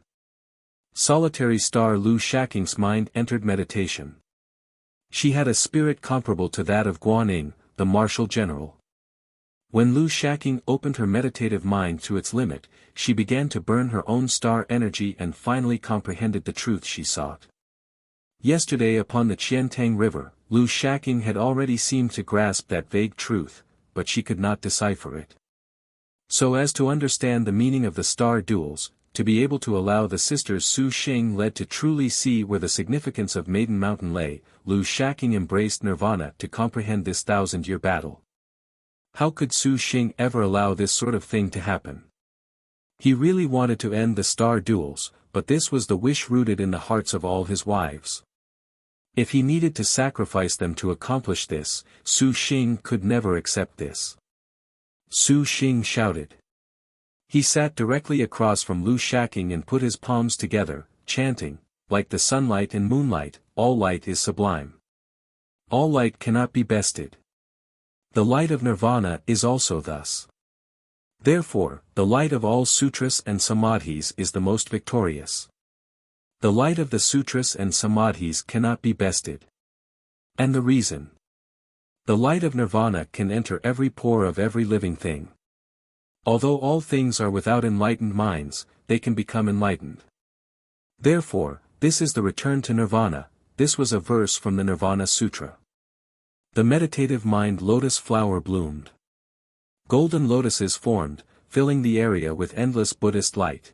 Solitary star Lu Shaking's mind entered meditation. She had a spirit comparable to that of Guanyin, the martial general. When Lu Shaking opened her meditative mind to its limit, she began to burn her own star energy and finally comprehended the truth she sought. Yesterday upon the Qiantang River, Lu Shaking had already seemed to grasp that vague truth, but she could not decipher it. So as to understand the meaning of the star duels, to be able to allow the sisters Su Xing led to truly see where the significance of Maiden Mountain lay, Lu Shaking embraced nirvana to comprehend this 1,000-year battle. How could Su Xing ever allow this sort of thing to happen? He really wanted to end the star duels, but this was the wish rooted in the hearts of all his wives. If he needed to sacrifice them to accomplish this, Su Xing could never accept this. Su Xing shouted. He sat directly across from Lu Shaking and put his palms together, chanting, like the sunlight and moonlight, all light is sublime. All light cannot be bested. The light of nirvana is also thus. Therefore, the light of all sutras and samadhis is the most victorious. The light of the sutras and samadhis cannot be bested. And the reason? The light of nirvana can enter every pore of every living thing. Although all things are without enlightened minds, they can become enlightened. Therefore, this is the return to nirvana. This was a verse from the Nirvana Sutra. The meditative mind lotus flower bloomed. Golden lotuses formed, filling the area with endless Buddhist light.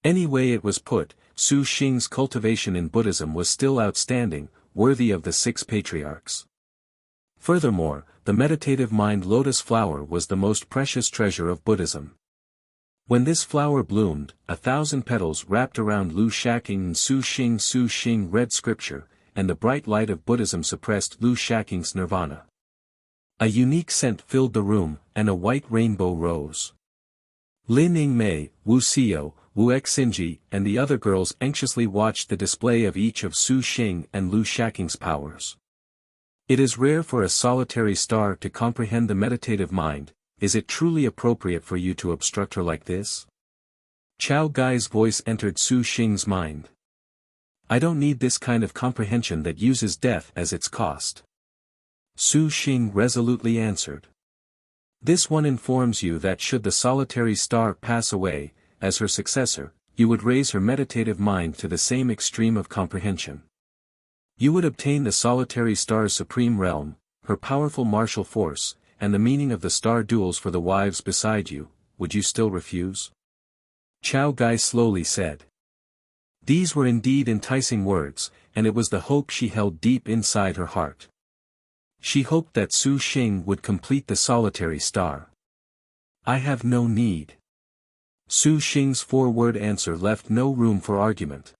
Any way it was put, Su Xing's cultivation in Buddhism was still outstanding, worthy of the 6 patriarchs. Furthermore, the meditative mind lotus flower was the most precious treasure of Buddhism. When this flower bloomed, 1,000 petals wrapped around Lu Shaking and Su Xing read scripture, and the bright light of Buddhism suppressed Lu Shaking's nirvana. A unique scent filled the room, and a white rainbow rose. Lin Yingmei, Wuxia, Wu Xinji, and the other girls anxiously watched the display of each of Su Xing and Lu Shaking's powers. It is rare for a solitary star to comprehend the meditative mind. Is it truly appropriate for you to obstruct her like this? Chao Gai's voice entered Su Xing's mind. I don't need this kind of comprehension that uses death as its cost. Su Xing resolutely answered. This one informs you that should the solitary star pass away, as her successor, you would raise her meditative mind to the same extreme of comprehension. You would obtain the solitary star's supreme realm, her powerful martial force, and the meaning of the star duels for the wives beside you. Would you still refuse? Chao Gai slowly said. These were indeed enticing words, and it was the hope she held deep inside her heart. She hoped that Su Xing would complete the solitary star. I have no need. Su Xing's 4-word answer left no room for argument.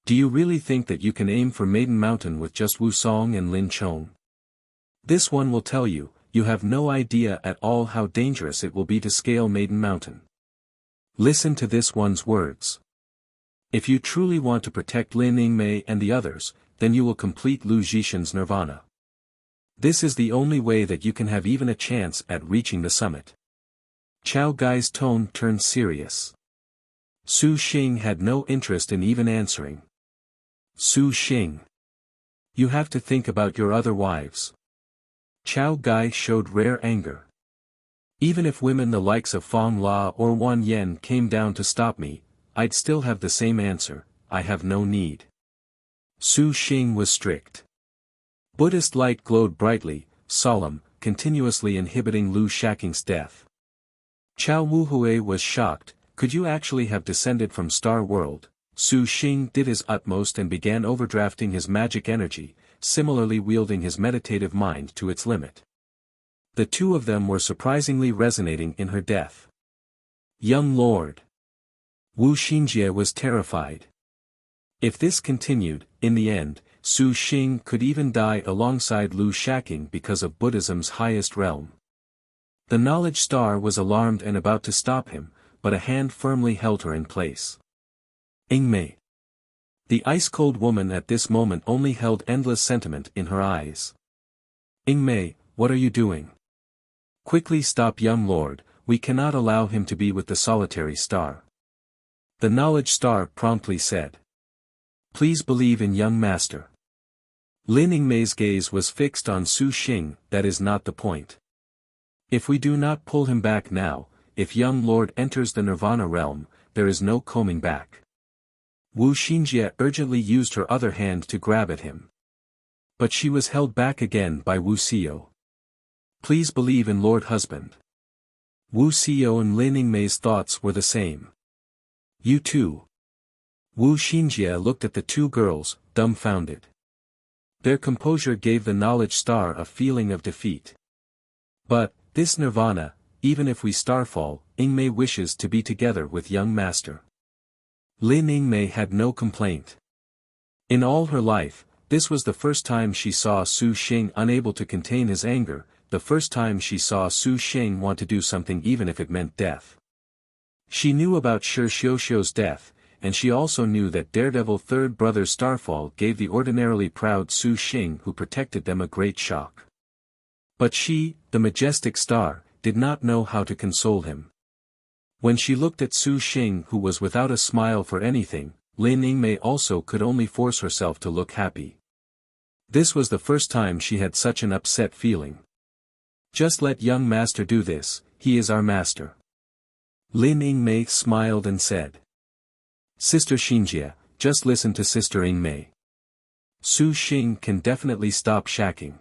Do you really think that you can aim for Maiden Mountain with just Wu Song and Lin Chong? This one will tell you, you have no idea at all how dangerous it will be to scale Maiden Mountain. Listen to this one's words. If you truly want to protect Lin Yingmei and the others, then you will complete Lu Zhishan's nirvana. This is the only way that you can have even a chance at reaching the summit. Chao Gai's tone turned serious. Su Xing had no interest in even answering. Su Xing. You have to think about your other wives. Chao Gai showed rare anger. Even if women the likes of Fong La or Wan Yen came down to stop me, I'd still have the same answer, I have no need. Su Xing was strict. Buddhist light glowed brightly, solemn, continuously inhibiting Lu Shaking's death. Chao Wuhui was shocked, could you actually have descended from Star World? Su Xing did his utmost and began overdrafting his magic energy, similarly wielding his meditative mind to its limit. The two of them were surprisingly resonating in her death. Young Lord. Wu Xinjie was terrified. If this continued, in the end, Su Xing could even die alongside Lu Shaking because of Buddhism's highest realm. The knowledge star was alarmed and about to stop him, but a hand firmly held her in place. Ingmei. The ice-cold woman at this moment only held endless sentiment in her eyes. Ingmei, what are you doing? Quickly stop young lord, we cannot allow him to be with the solitary star. The knowledge star promptly said. Please believe in young master. Lin Ingmei's gaze was fixed on Su Xing, that is not the point. If we do not pull him back now, if young lord enters the nirvana realm, there is no combing back. Wu Xinjie urgently used her other hand to grab at him. But she was held back again by Wu Xiao. Please believe in Lord Husband. Wu Xiao and Lin Ingmei's thoughts were the same. You too. Wu Xinjie looked at the two girls, dumbfounded. Their composure gave the knowledge star a feeling of defeat. But, this nirvana, even if we starfall, Ingmei wishes to be together with young master. Lin Ingmei had no complaint. In all her life, this was the first time she saw Su Xing unable to contain his anger, the first time she saw Su Xing want to do something even if it meant death. She knew about Shi Xiuxiu's death, and she also knew that daredevil third brother's starfall gave the ordinarily proud Su Xing who protected them a great shock. But she, the majestic star, did not know how to console him. When she looked at Su Xing who was without a smile for anything, Lin Ingmei also could only force herself to look happy. This was the first time she had such an upset feeling. Just let young master do this, he is our master. Lin Ingmei smiled and said. Sister Xinjie, just listen to Sister Ingmei. Su Xing can definitely stop shacking.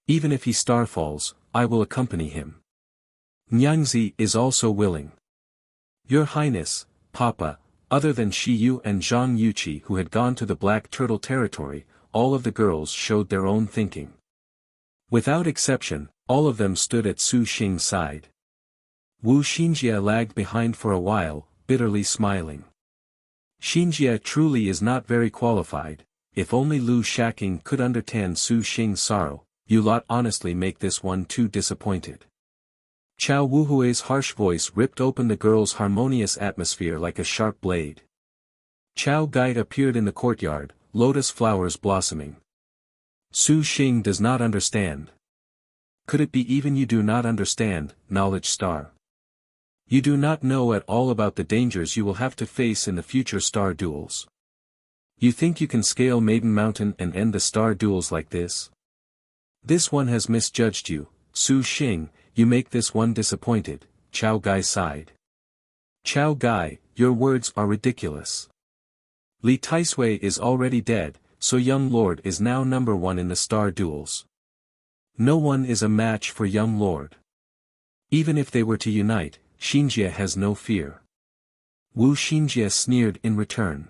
Even if he starfalls, I will accompany him. Nyangzi is also willing. Your Highness, Papa, other than Shi Yu and Zhang Yuqi who had gone to the Black Turtle territory, all of the girls showed their own thinking. Without exception, all of them stood at Su Xing's side. Wu Xinjie lagged behind for a while, bitterly smiling. Xinjie truly is not very qualified, if only Lu Shaking could understand Su Xing's sorrow, you lot honestly make this one too disappointed. Chao Wuhui's harsh voice ripped open the girls' harmonious atmosphere like a sharp blade. Chao Gai appeared in the courtyard, lotus flowers blossoming. Su Xing does not understand. Could it be even you do not understand, knowledge star? You do not know at all about the dangers you will have to face in the future star duels. You think you can scale Maiden Mountain and end the star duels like this? This one has misjudged you, Su Xing, you make this one disappointed, Chao Gai sighed. Chao Gai, your words are ridiculous. Li Taisui is already dead, so young lord is now number one in the star duels. No one is a match for young lord. Even if they were to unite, Xinjie has no fear. Wu Xinjie sneered in return.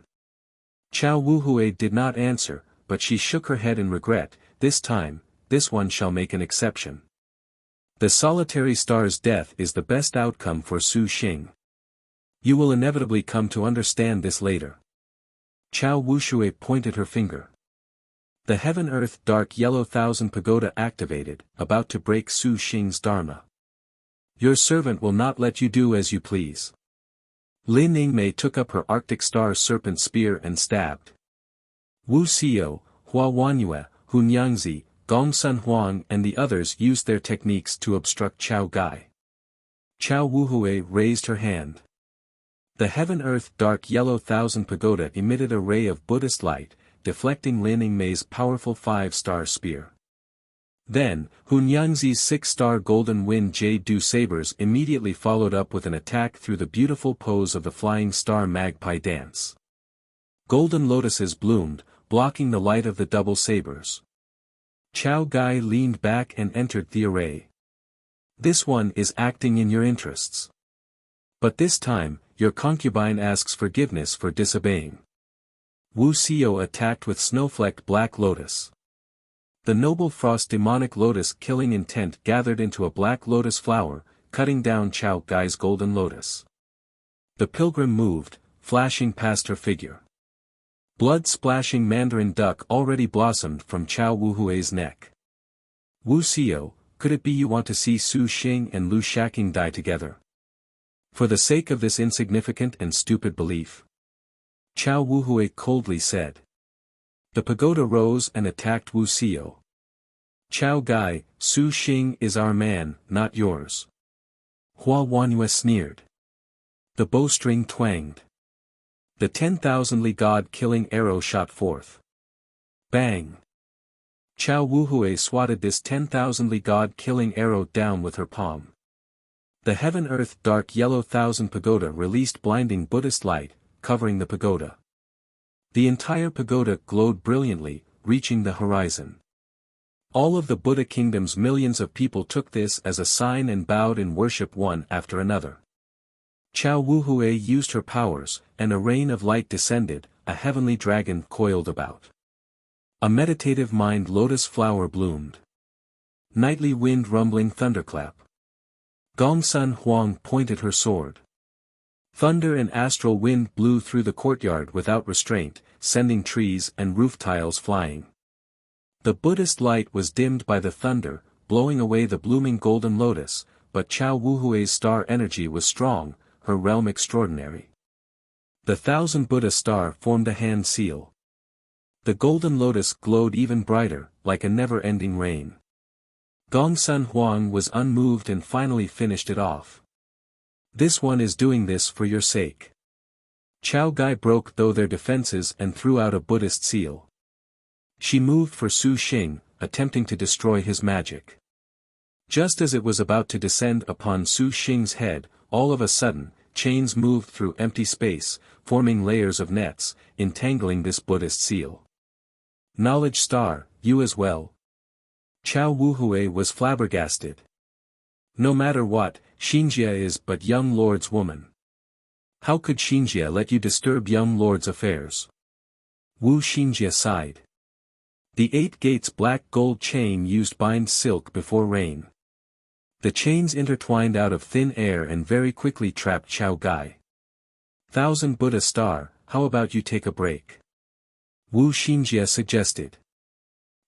Chao Wuhui did not answer, but she shook her head in regret, this time, this one shall make an exception. The solitary star's death is the best outcome for Su Xing. You will inevitably come to understand this later. Chao Wushui pointed her finger. The heaven-earth dark yellow thousand pagoda activated, about to break Su Xing's dharma. Your servant will not let you do as you please. Lin Ingmei took up her Arctic Star Serpent Spear and stabbed. Wu Xiao, Hua Wanyue, Hu Nyangzi, Gong Sun Huang and the others used their techniques to obstruct Chao Gai. Chao Wuhui raised her hand. The heaven-earth dark yellow thousand pagoda emitted a ray of Buddhist light, deflecting Lin Ingmei's powerful 5-star spear. Then, Hunyangzi's 6-star Golden Wind Jade Dew Sabers immediately followed up with an attack through the beautiful pose of the Flying Star Magpie Dance. Golden lotuses bloomed, blocking the light of the double sabers. Chao Gai leaned back and entered the array. This one is acting in your interests. But this time, your concubine asks forgiveness for disobeying. Wuxia attacked with snowflecked black lotus. The noble frost demonic lotus killing intent gathered into a black lotus flower, cutting down Chao Gai's golden lotus. The pilgrim moved, flashing past her figure. Blood-splashing mandarin duck already blossomed from Chao Wuhui's neck. Wuxia, could it be you want to see Su Xing and Lu Shaking die together? For the sake of this insignificant and stupid belief? Chao Wuhui coldly said. The pagoda rose and attacked Wuxia. Chao Gai, Su Xing is our man, not yours. Hua Wanyue sneered. The bowstring twanged. The 10,000-li god-killing arrow shot forth. Bang! Chao Wuhui swatted this 10,000-li god-killing arrow down with her palm. The heaven-earth dark yellow thousand pagoda released blinding Buddhist light, covering the pagoda. The entire pagoda glowed brilliantly, reaching the horizon. All of the Buddha kingdom's millions of people took this as a sign and bowed in worship one after another. Chao Wuhui used her powers, and a rain of light descended, a heavenly dragon coiled about. A meditative mind lotus flower bloomed. Nightly wind rumbling thunderclap. Gongsun Huang pointed her sword. Thunder and astral wind blew through the courtyard without restraint, sending trees and roof tiles flying. The Buddhist light was dimmed by the thunder, blowing away the blooming golden lotus, but Chao Wuhui's star energy was strong, her realm extraordinary. The 1,000 Buddha star formed a hand seal. The golden lotus glowed even brighter, like a never-ending rain. Gongsun Huang was unmoved and finally finished it off. This one is doing this for your sake. Chao Gai broke though their defenses and threw out a Buddhist seal. She moved for Su Xing, attempting to destroy his magic. Just as it was about to descend upon Su Xing's head, all of a sudden, chains moved through empty space, forming layers of nets, entangling this Buddhist seal. Knowledge Star, you as well? Chao Wuhui was flabbergasted. No matter what, Xinjia is but young lord's woman. How could Xinjia let you disturb young lord's affairs? Wu Xinjia sighed. The 8 gates black gold chain used bind silk before rain. The chains intertwined out of thin air and very quickly trapped Chao Gai. 1,000 Buddha star, how about you take a break? Wu Xinjia suggested.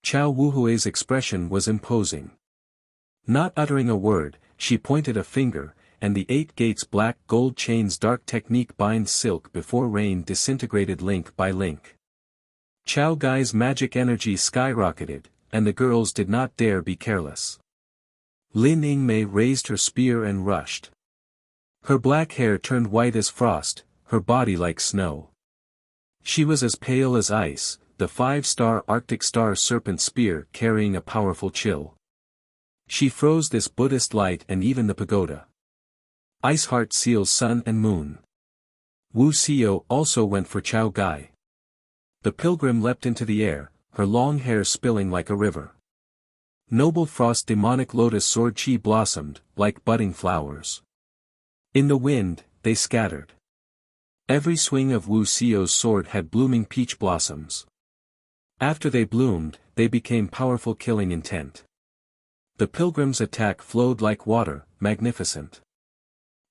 Chao Wuhui's expression was imposing. Not uttering a word, she pointed a finger, and the 8 gates black gold chain's dark technique bind silk before rain disintegrated link by link. Chao Gai's magic energy skyrocketed, and the girls did not dare be careless. Lin Yingmei raised her spear and rushed. Her black hair turned white as frost, her body like snow. She was as pale as ice, the 5-star Arctic Star Serpent spear carrying a powerful chill. She froze this Buddhist light and even the pagoda. Ice heart seals sun and moon. Wu Xio also went for Chao Gai. The pilgrim leapt into the air, her long hair spilling like a river. Noble frost demonic lotus sword chi blossomed, like budding flowers. In the wind, they scattered. Every swing of Wu Xio's sword had blooming peach blossoms. After they bloomed, they became powerful killing intent. The pilgrim's attack flowed like water, magnificent.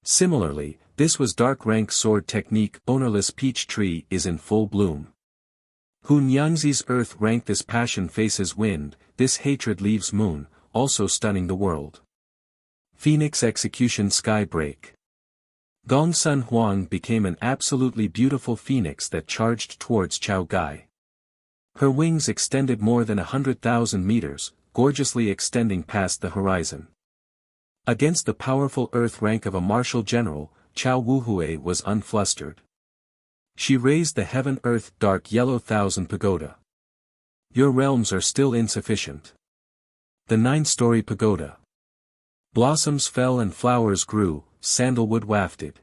Similarly, this was dark rank sword technique. Ownerless peach tree is in full bloom. Hunyangzi's earth rank. This passion faces wind, this hatred leaves moon, also stunning the world. Phoenix execution sky break. Gongsun Huang became an absolutely beautiful phoenix that charged towards Chao Gai. Her wings extended more than 100,000 meters, gorgeously extending past the horizon. Against the powerful earth rank of a martial general, Chao Wuhui was unflustered. She raised the heaven-earth dark yellow thousand pagoda. Your realms are still insufficient. The 9-story pagoda. Blossoms fell and flowers grew, sandalwood wafted.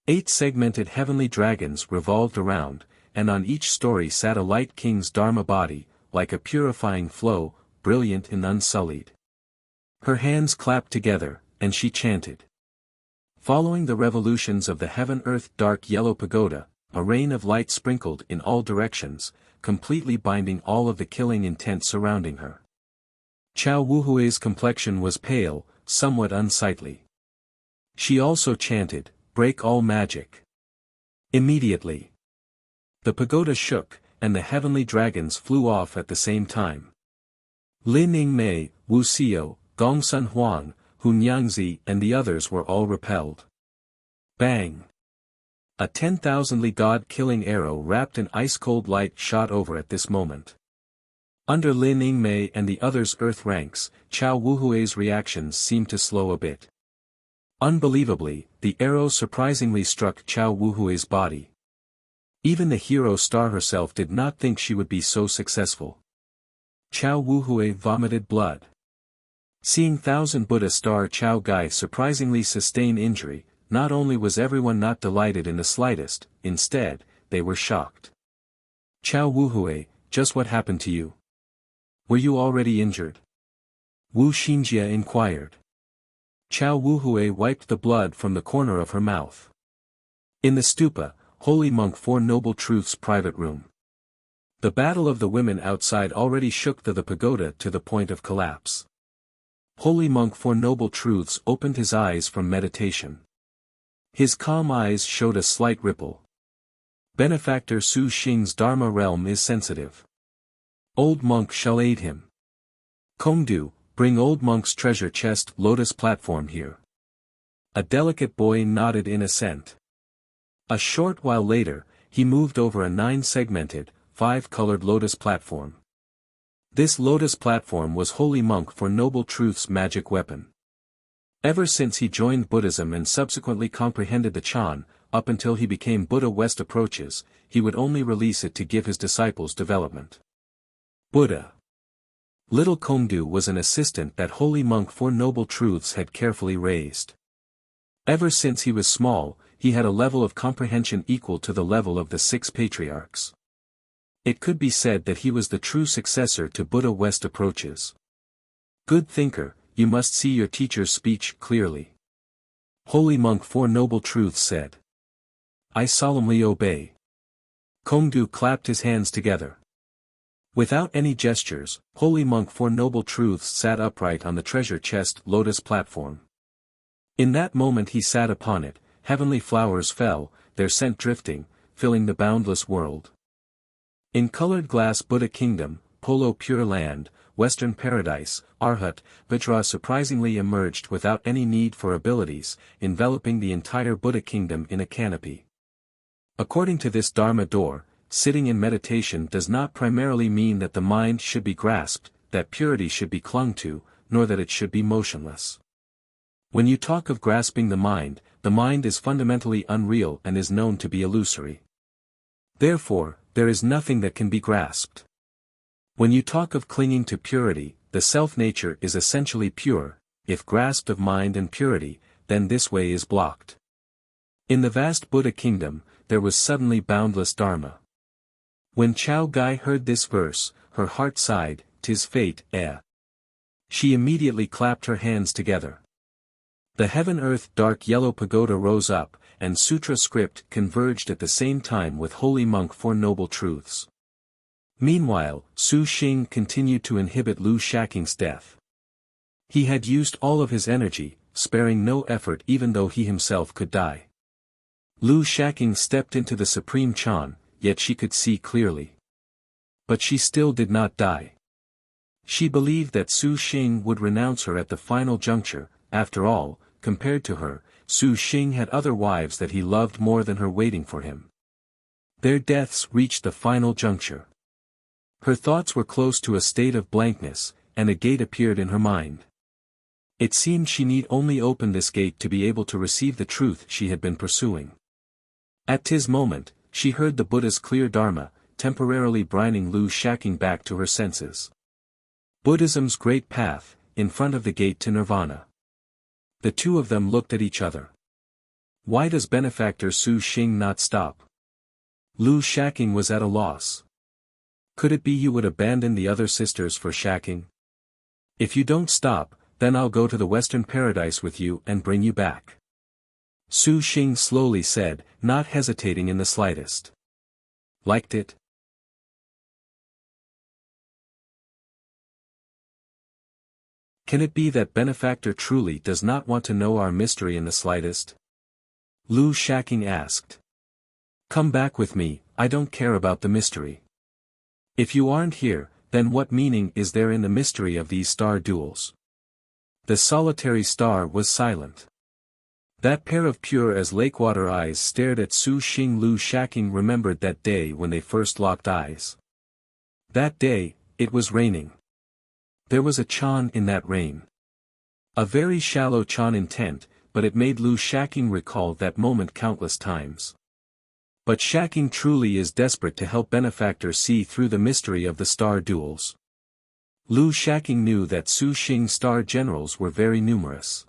8 segmented heavenly dragons revolved around, and on each story sat a light king's dharma body, like a purifying flow, brilliant and unsullied. Her hands clapped together, and she chanted. Following the revolutions of the heaven-earth dark yellow pagoda, a rain of light sprinkled in all directions, completely binding all of the killing intent surrounding her. Chao Wuhui's complexion was pale, somewhat unsightly. She also chanted, "Break all magic." Immediately, the pagoda shook, and the heavenly dragons flew off at the same time. Lin Yingmei, Wuxia, Gongsun Huang, Hunyangzi and the others were all repelled. Bang! A 10,000-li god-killing arrow wrapped in ice-cold light shot over at this moment. Under Lin Yingmei and the others' earth ranks, Chao Wuhui's reactions seemed to slow a bit. Unbelievably, the arrow surprisingly struck Chao Wuhui's body. Even the hero star herself did not think she would be so successful. Chao Wuhui vomited blood. Seeing Thousand Buddha star Chao Gai surprisingly sustain injury, not only was everyone not delighted in the slightest, instead, they were shocked. Chao Wuhui, just what happened to you? Were you already injured? Wu Xinjie inquired. Chao Wuhui wiped the blood from the corner of her mouth. In the stupa, Holy Monk Four Noble Truths' private room. The battle of the women outside already shook the pagoda to the point of collapse. Holy Monk Four Noble Truths opened his eyes from meditation. His calm eyes showed a slight ripple. Benefactor Su Xing's Dharma realm is sensitive. Old monk shall aid him. Kongdu, bring old monk's treasure chest lotus platform here. A delicate boy nodded in assent. A short while later, he moved over a 9-segmented, 5-colored lotus platform. This lotus platform was Holy Monk Four Noble Truth's magic weapon. Ever since he joined Buddhism and subsequently comprehended the Chan, up until he became Buddha West approaches, he would only release it to give his disciples development. Buddha. Little Kongdu was an assistant that Holy Monk Four Noble Truths had carefully raised. Ever since he was small, he had a level of comprehension equal to the level of the 6 patriarchs. It could be said that he was the true successor to Buddha West approaches. Good thinker, you must see your teacher's speech clearly. Holy Monk Four Noble Truths said. I solemnly obey. Kongdu clapped his hands together. Without any gestures, Holy Monk Four Noble Truths sat upright on the treasure chest lotus platform. In that moment he sat upon it, heavenly flowers fell, their scent drifting, filling the boundless world. In colored glass Buddha Kingdom, Polo Pure Land, Western Paradise, Arhat, Vajra surprisingly emerged without any need for abilities, enveloping the entire Buddha Kingdom in a canopy. According to this Dharma door, sitting in meditation does not primarily mean that the mind should be grasped, that purity should be clung to, nor that it should be motionless. When you talk of grasping the mind is fundamentally unreal and is known to be illusory. Therefore, there is nothing that can be grasped. When you talk of clinging to purity, the self-nature is essentially pure, if grasped of mind and purity, then this way is blocked. In the vast Buddha kingdom, there was suddenly boundless Dharma. When Chao Gai heard this verse, her heart sighed, "'Tis fate, eh." She immediately clapped her hands together. The heaven-earth dark yellow pagoda rose up, and sutra script converged at the same time with Holy Monk Four Noble Truths. Meanwhile, Su Xing continued to inhibit Lu Shaking's death. He had used all of his energy, sparing no effort even though he himself could die. Lu Shaking stepped into the Supreme Chan, yet she could see clearly. But she still did not die. She believed that Su Xing would renounce her at the final juncture. After all, compared to her, Su Xing had other wives that he loved more than her waiting for him. Their deaths reached the final juncture. Her thoughts were close to a state of blankness, and a gate appeared in her mind. It seemed she need only open this gate to be able to receive the truth she had been pursuing. At this moment, she heard the Buddha's clear Dharma, temporarily bringing Lu Shaking back to her senses. Buddhism's great path, in front of the gate to nirvana. The two of them looked at each other. Why does benefactor Su Xing not stop? Lu Shaking was at a loss. Could it be you would abandon the other sisters for Shaking? If you don't stop, then I'll go to the Western Paradise with you and bring you back. Su Xing slowly said, not hesitating in the slightest. Liked it? Can it be that benefactor truly does not want to know our mystery in the slightest? Lu Shaking asked. Come back with me, I don't care about the mystery. If you aren't here, then what meaning is there in the mystery of these star duels? The solitary star was silent. That pair of pure as lakewater eyes stared at Su Xing. Lu Shaking remembered that day when they first locked eyes. That day, it was raining. There was a chan in that rain. A very shallow chan intent, but it made Lu Shaking recall that moment countless times. But Shaking truly is desperate to help benefactor see through the mystery of the star duels. Lu Shaking knew that Su Xing's star generals were very numerous.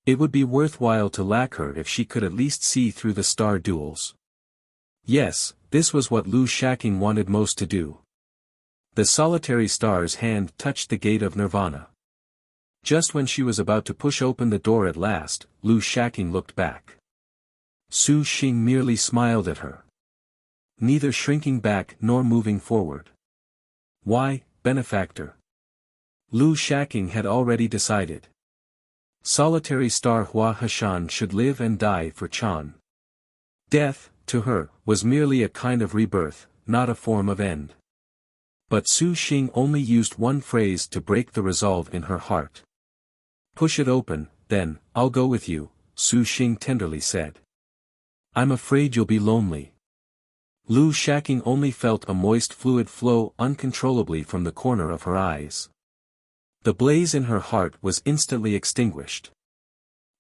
It would be worthwhile to lack her if she could at least see through the star duels. Yes, this was what Lu Shaking wanted most to do. The solitary star's hand touched the gate of nirvana. Just when she was about to push open the door at last, Lu Shaking looked back. Su Xing merely smiled at her. Neither shrinking back nor moving forward. Why, benefactor? Lu Shaking had already decided. Solitary star Hua Hashan should live and die for Chan. Death, to her, was merely a kind of rebirth, not a form of end. But Su Xing only used one phrase to break the resolve in her heart. Push it open, then, I'll go with you, Su Xing tenderly said. I'm afraid you'll be lonely. Lu Shaking only felt a moist fluid flow uncontrollably from the corner of her eyes. The blaze in her heart was instantly extinguished.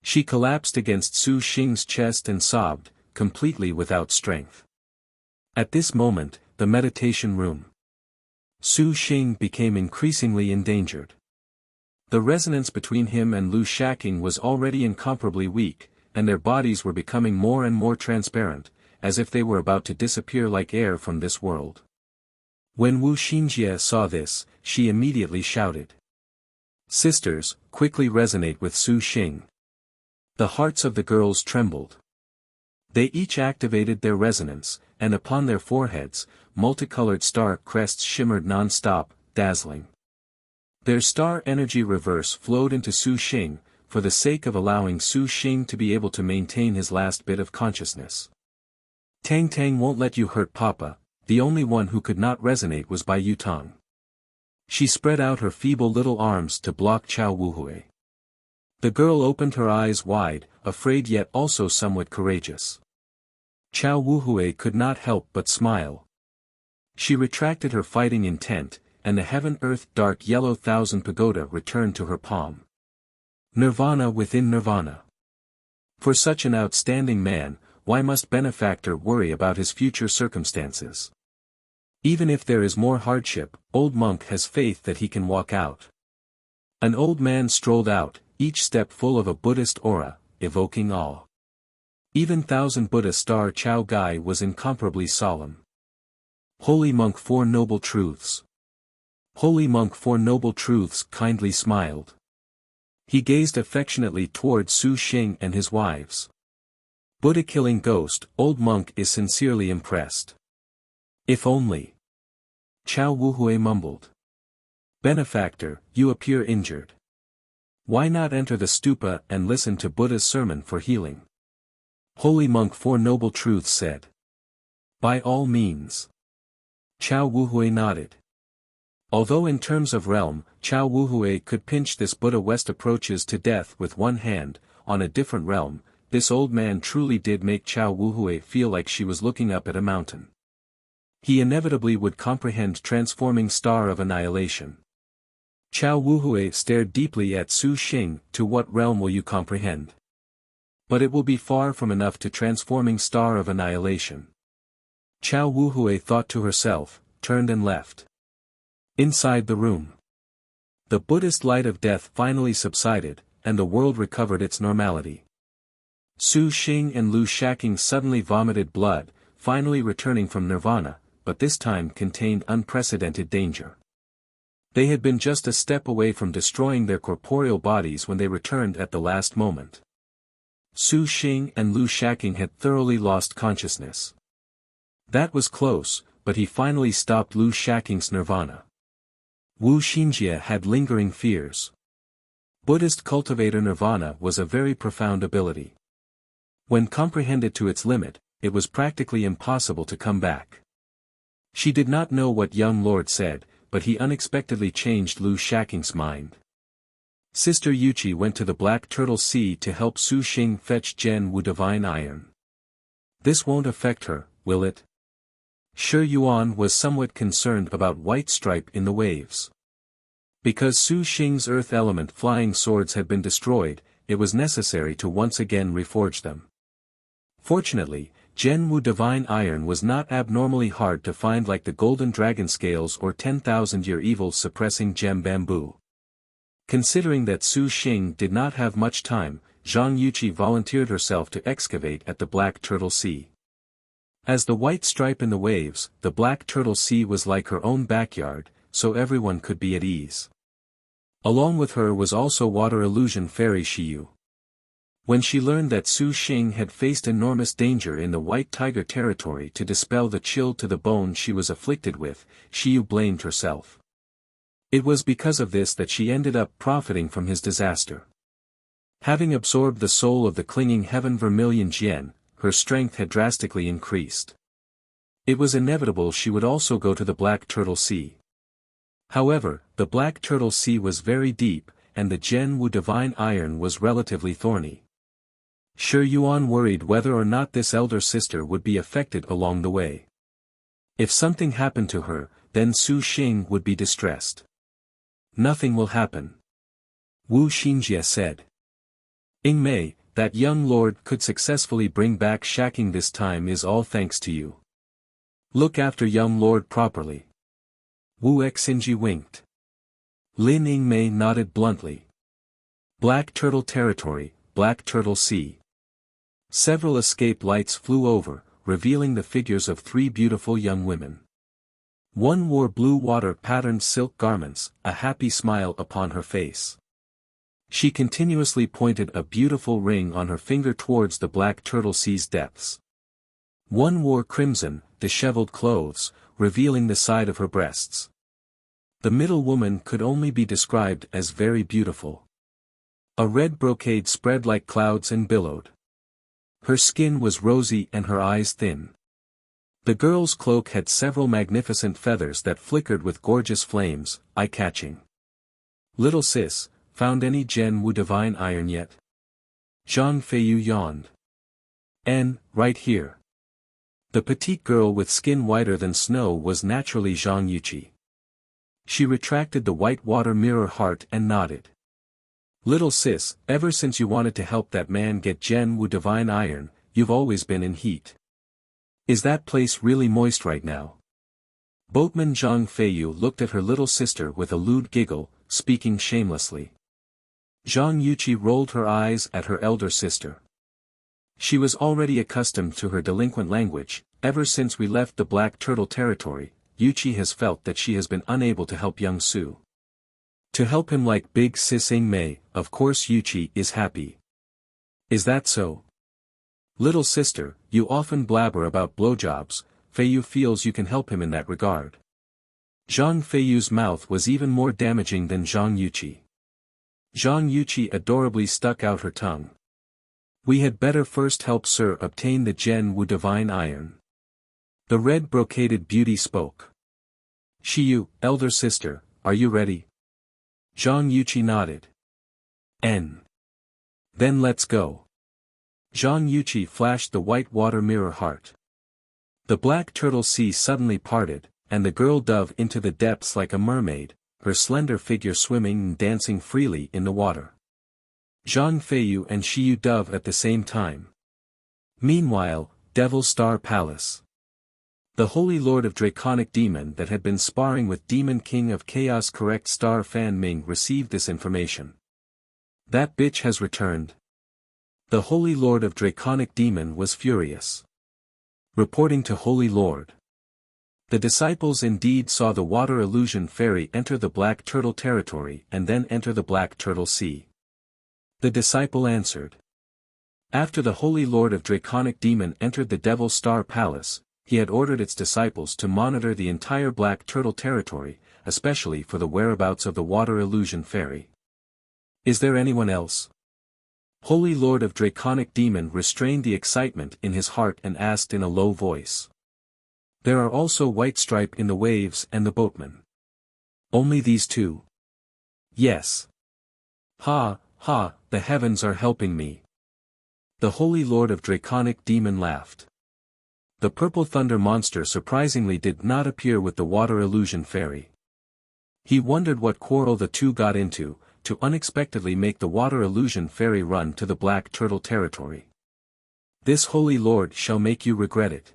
She collapsed against Su Xing's chest and sobbed, completely without strength. At this moment, the meditation room. Su Xing became increasingly endangered. The resonance between him and Lu Shaking was already incomparably weak, and their bodies were becoming more and more transparent, as if they were about to disappear like air from this world. When Wu Xinjie saw this, she immediately shouted. Sisters, quickly resonate with Su Xing. The hearts of the girls trembled. They each activated their resonance, and upon their foreheads, multicolored star crests shimmered non-stop, dazzling. Their star energy reverse flowed into Su Xing, for the sake of allowing Su Xing to be able to maintain his last bit of consciousness. Tang Tang won't let you hurt Papa. The only one who could not resonate was Bai Yutang. She spread out her feeble little arms to block Chao Wuhui. The girl opened her eyes wide, afraid yet also somewhat courageous. Chao Wuhui could not help but smile. She retracted her fighting intent, and the heaven-earth dark yellow thousand pagoda returned to her palm. Nirvana within nirvana. For such an outstanding man, why must benefactor worry about his future circumstances? Even if there is more hardship, old monk has faith that he can walk out. An old man strolled out, each step full of a Buddhist aura, evoking awe. Even thousand Buddha star Chao Gai was incomparably solemn. Holy monk, four noble truths. Holy monk, four noble truths kindly smiled. He gazed affectionately toward Su Xing and his wives. Buddha-killing ghost, old monk is sincerely impressed. If only. Chao Wuhui mumbled. Benefactor, you appear injured. Why not enter the stupa and listen to Buddha's sermon for healing? Holy monk, four noble truths said. By all means. Chao Wuhui nodded. Although in terms of realm, Chao Wuhui could pinch this Buddha West approaches to death with one hand, on a different realm, this old man truly did make Chao Wuhui feel like she was looking up at a mountain. He inevitably would comprehend transforming star of annihilation. Chao Wuhui stared deeply at Su Xing. To what realm will you comprehend? But it will be far from enough to transforming star of annihilation. Chao Wuhui thought to herself, turned and left. Inside the room. The Buddhist light of death finally subsided, and the world recovered its normality. Su Xing and Lu Shaking suddenly vomited blood, finally returning from nirvana, but this time contained unprecedented danger. They had been just a step away from destroying their corporeal bodies when they returned at the last moment. Su Xing and Lu Shaking had thoroughly lost consciousness. That was close, but he finally stopped Lu Shaking's nirvana. Wu Xinjie had lingering fears. Buddhist cultivator nirvana was a very profound ability. When comprehended to its limit, it was practically impossible to come back. She did not know what young lord said, but he unexpectedly changed Lu Shaking's mind. Sister Yuchi went to the Black Turtle Sea to help Su Xing fetch Gen Wu Divine Iron. This won't affect her, will it? Shi Yuan was somewhat concerned about White Stripe in the waves. Because Su Xing's earth element flying swords had been destroyed, it was necessary to once again reforge them. Fortunately, Gen Wu Divine Iron was not abnormally hard to find like the Golden Dragon Scales or 10,000-year evil suppressing gem bamboo. Considering that Su Xing did not have much time, Zhang Yuqi volunteered herself to excavate at the Black Turtle Sea. As the white stripe in the waves, the Black Turtle Sea was like her own backyard, so everyone could be at ease. Along with her was also water illusion fairy Shiyu. When she learned that Su Xing had faced enormous danger in the White Tiger territory to dispel the chill to the bone she was afflicted with, Shiyu blamed herself. It was because of this that she ended up profiting from his disaster. Having absorbed the soul of the clinging heaven vermilion Jian, her strength had drastically increased. It was inevitable she would also go to the Black Turtle Sea. However, the Black Turtle Sea was very deep, and the Gen Wu Divine Iron was relatively thorny. Shi Yuan worried whether or not this elder sister would be affected along the way. If something happened to her, then Su Xing would be distressed. Nothing will happen. Wu Xinjie said. Ing Mei, that young lord could successfully bring back Shaking this time is all thanks to you. Look after young lord properly. Wu Xinji winked. Lin Ing Mei nodded bluntly. Black Turtle Territory, Black Turtle Sea. Several escape lights flew over, revealing the figures of 3 beautiful young women. One wore blue water-patterned silk garments, a happy smile upon her face. She continuously pointed a beautiful ring on her finger towards the Black Turtle Sea's depths. One wore crimson, disheveled clothes, revealing the side of her breasts. The middle woman could only be described as very beautiful. A red brocade spread like clouds and billowed. Her skin was rosy and her eyes thin. The girl's cloak had several magnificent feathers that flickered with gorgeous flames, eye-catching. Little sis, found any Gen Wu Divine Iron yet? Zhang Feiyu yawned. Right here. The petite girl with skin whiter than snow was naturally Zhang Yuqi. She retracted the white water mirror heart and nodded. Little sis, ever since you wanted to help that man get Gen Wu Divine Iron, you've always been in heat. Is that place really moist right now? Boatman Zhang Feiyu looked at her little sister with a lewd giggle, speaking shamelessly. Zhang Yuqi rolled her eyes at her elder sister. She was already accustomed to her delinquent language. Ever since we left the Black Turtle territory, Yuqi has felt that she has been unable to help young Su. To help him like big sis Ing Mei, of course Yuqi is happy. Is that so? Little sister, you often blabber about blowjobs. Feiyu feels you can help him in that regard. Zhang Feiyu's mouth was even more damaging than Zhang Yuqi. Zhang Yuqi adorably stuck out her tongue. We had better first help Sir obtain the Gen Wu Divine Iron. The red brocaded beauty spoke. Shiyu, elder sister, are you ready? Zhang Yuqi nodded. Then let's go. Zhang Yuqi flashed the white water mirror heart. The Black Turtle Sea suddenly parted, and the girl dove into the depths like a mermaid, her slender figure swimming and dancing freely in the water. Zhang Feiyu and Shiyu dove at the same time. Meanwhile, Devil Star Palace. The Holy Lord of Draconic Demon that had been sparring with Demon King of Chaos Correct Star Fan Ming received this information. That bitch has returned. The Holy Lord of Draconic Demon was furious. Reporting to Holy Lord. The disciples indeed saw the water illusion fairy enter the Black Turtle territory and then enter the Black Turtle Sea. The disciple answered. After the Holy Lord of Draconic Demon entered the Devil Star Palace, he had ordered its disciples to monitor the entire Black Turtle territory, especially for the whereabouts of the water illusion fairy. Is there anyone else? Holy Lord of Draconic Demon restrained the excitement in his heart and asked in a low voice. There are also White Stripe in the Waves and the Boatman. Only these two? Yes. Ha, ha, the heavens are helping me. The Holy Lord of Draconic Demon laughed. The Purple Thunder monster surprisingly did not appear with the water illusion fairy. He wondered what quarrel the two got into, to unexpectedly make the water illusion fairy run to the Black Turtle territory. This Holy Lord shall make you regret it.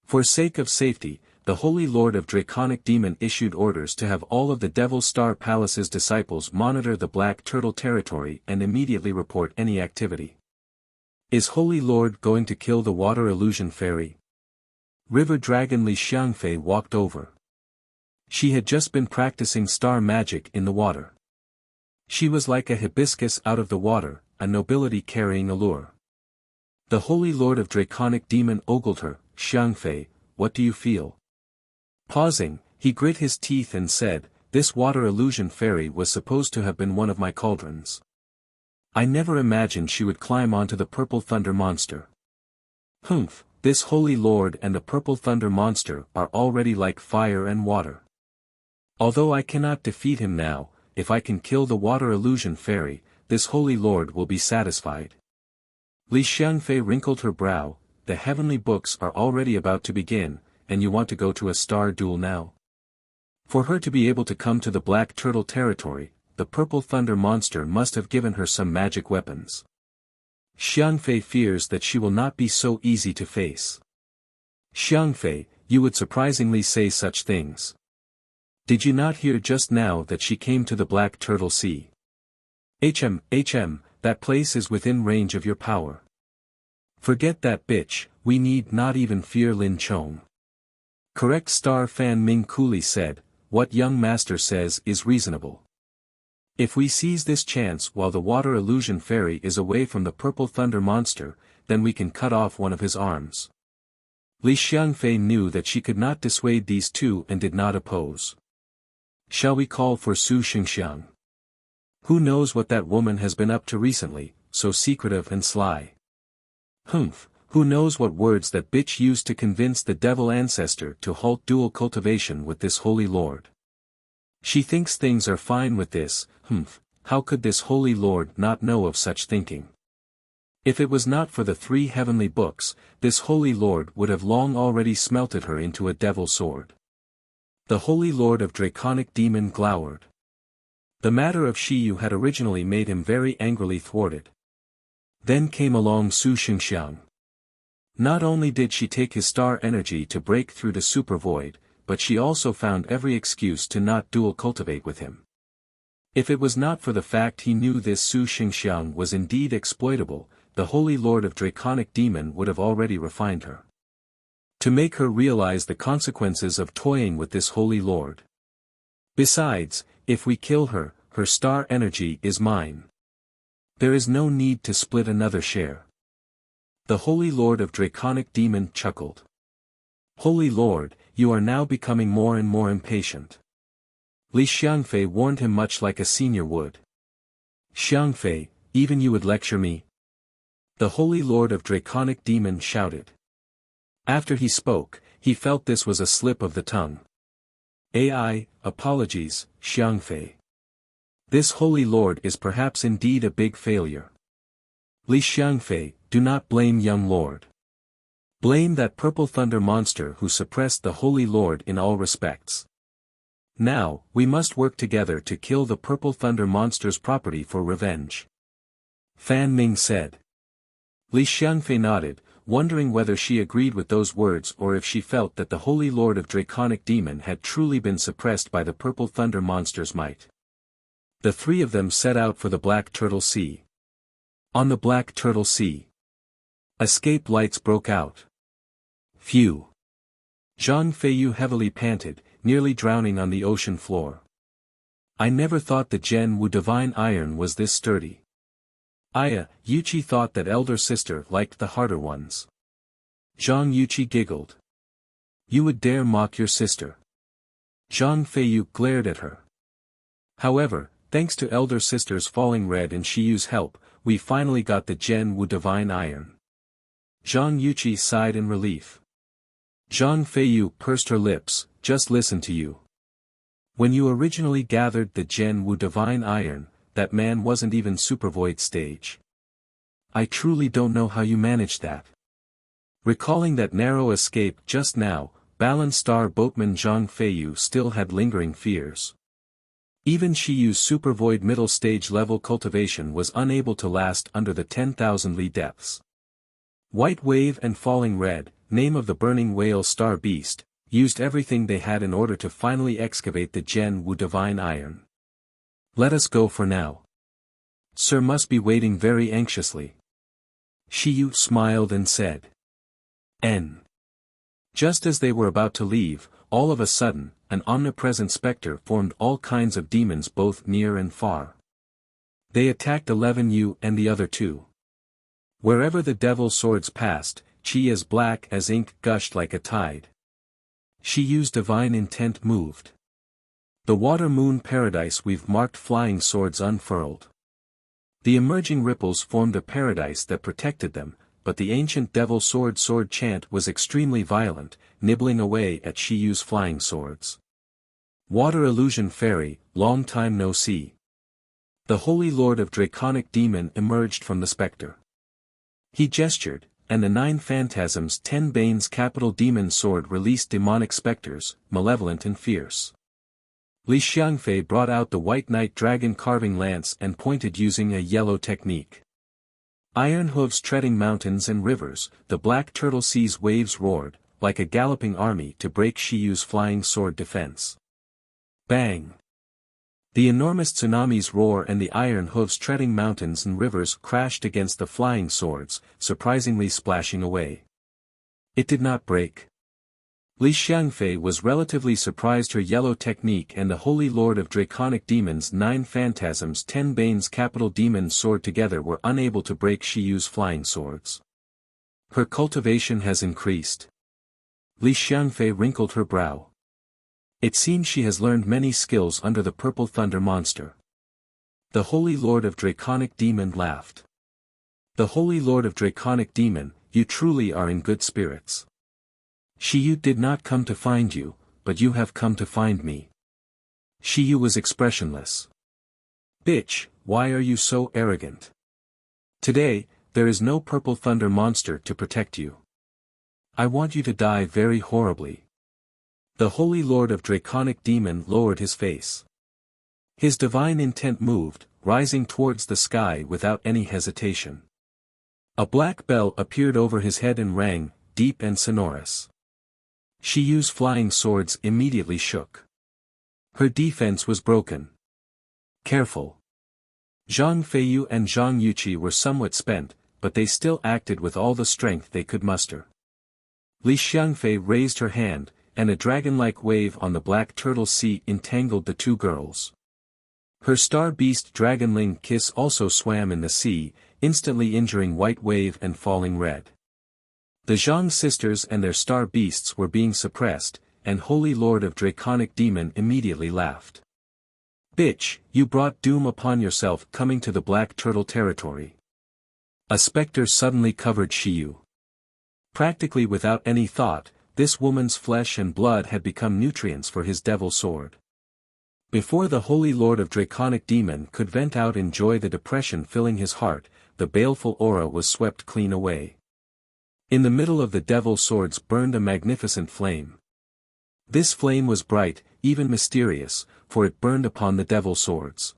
For sake of safety, the Holy Lord of Draconic Demon issued orders to have all of the Devil Star Palace's disciples monitor the Black Turtle territory and immediately report any activity. Is Holy Lord going to kill the water illusion fairy? River Dragon Li Xiangfei walked over. She had just been practicing star magic in the water. She was like a hibiscus out of the water, a nobility carrying allure. The Holy Lord of Draconic Demon ogled her. Xiangfei, what do you feel? Pausing, he grit his teeth and said, this water illusion fairy was supposed to have been one of my cauldrons. I never imagined she would climb onto the Purple Thunder monster. Humph, this Holy Lord and the Purple Thunder monster are already like fire and water. Although I cannot defeat him now, if I can kill the water illusion fairy, this Holy Lord will be satisfied. Li Xiangfei wrinkled her brow. The heavenly books are already about to begin, and you want to go to a star duel now? For her to be able to come to the Black Turtle territory, the Purple Thunder monster must have given her some magic weapons. Xiangfei fears that she will not be so easy to face. Xiangfei, you would surprisingly say such things. Did you not hear just now that she came to the Black Turtle Sea? That place is within range of your power. Forget that bitch, we need not even fear Lin Chong. Correct Star Fan Ming coolly said, what young master says is reasonable. If we seize this chance while the water illusion fairy is away from the Purple Thunder monster, then we can cut off one of his arms. Li Xiangfei knew that she could not dissuade these two and did not oppose. Shall we call for Su Xingxiang? Who knows what that woman has been up to recently, so secretive and sly. Humph, who knows what words that bitch used to convince the devil ancestor to halt dual cultivation with this Holy Lord. She thinks things are fine with this, humph, how could this Holy Lord not know of such thinking? If it was not for the 3 heavenly books, this Holy Lord would have long already smelted her into a devil sword. The Holy Lord of Draconic Demon glowered. The matter of Shiyu had originally made him very angrily thwarted. Then came along Su Xingxiang. Not only did she take his star energy to break through the super void, but she also found every excuse to not dual cultivate with him. If it was not for the fact he knew this Su Xingxiang was indeed exploitable, the Holy Lord of Draconic Demon would have already refined her. To make her realize the consequences of toying with this Holy Lord. Besides, if we kill her, her star energy is mine. There is no need to split another share. The Holy Lord of Draconic Demon chuckled. Holy Lord, you are now becoming more and more impatient. Li Xiangfei warned him much like a senior would. Xiangfei, even you would lecture me? The Holy Lord of Draconic Demon shouted. After he spoke, he felt this was a slip of the tongue. Apologies, Xiangfei. This Holy Lord is perhaps indeed a big failure. Li Xiangfei, do not blame young Lord. Blame that Purple Thunder monster who suppressed the Holy Lord in all respects. Now, we must work together to kill the Purple Thunder monster's property for revenge. Fan Ming said. Li Xiangfei nodded, wondering whether she agreed with those words or if she felt that the Holy Lord of Draconic Demon had truly been suppressed by the Purple Thunder monster's might. The three of them set out for the Black Turtle Sea. On the Black Turtle Sea, escape lights broke out. Phew! Zhang Feiyu heavily panted, nearly drowning on the ocean floor. I never thought the Gen Wu Divine Iron was this sturdy. Aya, Yuchi thought that elder sister liked the harder ones. Zhang Yuchi giggled. You would dare mock your sister. Zhang Feiyu glared at her. However, thanks to elder sister's falling red and Shiyu's help, we finally got the Gen Wu Divine Iron. Zhang Yuchi sighed in relief. Zhang Feiyu pursed her lips, just listen to you. When you originally gathered the Gen Wu Divine Iron, that man wasn't even Supervoid stage. I truly don't know how you managed that. Recalling that narrow escape just now, Balanced Star boatman Zhang Feiyu still had lingering fears. Even Shiyu's Supervoid middle stage level cultivation was unable to last under the 10,000 li depths. White Wave and Falling Red, name of the burning whale star beast, used everything they had in order to finally excavate the Gen Wu Divine Iron. Let us go for now. Sir must be waiting very anxiously. Shiyu smiled and said. N. Just as they were about to leave, all of a sudden, an omnipresent specter formed all kinds of demons both near and far. They attacked 11U and the other two. Wherever the devil swords passed, chi as black as ink gushed like a tide. Shiyu's divine intent moved. The water moon paradise we've marked flying swords unfurled. The emerging ripples formed a paradise that protected them, but the ancient devil sword chant was extremely violent, nibbling away at Shiyu's flying swords. Water illusion fairy, long time no see. The Holy Lord of Draconic Demon emerged from the specter. He gestured, and the 9 phantasms 10 Bane's capital demon sword released demonic specters, malevolent and fierce. Li Xiangfei brought out the White Knight Dragon carving lance and pointed using a yellow technique. Iron hooves treading mountains and rivers, the Black Turtle Sea's waves roared, like a galloping army to break Shiyu's flying sword defense. Bang! The enormous tsunami's roar and the iron hooves treading mountains and rivers crashed against the flying swords, surprisingly splashing away. It did not break. Li Xiangfei was relatively surprised her yellow technique and the Holy Lord of Draconic Demons 9 phantasms 10 Bane's capital demon sword together were unable to break Shiyu's flying swords. Her cultivation has increased. Li Xiangfei wrinkled her brow. It seems she has learned many skills under the Purple Thunder monster. The Holy Lord of Draconic Demon laughed. The Holy Lord of Draconic Demon, you truly are in good spirits. Shiyu did not come to find you, but you have come to find me. Shiyu was expressionless. Bitch, why are you so arrogant? Today, there is no Purple Thunder monster to protect you. I want you to die very horribly. The Holy Lord of Draconic Demon lowered his face. His divine intent moved, rising towards the sky without any hesitation. A black bell appeared over his head and rang, deep and sonorous. Shiyu's flying swords immediately shook. Her defense was broken. Careful. Zhang Feiyu and Zhang Yuchi were somewhat spent, but they still acted with all the strength they could muster. Li Xiangfei raised her hand, and a dragon-like wave on the Black Turtle Sea entangled the two girls. Her star beast Dragonling Kiss also swam in the sea, instantly injuring White Wave and Falling Red. The Zhang sisters and their star beasts were being suppressed, and Holy Lord of Draconic Demon immediately laughed. Bitch, you brought doom upon yourself coming to the Black Turtle territory. A specter suddenly covered Shiyu. Practically without any thought, this woman's flesh and blood had become nutrients for his devil sword. Before the Holy Lord of Draconic Demon could vent out in joy the depression filling his heart, the baleful aura was swept clean away. In the middle of the devil swords burned a magnificent flame. This flame was bright, even mysterious, for it burned upon the devil swords.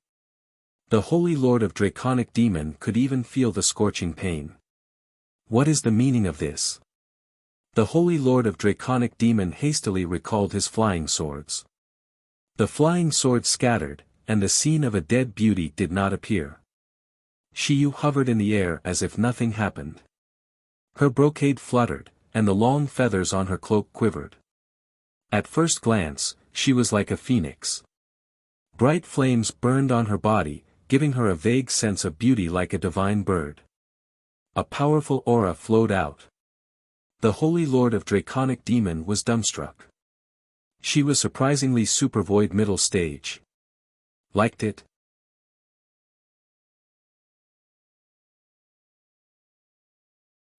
The Holy Lord of Draconic Demon could even feel the scorching pain. What is the meaning of this? The Holy Lord of Draconic Demon hastily recalled his flying swords. The flying swords scattered, and the scene of a dead beauty did not appear. Shiyu hovered in the air as if nothing happened. Her brocade fluttered, and the long feathers on her cloak quivered. At first glance, she was like a phoenix. Bright flames burned on her body, giving her a vague sense of beauty like a divine bird. A powerful aura flowed out. The Holy Lord of Draconic Demon was dumbstruck. She was surprisingly super void middle stage. Liked it?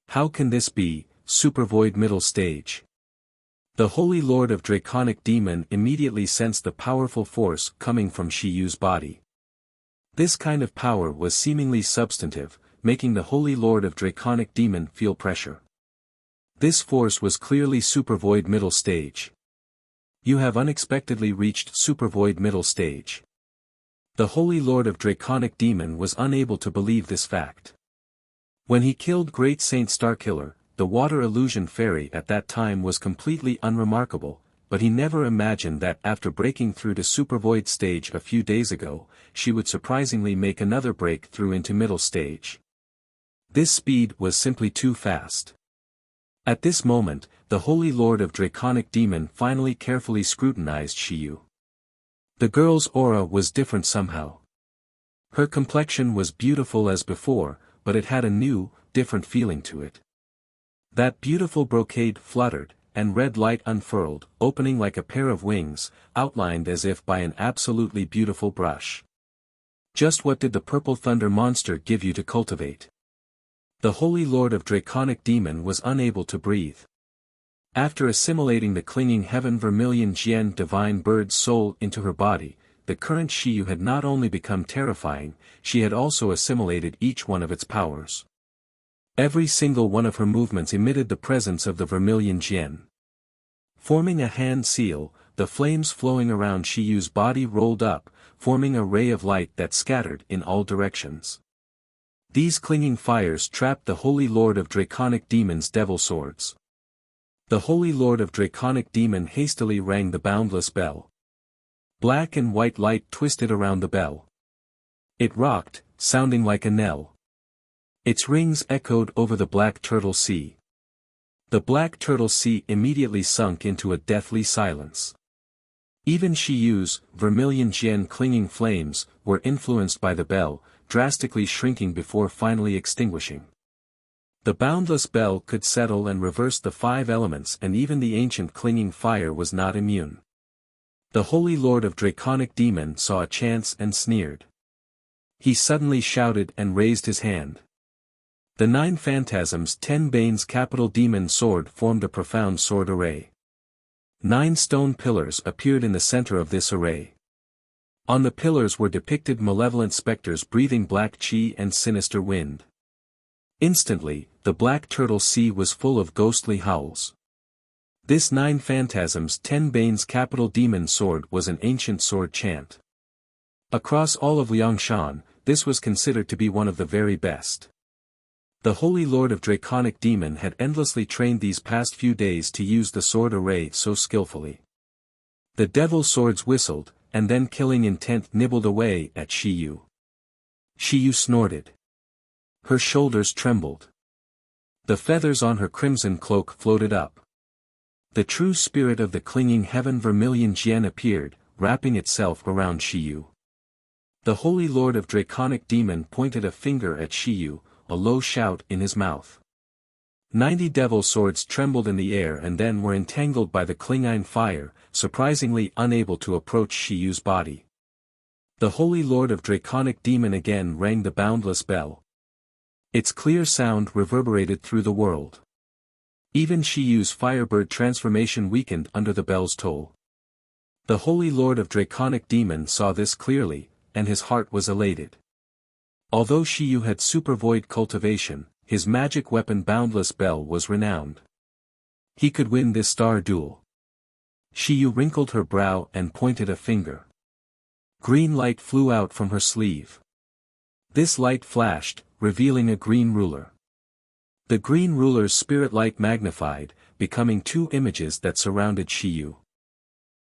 How can this be, super void middle stage? The Holy Lord of Draconic Demon immediately sensed the powerful force coming from Shiyu's body. This kind of power was seemingly substantive, making the Holy Lord of Draconic Demon feel pressure. This force was clearly super void middle stage. You have unexpectedly reached super void middle stage. The Holy Lord of Draconic Demon was unable to believe this fact. When he killed Great Saint Starkiller, the water illusion fairy at that time was completely unremarkable, but he never imagined that after breaking through to super void stage a few days ago, she would surprisingly make another breakthrough into middle stage. This speed was simply too fast. At this moment, the Holy Lord of Draconic Demon finally carefully scrutinized Shiyu. The girl's aura was different somehow. Her complexion was beautiful as before, but it had a new, different feeling to it. That beautiful brocade fluttered, and red light unfurled, opening like a pair of wings, outlined as if by an absolutely beautiful brush. Just what did the purple thunder monster give you to cultivate? The Holy Lord of Draconic Demon was unable to breathe. After assimilating the clinging heaven vermilion Jian divine bird's soul into her body, the current Shiyu had not only become terrifying, she had also assimilated each one of its powers. Every single one of her movements emitted the presence of the vermilion Jian. Forming a hand seal, the flames flowing around Shiyu's body rolled up, forming a ray of light that scattered in all directions. These clinging fires trapped the Holy Lord of Draconic Demon's devil swords. The Holy Lord of Draconic Demon hastily rang the boundless bell. Black and white light twisted around the bell. It rocked, sounding like a knell. Its rings echoed over the Black Turtle Sea. The Black Turtle Sea immediately sunk into a deathly silence. Even Shiyu's vermilion Jian clinging flames were influenced by the bell, drastically shrinking before finally extinguishing. The boundless bell could settle and reverse the five elements, and even the ancient clinging fire was not immune. The Holy Lord of Draconic Demon saw a chance and sneered. He suddenly shouted and raised his hand. The 9 Phantasms 10 Bane's capital demon sword formed a profound sword array. 9 stone pillars appeared in the center of this array. On the pillars were depicted malevolent specters breathing black chi and sinister wind. Instantly, the Black Turtle Sea was full of ghostly howls. This 9 Phantasms 10 Bane's capital demon sword was an ancient sword chant. Across all of Liangshan, this was considered to be one of the very best. The Holy Lord of Draconic Demon had endlessly trained these past few days to use the sword array so skillfully. The devil swords whistled, and then killing intent nibbled away at Shiyu. Shiyu snorted. Her shoulders trembled. The feathers on her crimson cloak floated up. The true spirit of the clinging heaven vermilion Jian appeared, wrapping itself around Shiyu. The Holy Lord of Draconic Demon pointed a finger at Shiyu, a low shout in his mouth. 90 devil swords trembled in the air and then were entangled by the clinging fire, surprisingly unable to approach Shiyu's body. The Holy Lord of Draconic Demon again rang the boundless bell. Its clear sound reverberated through the world. Even Shiyu's firebird transformation weakened under the bell's toll. The Holy Lord of Draconic Demon saw this clearly, and his heart was elated. Although Shiyu had super void cultivation, his magic weapon Boundless Bell was renowned. He could win this star duel. Shiyu wrinkled her brow and pointed a finger. Green light flew out from her sleeve. This light flashed, revealing a green ruler. The green ruler's spirit light magnified, becoming two images that surrounded Shiyu.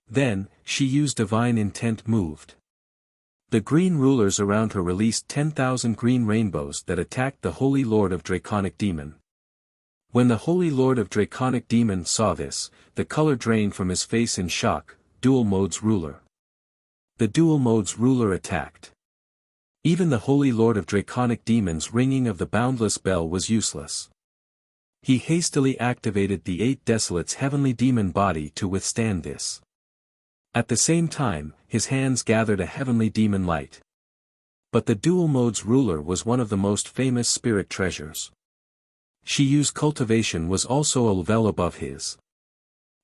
Then, Shiyu's divine intent moved. The green rulers around her released 10,000 green rainbows that attacked the Holy Lord of Draconic Demon. When the Holy Lord of Draconic Demon saw this, the color drained from his face in shock. Dual Mode's ruler. The Dual Mode's ruler attacked. Even the Holy Lord of Draconic Demon's ringing of the boundless bell was useless. He hastily activated the 8 Desolate's heavenly demon body to withstand this. At the same time, his hands gathered a heavenly demon light. But the Dual Mode's ruler was one of the most famous spirit treasures. Shiyu's cultivation was also a level above his.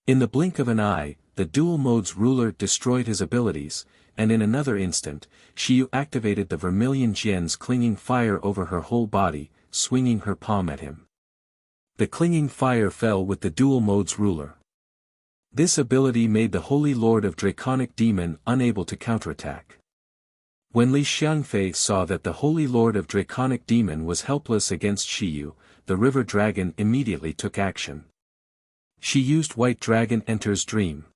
In the blink of an eye, the Dual Mode's ruler destroyed his abilities, and in another instant, Shiyu activated the Vermilion Jian's clinging fire over her whole body, swinging her palm at him. The clinging fire fell with the Dual Mode's ruler. This ability made the Holy Lord of Draconic Demon unable to counterattack. When Li Xiangfei saw that the Holy Lord of Draconic Demon was helpless against Shiyu, the River Dragon immediately took action. She used White Dragon Enters Dream.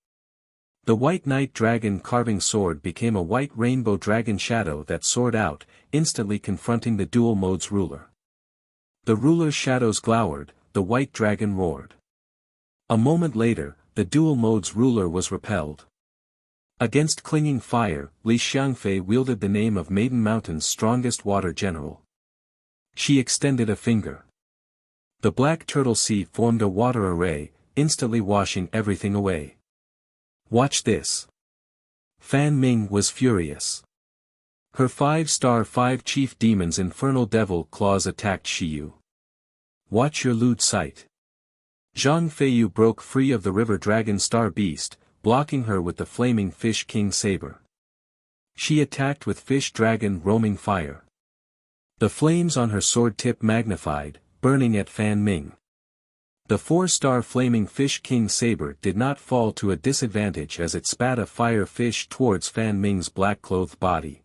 The White Knight Dragon carving sword became a white rainbow dragon shadow that soared out, instantly confronting the Dual Mode's ruler. The ruler's shadows glowered, the White Dragon roared. A moment later, the Dual Mode's ruler was repelled. Against clinging fire, Li Xiangfei wielded the name of Maiden Mountain's strongest water general. She extended a finger. The Black Turtle Sea formed a water array, instantly washing everything away. Watch this. Fan Ming was furious. Her 5-star 5 chief demons Infernal Devil Claws attacked Shiyu. Watch your lewd sight. Zhang Feiyu broke free of the River Dragon Star Beast, blocking her with the Flaming Fish King Saber. She attacked with Fish Dragon Roaming Fire. The flames on her sword tip magnified, burning at Fan Ming. The 4-star Flaming Fish King Saber did not fall to a disadvantage as it spat a fire fish towards Fan Ming's black-clothed body.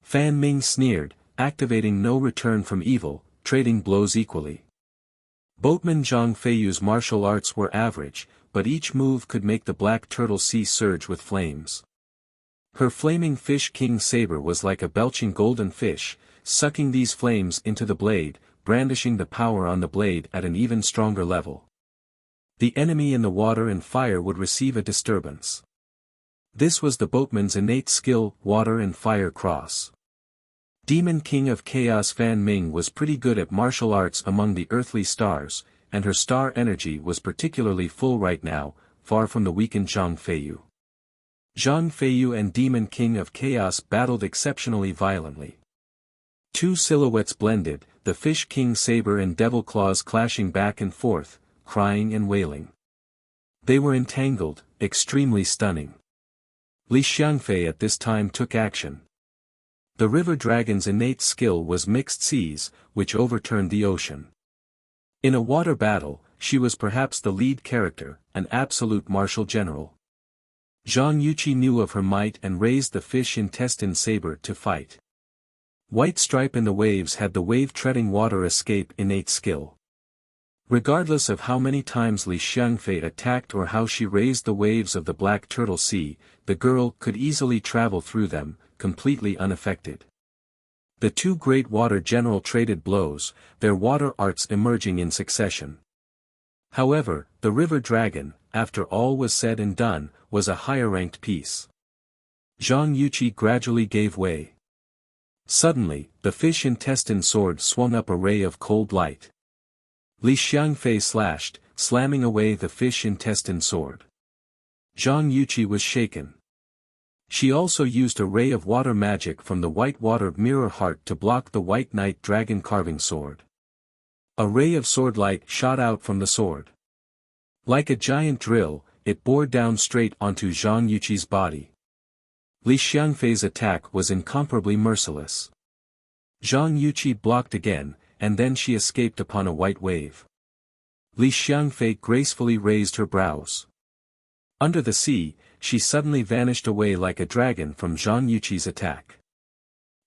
Fan Ming sneered, activating no return from evil, trading blows equally. Boatman Zhang Feiyu's martial arts were average, but each move could make the Black Turtle Sea surge with flames. Her Flaming Fish King Saber was like a belching golden fish, sucking these flames into the blade, brandishing the power on the blade at an even stronger level. The enemy in the water and fire would receive a disturbance. This was the boatman's innate skill, water and fire cross. Demon King of Chaos Fan Ming was pretty good at martial arts among the earthly stars, and her star energy was particularly full right now, far from the weakened Zhang Feiyu. Zhang Feiyu and Demon King of Chaos battled exceptionally violently. Two silhouettes blended, the Fish King Saber and Devil Claws clashing back and forth, crying and wailing. They were entangled, extremely stunning. Li Xiangfei at this time took action. The River Dragon's innate skill was Mixed Seas, which overturned the ocean. In a water battle, she was perhaps the lead character, an absolute martial general. Zhang Yuqi knew of her might and raised the Fish Intestine Saber to fight. White Stripe in the Waves had the wave-treading water escape innate skill. Regardless of how many times Li Xiangfei attacked or how she raised the waves of the Black Turtle Sea, the girl could easily travel through them, completely unaffected. The two great water general traded blows, their water arts emerging in succession. However, the River Dragon, after all was said and done, was a higher-ranked piece. Zhang Yuqi gradually gave way. Suddenly, the Fish Intestine Sword swung up a ray of cold light. Li Xiangfei slashed, slamming away the Fish Intestine Sword. Zhang Yuqi was shaken. She also used a ray of water magic from the White Water Mirror Heart to block the White Knight Dragon Carving Sword. A ray of sword light shot out from the sword. Like a giant drill, it bore down straight onto Zhang Yuqi's body. Li Xiangfei's attack was incomparably merciless. Zhang Yuqi blocked again, and then she escaped upon a white wave. Li Xiangfei gracefully raised her brows. Under the sea, she suddenly vanished away like a dragon from Zhang Yuqi's attack.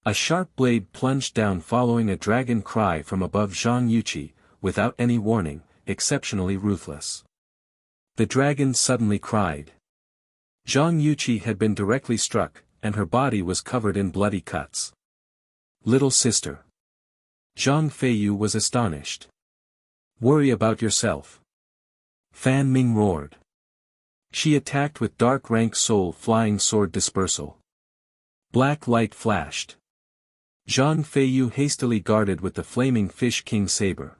A sharp blade plunged down following a dragon cry from above Zhang Yuqi, without any warning, exceptionally ruthless. The dragon suddenly cried. Zhang Yuqi had been directly struck, and her body was covered in bloody cuts. Little sister. Zhang Feiyu was astonished. Worry about yourself. Fan Ming roared. She attacked with dark rank soul flying sword dispersal. Black light flashed. Zhang Feiyu hastily guarded with the flaming fish king saber.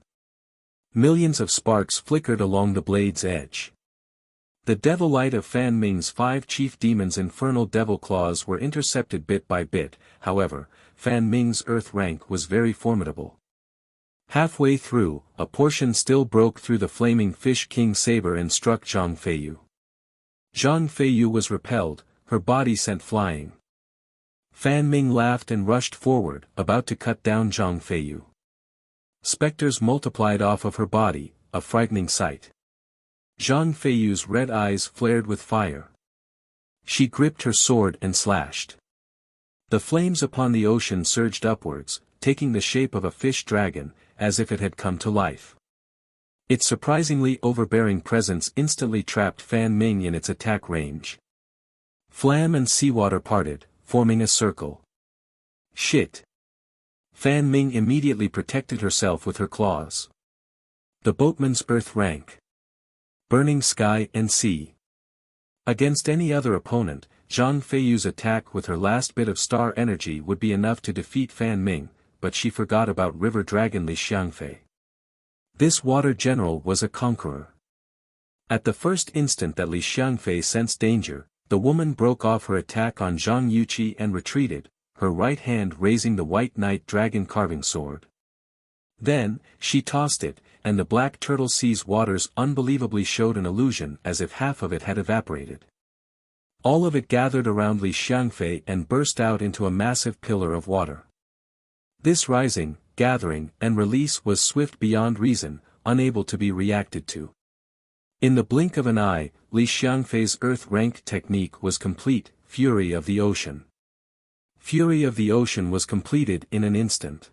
Millions of sparks flickered along the blade's edge. The devil light of Fan Ming's 5 chief demons' infernal devil claws were intercepted bit by bit. However, Fan Ming's earth rank was very formidable. Halfway through, a portion still broke through the flaming fish king saber and struck Zhang Feiyu. Zhang Feiyu was repelled, her body sent flying. Fan Ming laughed and rushed forward, about to cut down Zhang Feiyu. Specters multiplied off of her body, a frightening sight. Zhang Feiyu's red eyes flared with fire. She gripped her sword and slashed. The flames upon the ocean surged upwards, taking the shape of a fish dragon, as if it had come to life. Its surprisingly overbearing presence instantly trapped Fan Ming in its attack range. Flam and seawater parted, forming a circle. Shit! Fan Ming immediately protected herself with her claws. The boatman's earth rank. Burning sky and sea. Against any other opponent, Zhang Feiyu's attack with her last bit of star energy would be enough to defeat Fan Ming, but she forgot about river dragon Li Xiangfei. This water general was a conqueror. At the first instant that Li Xiangfei sensed danger, the woman broke off her attack on Zhang Yuqi and retreated, her right hand raising the white knight dragon carving sword. Then, she tossed it, and the black turtle sea's waters unbelievably showed an illusion as if half of it had evaporated. All of it gathered around Li Xiangfei and burst out into a massive pillar of water. This rising, gathering, and release was swift beyond reason, unable to be reacted to. In the blink of an eye, Li Xiangfei's earth-rank technique was complete, Fury of the Ocean. Fury of the Ocean was completed in an instant.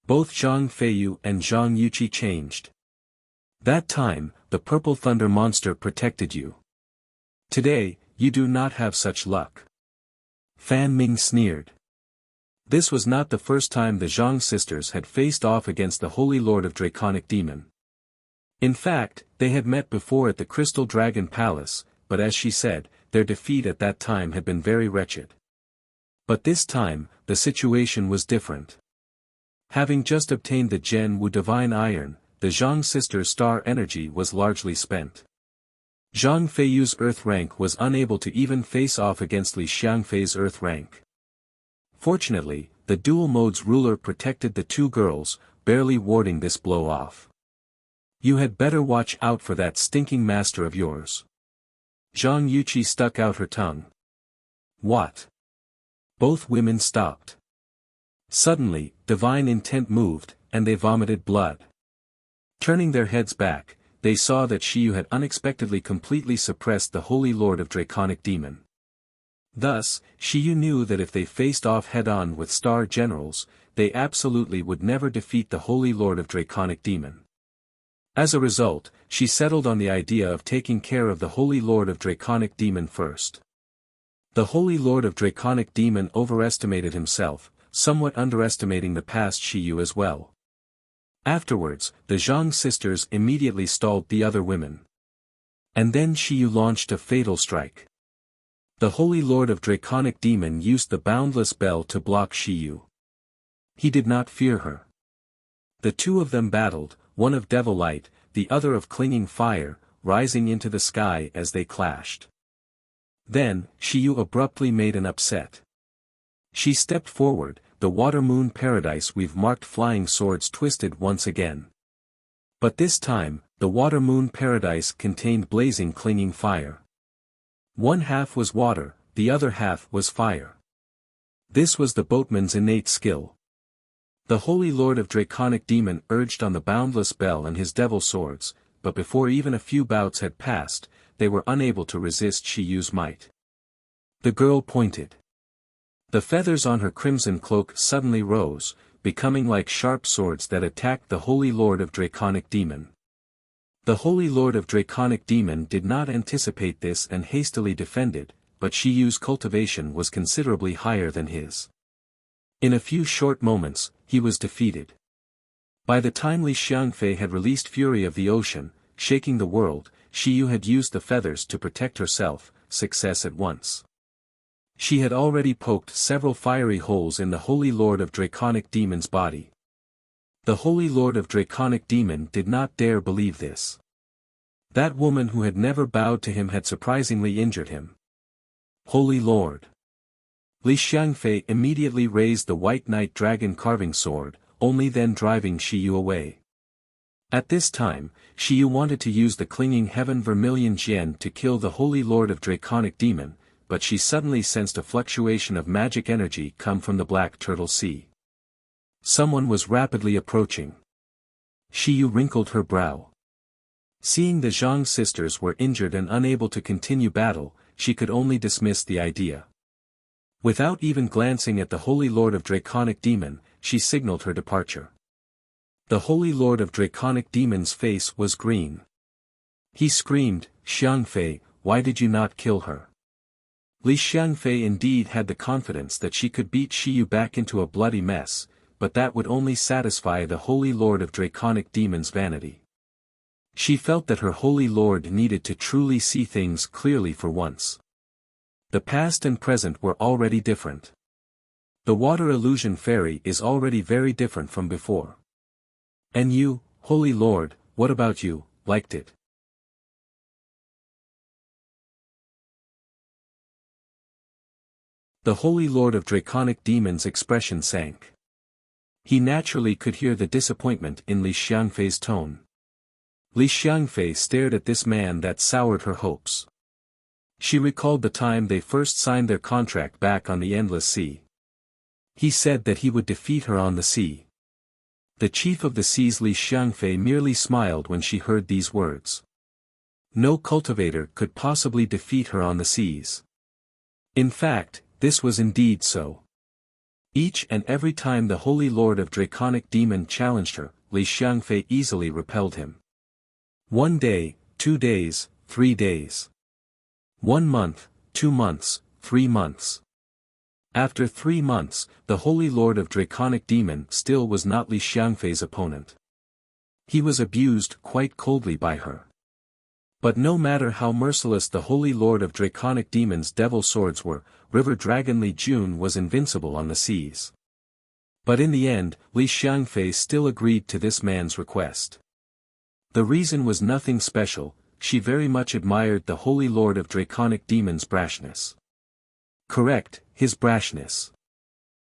Both Zhang Feiyu and Zhang Yuqi changed. That time, the purple thunder monster protected you. Today, you do not have such luck. Fan Ming sneered. This was not the first time the Zhang sisters had faced off against the Holy Lord of Draconic Demon. In fact, they had met before at the Crystal Dragon Palace, but as she said, their defeat at that time had been very wretched. But this time, the situation was different. Having just obtained the Gen Wu Divine Iron, the Zhang sisters' star energy was largely spent. Zhang Feiyu's earth rank was unable to even face off against Li Xiangfei's earth rank. Fortunately, the dual mode's ruler protected the two girls, barely warding this blow off. You had better watch out for that stinking master of yours. Zhang Yuqi stuck out her tongue. What? Both women stopped. Suddenly, divine intent moved, and they vomited blood. Turning their heads back, they saw that Shiyu had unexpectedly completely suppressed the Holy Lord of Draconic Demon. Thus, Shiyu knew that if they faced off head-on with star generals, they absolutely would never defeat the Holy Lord of Draconic Demon. As a result, she settled on the idea of taking care of the Holy Lord of Draconic Demon first. The Holy Lord of Draconic Demon overestimated himself, somewhat underestimating the past Shiyu as well. Afterwards, the Zhang sisters immediately stalled the other women. And then Shiyu launched a fatal strike. The Holy Lord of Draconic Demon used the boundless bell to block Shiyu. He did not fear her. The two of them battled, one of devil light, the other of clinging fire, rising into the sky as they clashed. Then, Shiyu abruptly made an upset. She stepped forward, the water moon paradise we've marked flying swords twisted once again. But this time, the water moon paradise contained blazing clinging fire. One half was water, the other half was fire. This was the boatman's innate skill. The Holy Lord of Draconic Demon urged on the boundless bell and his devil swords, but before even a few bouts had passed, they were unable to resist Shiyu's might. The girl pointed. The feathers on her crimson cloak suddenly rose, becoming like sharp swords that attacked the Holy Lord of Draconic Demon. The Holy Lord of Draconic Demon did not anticipate this and hastily defended, but Shiyu's cultivation was considerably higher than his. In a few short moments, he was defeated. By the time Li Xiangfei had released Fury of the Ocean, shaking the world, Shiyu had used the feathers to protect herself, success at once. She had already poked several fiery holes in the Holy Lord of Draconic Demon's body. The Holy Lord of Draconic Demon did not dare believe this. That woman who had never bowed to him had surprisingly injured him. Holy Lord! Li Xiangfei immediately raised the White Knight Dragon carving sword, only then driving Shiyu away. At this time, Shiyu wanted to use the clinging Heaven Vermilion Jian to kill the Holy Lord of Draconic Demon, but she suddenly sensed a fluctuation of magic energy come from the Black Turtle Sea. Someone was rapidly approaching. Shiyu wrinkled her brow. Seeing the Zhang sisters were injured and unable to continue battle, she could only dismiss the idea. Without even glancing at the Holy Lord of Draconic Demon, she signaled her departure. The Holy Lord of Draconic Demon's face was green. He screamed, "Xiangfei, why did you not kill her?" Li Xiangfei indeed had the confidence that she could beat Shiyu back into a bloody mess, but that would only satisfy the Holy Lord of Draconic Demon's vanity. She felt that her Holy Lord needed to truly see things clearly for once. The past and present were already different. The water illusion fairy is already very different from before. And you, Holy Lord, what about you, liked it? The Holy Lord of Draconic Demon's expression sank. He naturally could hear the disappointment in Li Xiangfei's tone. Li Xiangfei stared at this man that soured her hopes. She recalled the time they first signed their contract back on the Endless Sea. He said that he would defeat her on the sea. The chief of the seas Li Xiangfei merely smiled when she heard these words. No cultivator could possibly defeat her on the seas. In fact, this was indeed so. Each and every time the Holy Lord of Draconic Demon challenged her, Li Xiangfei easily repelled him. 1 day, 2 days, 3 days. 1 month, 2 months, 3 months. After 3 months, the Holy Lord of Draconic Demon still was not Li Xiangfei's opponent. He was abused quite coldly by her. But no matter how merciless the Holy Lord of Draconic Demon's devil swords were, River Dragon Li Jun was invincible on the seas. But in the end, Li Xiangfei still agreed to this man's request. The reason was nothing special, she very much admired the Holy Lord of Draconic Demon's brashness. Correct, his brashness.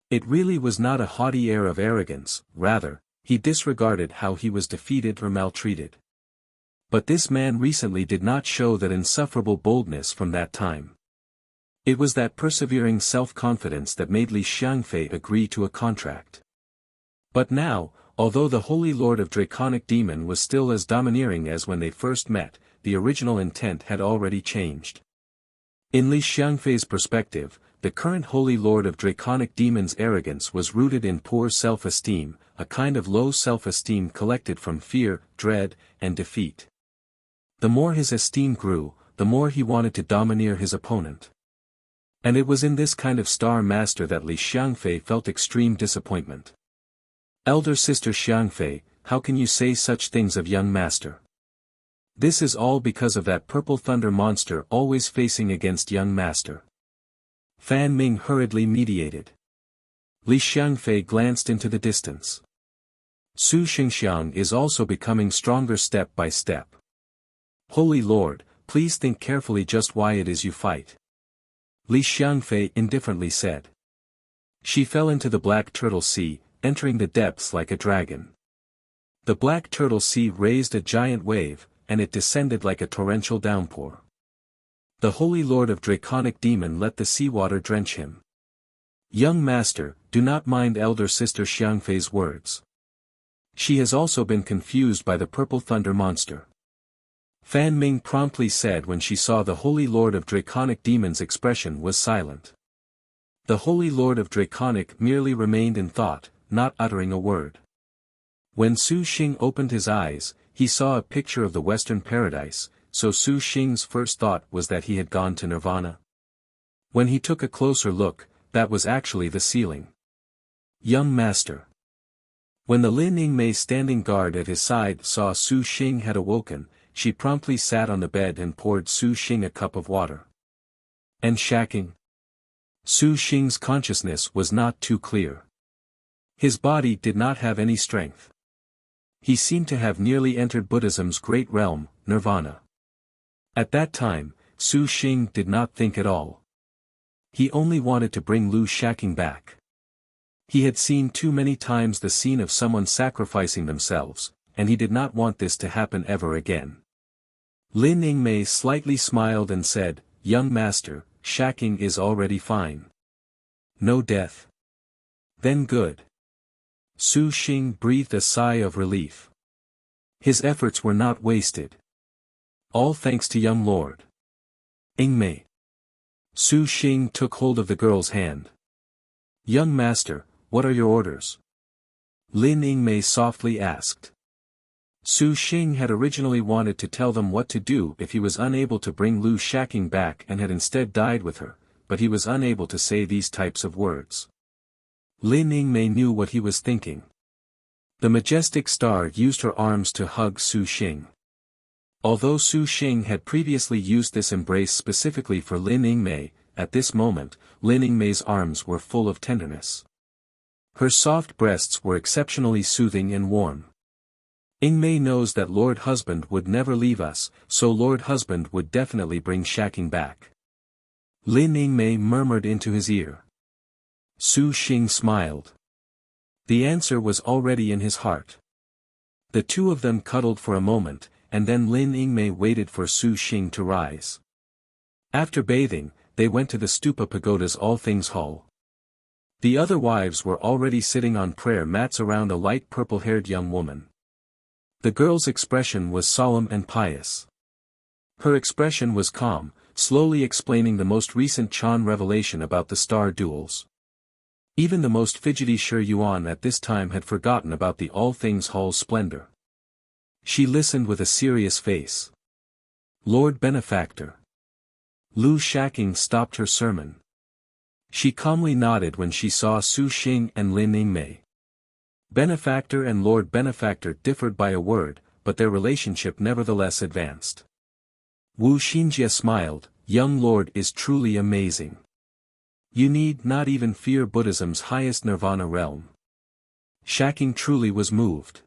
It really was not a haughty air of arrogance, rather, he disregarded how he was defeated or maltreated. But this man recently did not show that insufferable boldness from that time. It was that persevering self-confidence that made Li Xiangfei agree to a contract. But now, although the Holy Lord of Draconic Demon was still as domineering as when they first met, the original intent had already changed. In Li Xiangfei's perspective, the current Holy Lord of Draconic Demon's arrogance was rooted in poor self-esteem, a kind of low self-esteem collected from fear, dread, and defeat. The more his esteem grew, the more he wanted to domineer his opponent. And it was in this kind of star master that Li Xiangfei felt extreme disappointment. Elder sister Xiangfei, how can you say such things of young master? This is all because of that purple thunder monster always facing against young master. Fan Ming hurriedly mediated. Li Xiangfei glanced into the distance. Su Xingxiang is also becoming stronger step by step. Holy Lord, please think carefully just why it is you fight. Li Xiangfei indifferently said. She fell into the Black Turtle Sea, entering the depths like a dragon. The Black Turtle Sea raised a giant wave, and it descended like a torrential downpour. The Holy Lord of Draconic Demon let the seawater drench him. Young master, do not mind elder sister Xiangfei's words. She has also been confused by the purple thunder monster. Fan Ming promptly said when she saw the Holy Lord of Draconic Demon's expression was silent. The Holy Lord of Draconic merely remained in thought, not uttering a word. When Su Xing opened his eyes, he saw a picture of the Western paradise, so Su Xing's first thought was that he had gone to nirvana. When he took a closer look, that was actually the ceiling. Young master. When the Lin Yingmei standing guard at his side saw Su Xing had awoken, she promptly sat on the bed and poured Su Xing a cup of water. And shacking? Su Xing's consciousness was not too clear. His body did not have any strength. He seemed to have nearly entered Buddhism's great realm, nirvana. At that time, Su Xing did not think at all. He only wanted to bring Lu Shaqing back. He had seen too many times the scene of someone sacrificing themselves, and he did not want this to happen ever again. Lin Yingmei slightly smiled and said, "Young master, Shaqing is already fine. No death. Then good." Su Xing breathed a sigh of relief. His efforts were not wasted. All thanks to young Lord Yingmei. Su Xing took hold of the girl's hand. "Young master, what are your orders?" Lin Yingmei softly asked. Su Xing had originally wanted to tell them what to do if he was unable to bring Lu Shaqing back and had instead died with her, but he was unable to say these types of words. Lin Yingmei knew what he was thinking. The majestic star used her arms to hug Su Xing. Although Su Xing had previously used this embrace specifically for Lin Yingmei, at this moment, Lin Yingmei's arms were full of tenderness. Her soft breasts were exceptionally soothing and warm. "Yingmei knows that Lord Husband would never leave us, so Lord Husband would definitely bring Shaqing back." Lin Yingmei murmured into his ear. Su Xing smiled. The answer was already in his heart. The two of them cuddled for a moment, and then Lin Yingmei waited for Su Xing to rise. After bathing, they went to the Stupa Pagoda's All Things Hall. The other wives were already sitting on prayer mats around a light purple-haired young woman. The girl's expression was solemn and pious. Her expression was calm, slowly explaining the most recent Chan revelation about the star duels. Even the most fidgety Shi Yuan at this time had forgotten about the All Things Hall's splendor. She listened with a serious face. "Lord Benefactor." Lu Shaqing stopped her sermon. She calmly nodded when she saw Su Xing and Lin Yingmei. Benefactor and Lord Benefactor differed by a word, but their relationship nevertheless advanced. Wu Xinjie smiled, "Young Lord is truly amazing. You need not even fear Buddhism's highest nirvana realm." Shaqing truly was moved.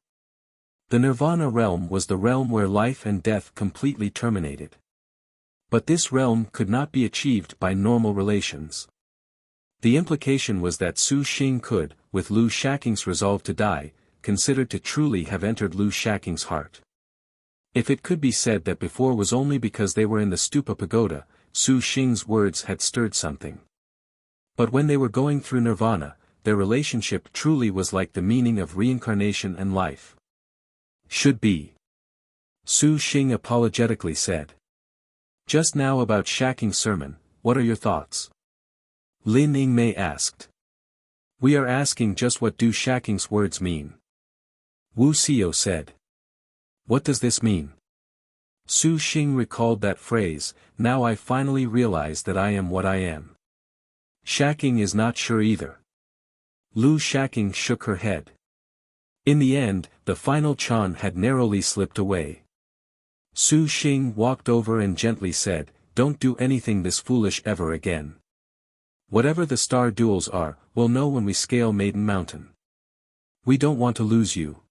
The nirvana realm was the realm where life and death completely terminated. But this realm could not be achieved by normal relations. The implication was that Su Xing could, with Lu Shaqing's resolve to die, considered to truly have entered Lu Shaqing's heart. If it could be said that before was only because they were in the Stupa Pagoda, Su Xing's words had stirred something. But when they were going through nirvana, their relationship truly was like the meaning of reincarnation and life. "Should be." Su Xing apologetically said. "Just now about Shaqing's sermon, what are your thoughts?" Lin Yingmei asked. "We are asking just what do Shaqing's words mean?" Wuxia said. "What does this mean?" Su Xing recalled that phrase, "Now I finally realize that I am what I am." Shaqing is not sure either. Lu Shaqing shook her head. In the end, the final Chan had narrowly slipped away. Su Xing walked over and gently said, "Don't do anything this foolish ever again. Whatever the star duels are, we'll know when we scale Maiden Mountain. We don't want to lose you.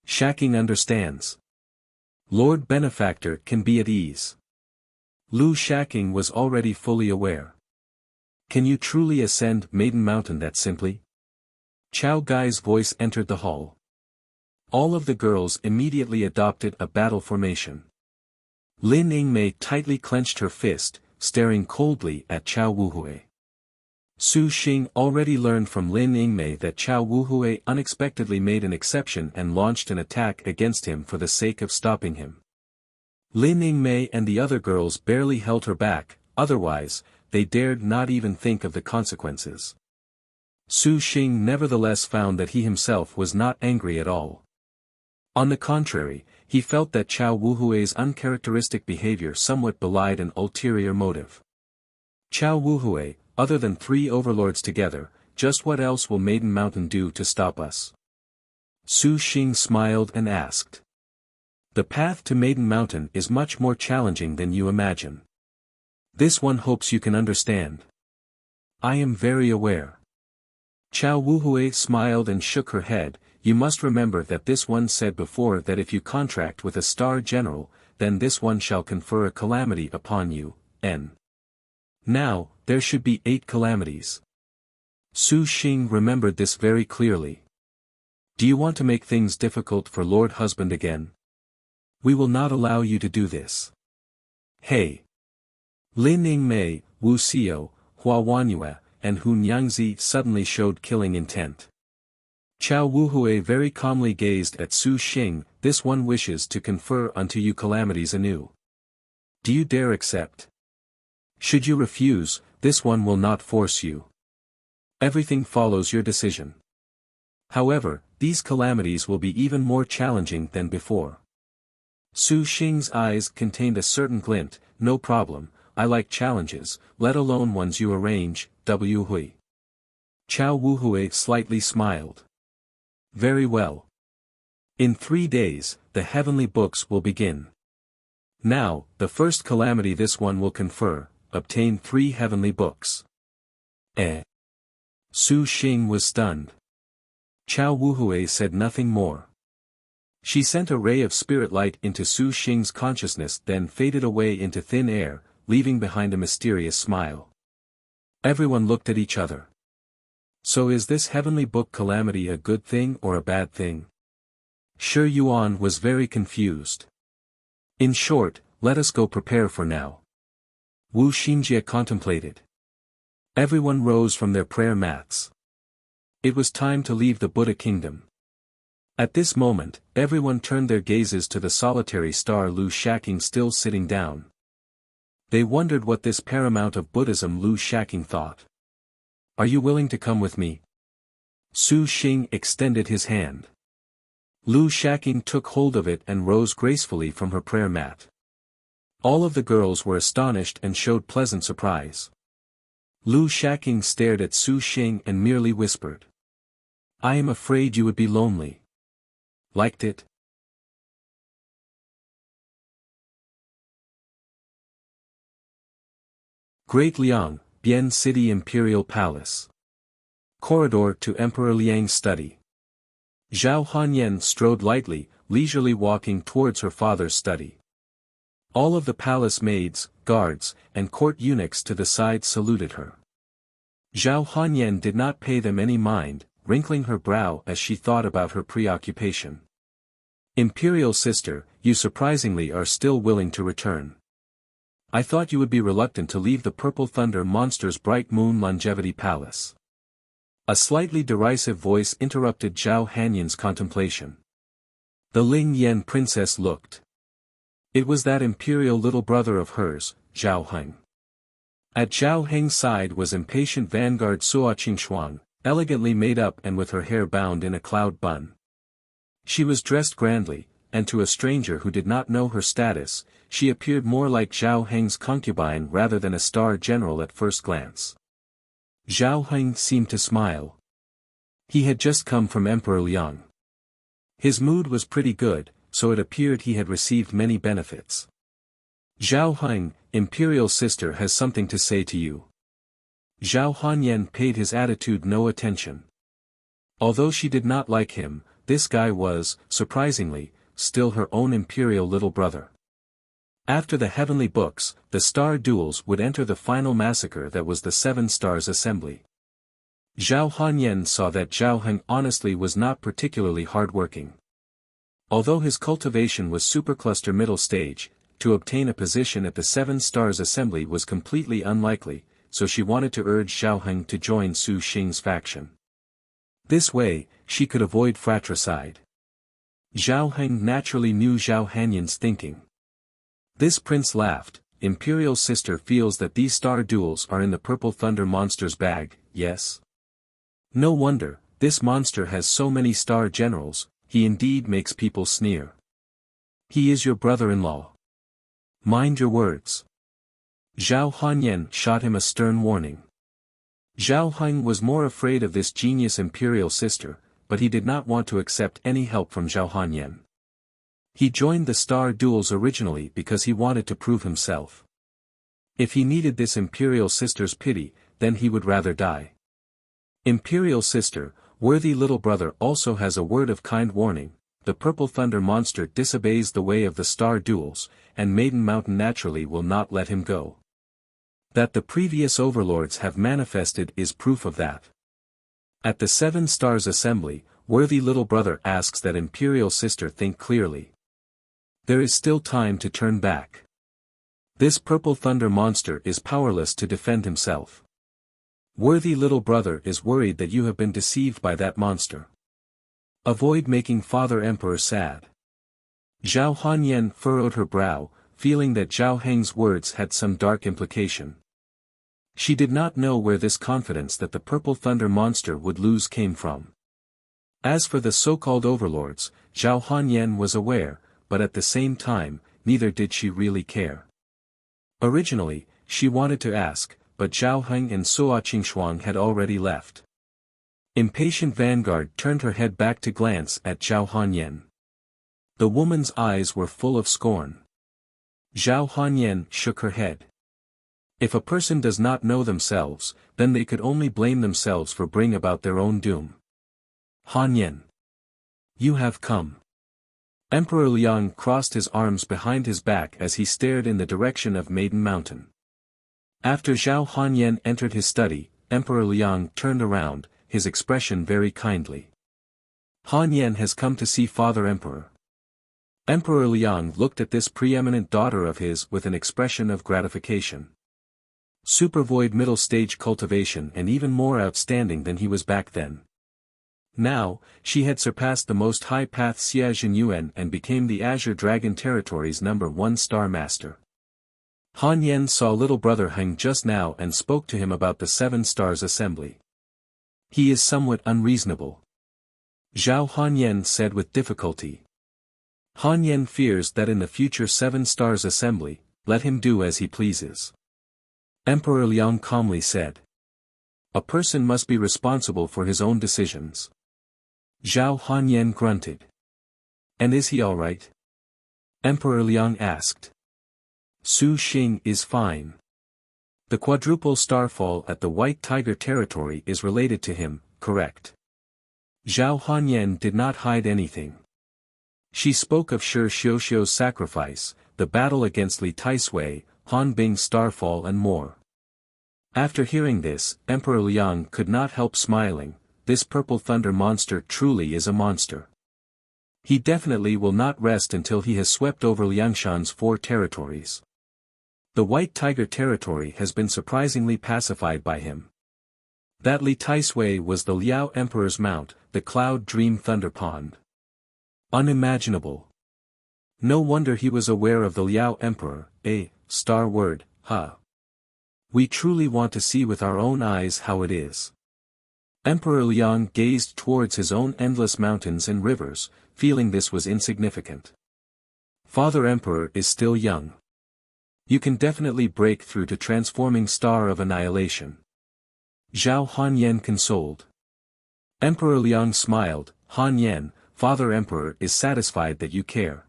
Shaqing understands. Lord Benefactor can be at ease." Lu Shaqing was already fully aware. "Can you truly ascend Maiden Mountain that simply?" Chao Gai's voice entered the hall. All of the girls immediately adopted a battle formation. Lin Yingmei tightly clenched her fist, staring coldly at Chao Wuhui. Su Xing already learned from Lin Yingmei that Chao Wuhui unexpectedly made an exception and launched an attack against him for the sake of stopping him. Lin Yingmei and the other girls barely held her back, otherwise, they dared not even think of the consequences. Su Xing nevertheless found that he himself was not angry at all. On the contrary, he felt that Chao Wuhui's uncharacteristic behavior somewhat belied an ulterior motive. Chao Wuhui, other than 3 overlords together, just what else will Maiden Mountain do to stop us? Su Xing smiled and asked. The path to Maiden Mountain is much more challenging than you imagine. This one hopes you can understand. I am very aware. Chao Wuhui smiled and shook her head. You must remember that this one said before that if you contract with a star general, then this one shall confer a calamity upon you, n. Now, there should be 8 calamities. Su Xing remembered this very clearly. Do you want to make things difficult for Lord Husband again? We will not allow you to do this. Hey! Lin Yingmei, Wuxia, Hua Wanyue, and Hun Yangzi suddenly showed killing intent. Chao Wuhui very calmly gazed at Su Xing. This one wishes to confer unto you calamities anew. Do you dare accept? Should you refuse, this one will not force you. Everything follows your decision. However, these calamities will be even more challenging than before. Su Xing's eyes contained a certain glint. No problem, I like challenges, let alone ones you arrange, Wu Hui. Chao Wuhui slightly smiled. Very well. In 3 days, the heavenly books will begin. Now, the first calamity this one will confer, obtain 3 heavenly books. Su Xing was stunned. Chao Wuhui said nothing more. She sent a ray of spirit light into Su Xing's consciousness, then faded away into thin air, leaving behind a mysterious smile. Everyone looked at each other. So is this heavenly book calamity a good thing or a bad thing? Shi Yuan was very confused. In short, let us go prepare for now. Wu Xinjie contemplated. Everyone rose from their prayer mats. It was time to leave the Buddha kingdom. At this moment, everyone turned their gazes to the solitary star Lu Shaking still sitting down. They wondered what this paramount of Buddhism Lu Shaking thought. Are you willing to come with me? Su Xing extended his hand. Lu Shaking took hold of it and rose gracefully from her prayer mat. All of the girls were astonished and showed pleasant surprise. Lu Shaking stared at Su Xing and merely whispered. I am afraid you would be lonely. Liked it? Great Liang, Bian City Imperial Palace. Corridor to Emperor Liang's study. Zhao Hanyan strode lightly, leisurely walking towards her father's study. All of the palace maids, guards, and court eunuchs to the side saluted her. Zhao Hanyan did not pay them any mind, wrinkling her brow as she thought about her preoccupation. Imperial sister, you surprisingly are still willing to return. I thought you would be reluctant to leave the Purple Thunder Monster's Bright Moon Longevity Palace. A slightly derisive voice interrupted Zhao Hanyan's contemplation. The Ling Yan princess looked. It was that imperial little brother of hers, Zhao Heng. At Zhao Heng's side was impatient vanguard Suo Qingshuang, elegantly made up and with her hair bound in a cloud bun. She was dressed grandly, and to a stranger who did not know her status, she appeared more like Zhao Heng's concubine rather than a star general at first glance. Zhao Heng seemed to smile. He had just come from Emperor Liang. His mood was pretty good, so it appeared he had received many benefits. Zhao Heng, imperial sister has something to say to you. Zhao Hanyan paid his attitude no attention. Although she did not like him, this guy was, surprisingly, still her own imperial little brother. After the heavenly books, the star duels would enter the final massacre that was the 7 Stars Assembly. Zhao Hanyan saw that Zhao Heng honestly was not particularly hard-working. Although his cultivation was supercluster middle stage, to obtain a position at the 7 Stars Assembly was completely unlikely, so she wanted to urge Zhao Heng to join Su Xing's faction. This way, she could avoid fratricide. Zhao Heng naturally knew Zhao Hanyan's thinking. This prince laughed. Imperial sister feels that these star duels are in the Purple Thunder Monster's bag, yes? No wonder, this monster has so many star generals, he indeed makes people sneer. He is your brother-in-law. Mind your words. Zhao Hanyan shot him a stern warning. Zhao Heng was more afraid of this genius imperial sister, but he did not want to accept any help from Zhao Hanyan. He joined the star duels originally because he wanted to prove himself. If he needed this imperial sister's pity, then he would rather die. Imperial sister, worthy little brother also has a word of kind warning. The purple thunder monster disobeys the way of the star duels, and Maiden Mountain naturally will not let him go. That the previous overlords have manifested is proof of that. At the Seven Stars Assembly, worthy little brother asks that imperial sister think clearly. There is still time to turn back. This purple thunder monster is powerless to defend himself. Worthy little brother is worried that you have been deceived by that monster. Avoid making Father Emperor sad. Zhao Hanyan furrowed her brow, feeling that Zhao Heng's words had some dark implication. She did not know where this confidence that the purple thunder monster would lose came from. As for the so-called overlords, Zhao Hanyan was aware, but at the same time, neither did she really care. Originally, she wanted to ask, but Zhao Heng and Suo Qingshuang had already left. Impatient Vanguard turned her head back to glance at Zhao Hanyan. The woman's eyes were full of scorn. Zhao Hanyan shook her head. If a person does not know themselves, then they could only blame themselves for bringing about their own doom. Hanyan. You have come. Emperor Liang crossed his arms behind his back as he stared in the direction of Maiden Mountain. After Zhao Hanyan entered his study, Emperor Liang turned around, his expression very kindly. Hanyan has come to see Father Emperor. Emperor Liang looked at this preeminent daughter of his with an expression of gratification. Supervoid middle stage cultivation and even more outstanding than he was back then. Now, she had surpassed the most high path Xia Jinyuan and became the Azure Dragon Territory's #1 star master. Han Yen saw little brother Heng just now and spoke to him about the Seven Stars Assembly. He is somewhat unreasonable. Zhao Hanyan said with difficulty. Hanyan fears that in the future Seven Stars Assembly, let him do as he pleases. Emperor Liang calmly said. A person must be responsible for his own decisions. Zhao Hanyan grunted. And is he all right? Emperor Liang asked. Su Xing is fine. The quadruple starfall at the White Tiger territory is related to him, correct? Zhao Hanyan did not hide anything. She spoke of Shi Xiuxiu's sacrifice, the battle against Li Taisui, Han Bing's starfall and more. After hearing this, Emperor Liang could not help smiling. This purple thunder monster truly is a monster. He definitely will not rest until he has swept over Liangshan's 4 territories. The White Tiger territory has been surprisingly pacified by him. That Li Taisui was the Liao Emperor's mount, the Cloud Dream Thunder Pond. Unimaginable. No wonder he was aware of the Liao Emperor, star word, ha. We truly want to see with our own eyes how it is. Emperor Liang gazed towards his own endless mountains and rivers, feeling this was insignificant. Father Emperor is still young. You can definitely break through to transforming star of annihilation. Zhao Hanyan consoled. Emperor Liang smiled. Hanyan, Father Emperor is satisfied that you care.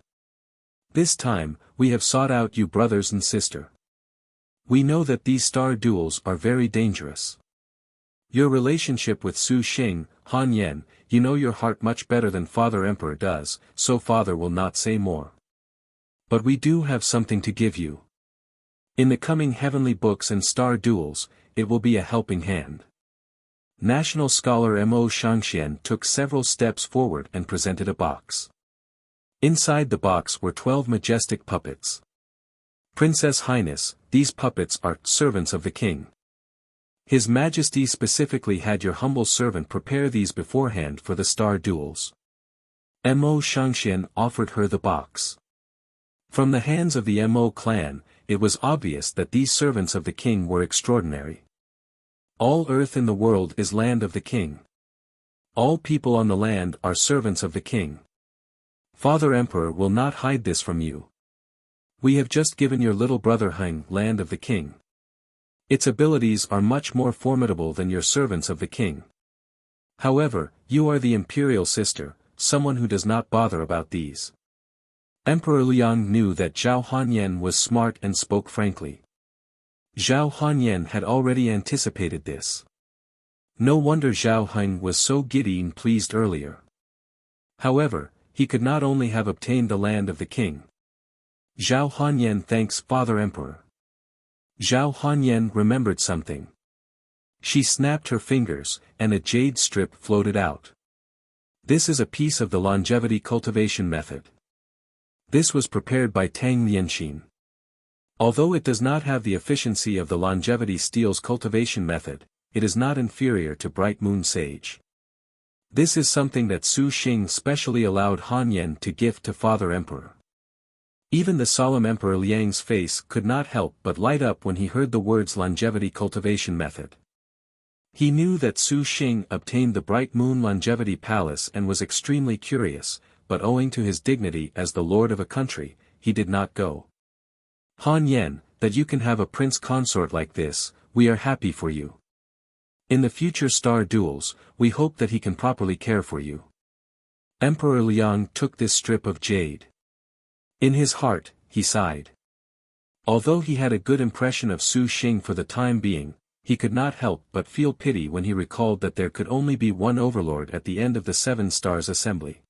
This time, we have sought out you brothers and sister. We know that these star duels are very dangerous. Your relationship with Su Xing, Hanyan, you know your heart much better than Father Emperor does, so Father will not say more. But we do have something to give you. In the coming heavenly books and star duels, it will be a helping hand. National scholar Mo Shangxian took several steps forward and presented a box. Inside the box were 12 majestic puppets. Princess Highness, these puppets are servants of the king. His Majesty specifically had your humble servant prepare these beforehand for the star duels. Mo Shangxian offered her the box. From the hands of the Mo clan, it was obvious that these servants of the king were extraordinary. All earth in the world is land of the king. All people on the land are servants of the king. Father Emperor will not hide this from you. We have just given your little brother Heng land of the king. Its abilities are much more formidable than your servants of the king. However, you are the imperial sister, someone who does not bother about these. Emperor Liang knew that Zhao Hanyan was smart and spoke frankly. Zhao Hanyan had already anticipated this. No wonder Zhao Heng was so giddy and pleased earlier. However, he could not only have obtained the land of the king. Zhao Hanyan thanks Father Emperor. Zhao Hanyan remembered something. She snapped her fingers, and a jade strip floated out. This is a piece of the longevity cultivation method. This was prepared by Tang Lianxin. Although it does not have the efficiency of the longevity steel's cultivation method, it is not inferior to Bright Moon Sage. This is something that Su Xing specially allowed Han Yan to gift to Father Emperor. Even the solemn Emperor Liang's face could not help but light up when he heard the words longevity cultivation method. He knew that Su Xing obtained the Bright Moon Longevity Palace and was extremely curious, but owing to his dignity as the lord of a country, he did not go. Han Yan, that you can have a prince consort like this, we are happy for you. In the future star duels, we hope that he can properly care for you. Emperor Liang took this strip of jade. In his heart, he sighed. Although he had a good impression of Su Xing for the time being, he could not help but feel pity when he recalled that there could only be one overlord at the end of the Seven Stars Assembly.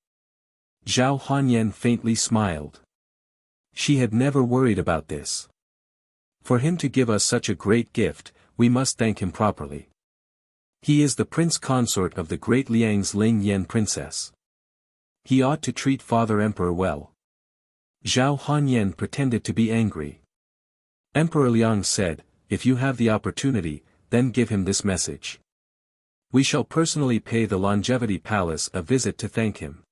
Zhao Hanyan faintly smiled. She had never worried about this. For him to give us such a great gift, we must thank him properly. He is the prince consort of the great Liang's Ling Yan princess. He ought to treat Father Emperor well. Zhao Hanyan pretended to be angry. Emperor Liang said, if you have the opportunity, then give him this message. We shall personally pay the Longevity Palace a visit to thank him.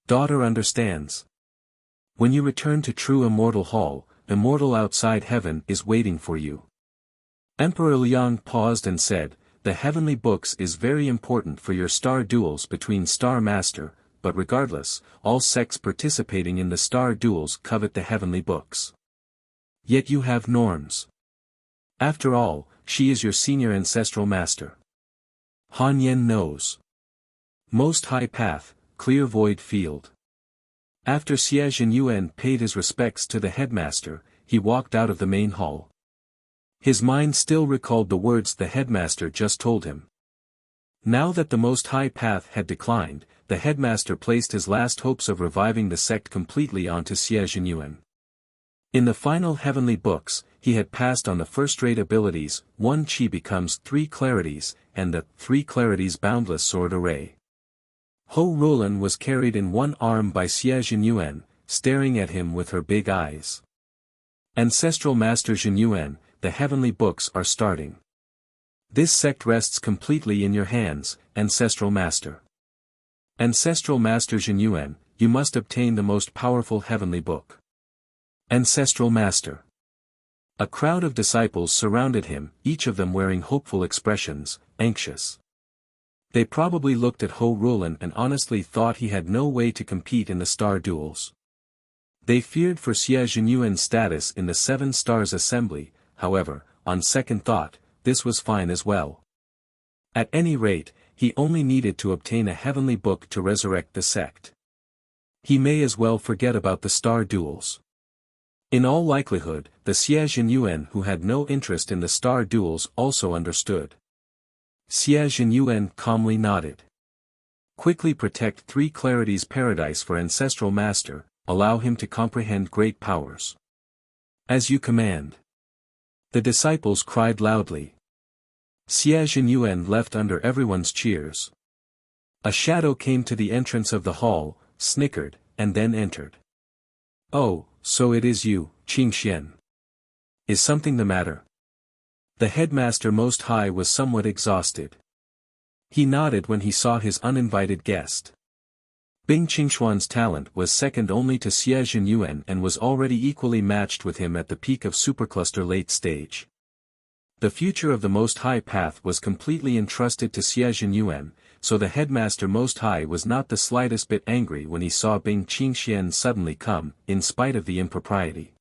Daughter understands. When you return to True Immortal Hall, Immortal outside heaven is waiting for you. Emperor Liang paused and said, the heavenly books is very important for your star duels between Star Master, but regardless, all sects participating in the star duels covet the heavenly books. Yet you have norms. After all, she is your senior ancestral master. Han Yan knows. Most High Path, Clear Void Field. After Xie Zhenyuan paid his respects to the headmaster, he walked out of the main hall. His mind still recalled the words the headmaster just told him. Now that the Most High Path had declined, the headmaster placed his last hopes of reviving the sect completely onto Xie Zhenyuan. In the final heavenly books, he had passed on the first-rate abilities, 1 Qi becomes 3 clarities, and the 3 clarities boundless sword array. Ho Rulan was carried in one arm by Xie Zhenyuan, staring at him with her big eyes. Ancestral Master Zhenyuan, the heavenly books are starting. This sect rests completely in your hands, Ancestral Master. Ancestral Master Zhenyuan, you must obtain the most powerful heavenly book. Ancestral Master. A crowd of disciples surrounded him, each of them wearing hopeful expressions, anxious. They probably looked at Ho Rulan and honestly thought he had no way to compete in the star duels. They feared for Xie Zhenyuan's status in the Seven Stars Assembly, however, on second thought, this was fine as well. At any rate, he only needed to obtain a heavenly book to resurrect the sect. He may as well forget about the star duels. In all likelihood, the Xie Zhenyuan who had no interest in the star duels also understood. Xie Zhenyuan calmly nodded. Quickly protect 3 clarities paradise for Ancestral Master, allow him to comprehend great powers. As you command. The disciples cried loudly. Xie Zhenyuan left under everyone's cheers. A shadow came to the entrance of the hall, snickered, and then entered. Oh, so it is you, Qingxian. Is something the matter? The headmaster Most High was somewhat exhausted. He nodded when he saw his uninvited guest. Bing Qingshuan's talent was second only to Xie Zhenyuan and was already equally matched with him at the peak of Supercluster late stage. The future of the Most High Path was completely entrusted to Xie Zhenyuan, so the headmaster Most High was not the slightest bit angry when he saw Bing Qingxian suddenly come, in spite of the impropriety.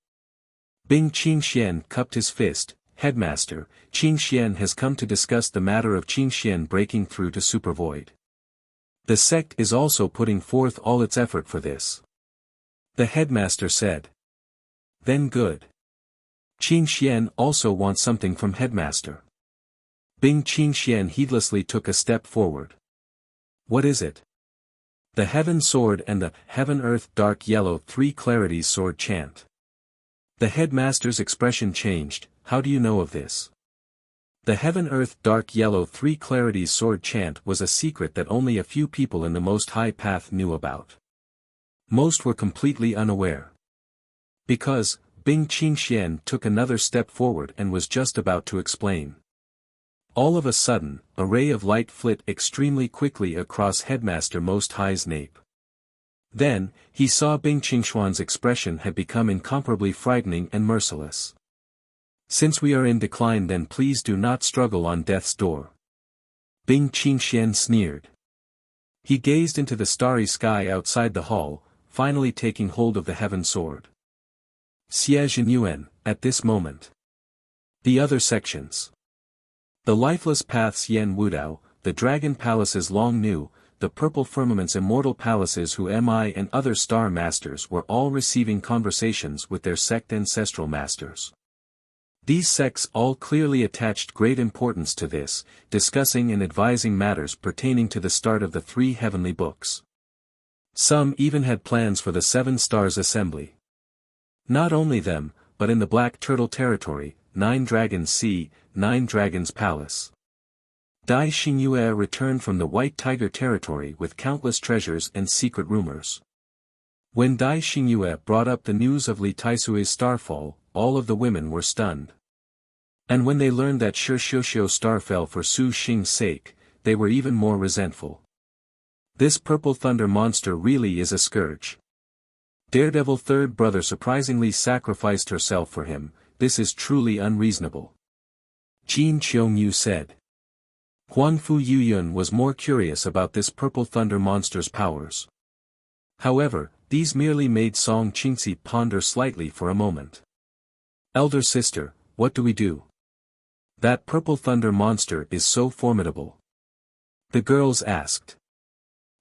Bing Qingxian cupped his fist. Headmaster, Qingxian has come to discuss the matter of Qingxian breaking through to Supervoid. The sect is also putting forth all its effort for this. The headmaster said. Then good. Qingxian also wants something from headmaster. Bing Qingxian heedlessly took a step forward. What is it? The Heaven Sword and the Heaven-Earth Dark Yellow Three Clarities Sword chant. The headmaster's expression changed. How do you know of this? The Heaven-Earth Dark Yellow Three Clarities Sword chant was a secret that only a few people in the Most High Path knew about. Most were completely unaware. Because, Bing Qingxian took another step forward and was just about to explain. All of a sudden, a ray of light flit extremely quickly across Headmaster Most High's nape. Then, he saw Bing Qingxuan's expression had become incomparably frightening and merciless. Since we are in decline, then please do not struggle on death's door. Bing Qingxian sneered. He gazed into the starry sky outside the hall, finally taking hold of the Heaven Sword. Xie Zhenyuan, at this moment. The other sections. The lifeless paths Yen Wudao, the dragon palaces Long Nu, the purple firmament's immortal palaces Hu Mi and other star masters were all receiving conversations with their sect ancestral masters. These sects all clearly attached great importance to this, discussing and advising matters pertaining to the start of the 3 heavenly books. Some even had plans for the 7 Stars Assembly. Not only them, but in the Black Turtle territory, 9 Dragons Sea, 9 Dragons Palace. Dai Xingyue returned from the White Tiger territory with countless treasures and secret rumors. When Dai Xingyue brought up the news of Li Taisui's starfall, all of the women were stunned. And when they learned that Shi Xiuxiu's star fell for Su Xing's sake, they were even more resentful. This purple thunder monster really is a scourge. Daredevil third brother surprisingly sacrificed herself for him. This is truly unreasonable. Jin Qiongyu said. Huangfu Yuyun was more curious about this purple thunder monster's powers. However, these merely made Song Qingxi ponder slightly for a moment. Elder sister, what do we do? That purple thunder monster is so formidable. The girls asked.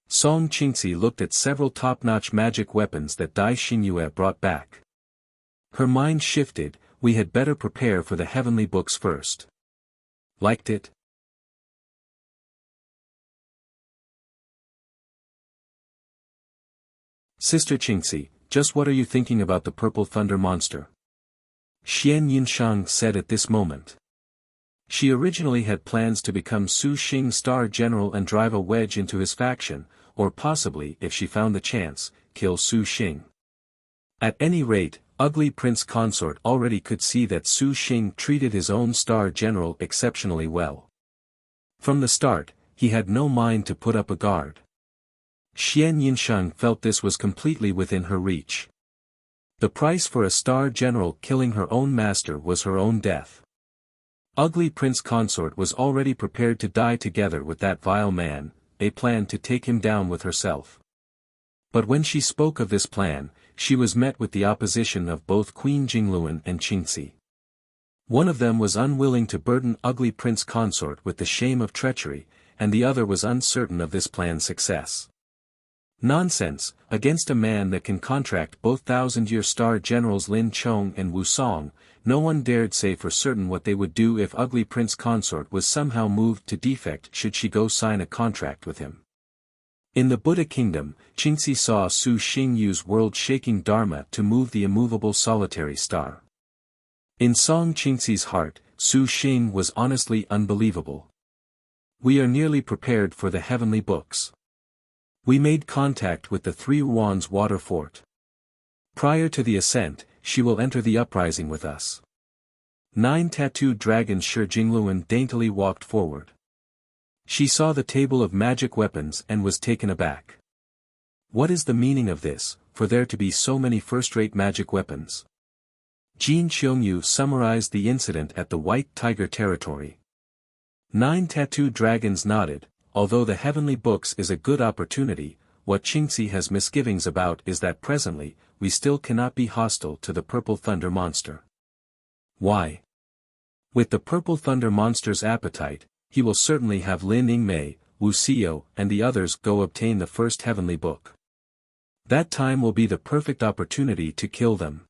Song Qingxi looked at several top-notch magic weapons that Dai Xingyue brought back. Her mind shifted. We had better prepare for the heavenly books first. Liked it? Sister Qingxi, just what are you thinking about the purple thunder monster? Xian Yinshang said at this moment. She originally had plans to become Su Xing's star general and drive a wedge into his faction, or possibly, if she found the chance, kill Su Xing. At any rate, Ugly Prince Consort already could see that Su Xing treated his own star general exceptionally well. From the start, he had no mind to put up a guard. Xian Yinshang felt this was completely within her reach. The price for a star general killing her own master was her own death. Ugly Prince Consort was already prepared to die together with that vile man, a plan to take him down with herself. But when she spoke of this plan, she was met with the opposition of both Queen Jingluan and Qingxi. One of them was unwilling to burden Ugly Prince Consort with the shame of treachery, and the other was uncertain of this plan's success. Nonsense, against a man that can contract both thousand-year star generals Lin Chong and Wu Song, no one dared say for certain what they would do if Ugly Prince Consort was somehow moved to defect should she go sign a contract with him. In the Buddha kingdom, Qingxi saw Su Xing use world-shaking dharma to move the immovable solitary star. In Song Qingxi's heart, Su Xing was honestly unbelievable. We are nearly prepared for the heavenly books. We made contact with the 3 Wands water fort. Prior to the ascent, she will enter the uprising with us. 9 tattooed dragons Shi Jingluan daintily walked forward. She saw the table of magic weapons and was taken aback. What is the meaning of this, for there to be so many first-rate magic weapons? Jin Qiongyu summarized the incident at the White Tiger territory. 9 tattooed dragons nodded. although the heavenly books is a good opportunity, what Qingxi has misgivings about is that presently, we still cannot be hostile to the purple thunder monster. Why? With the purple thunder monster's appetite, he will certainly have Lin Yingmei, Wuxia, and the others go obtain the first heavenly book. That time will be the perfect opportunity to kill them.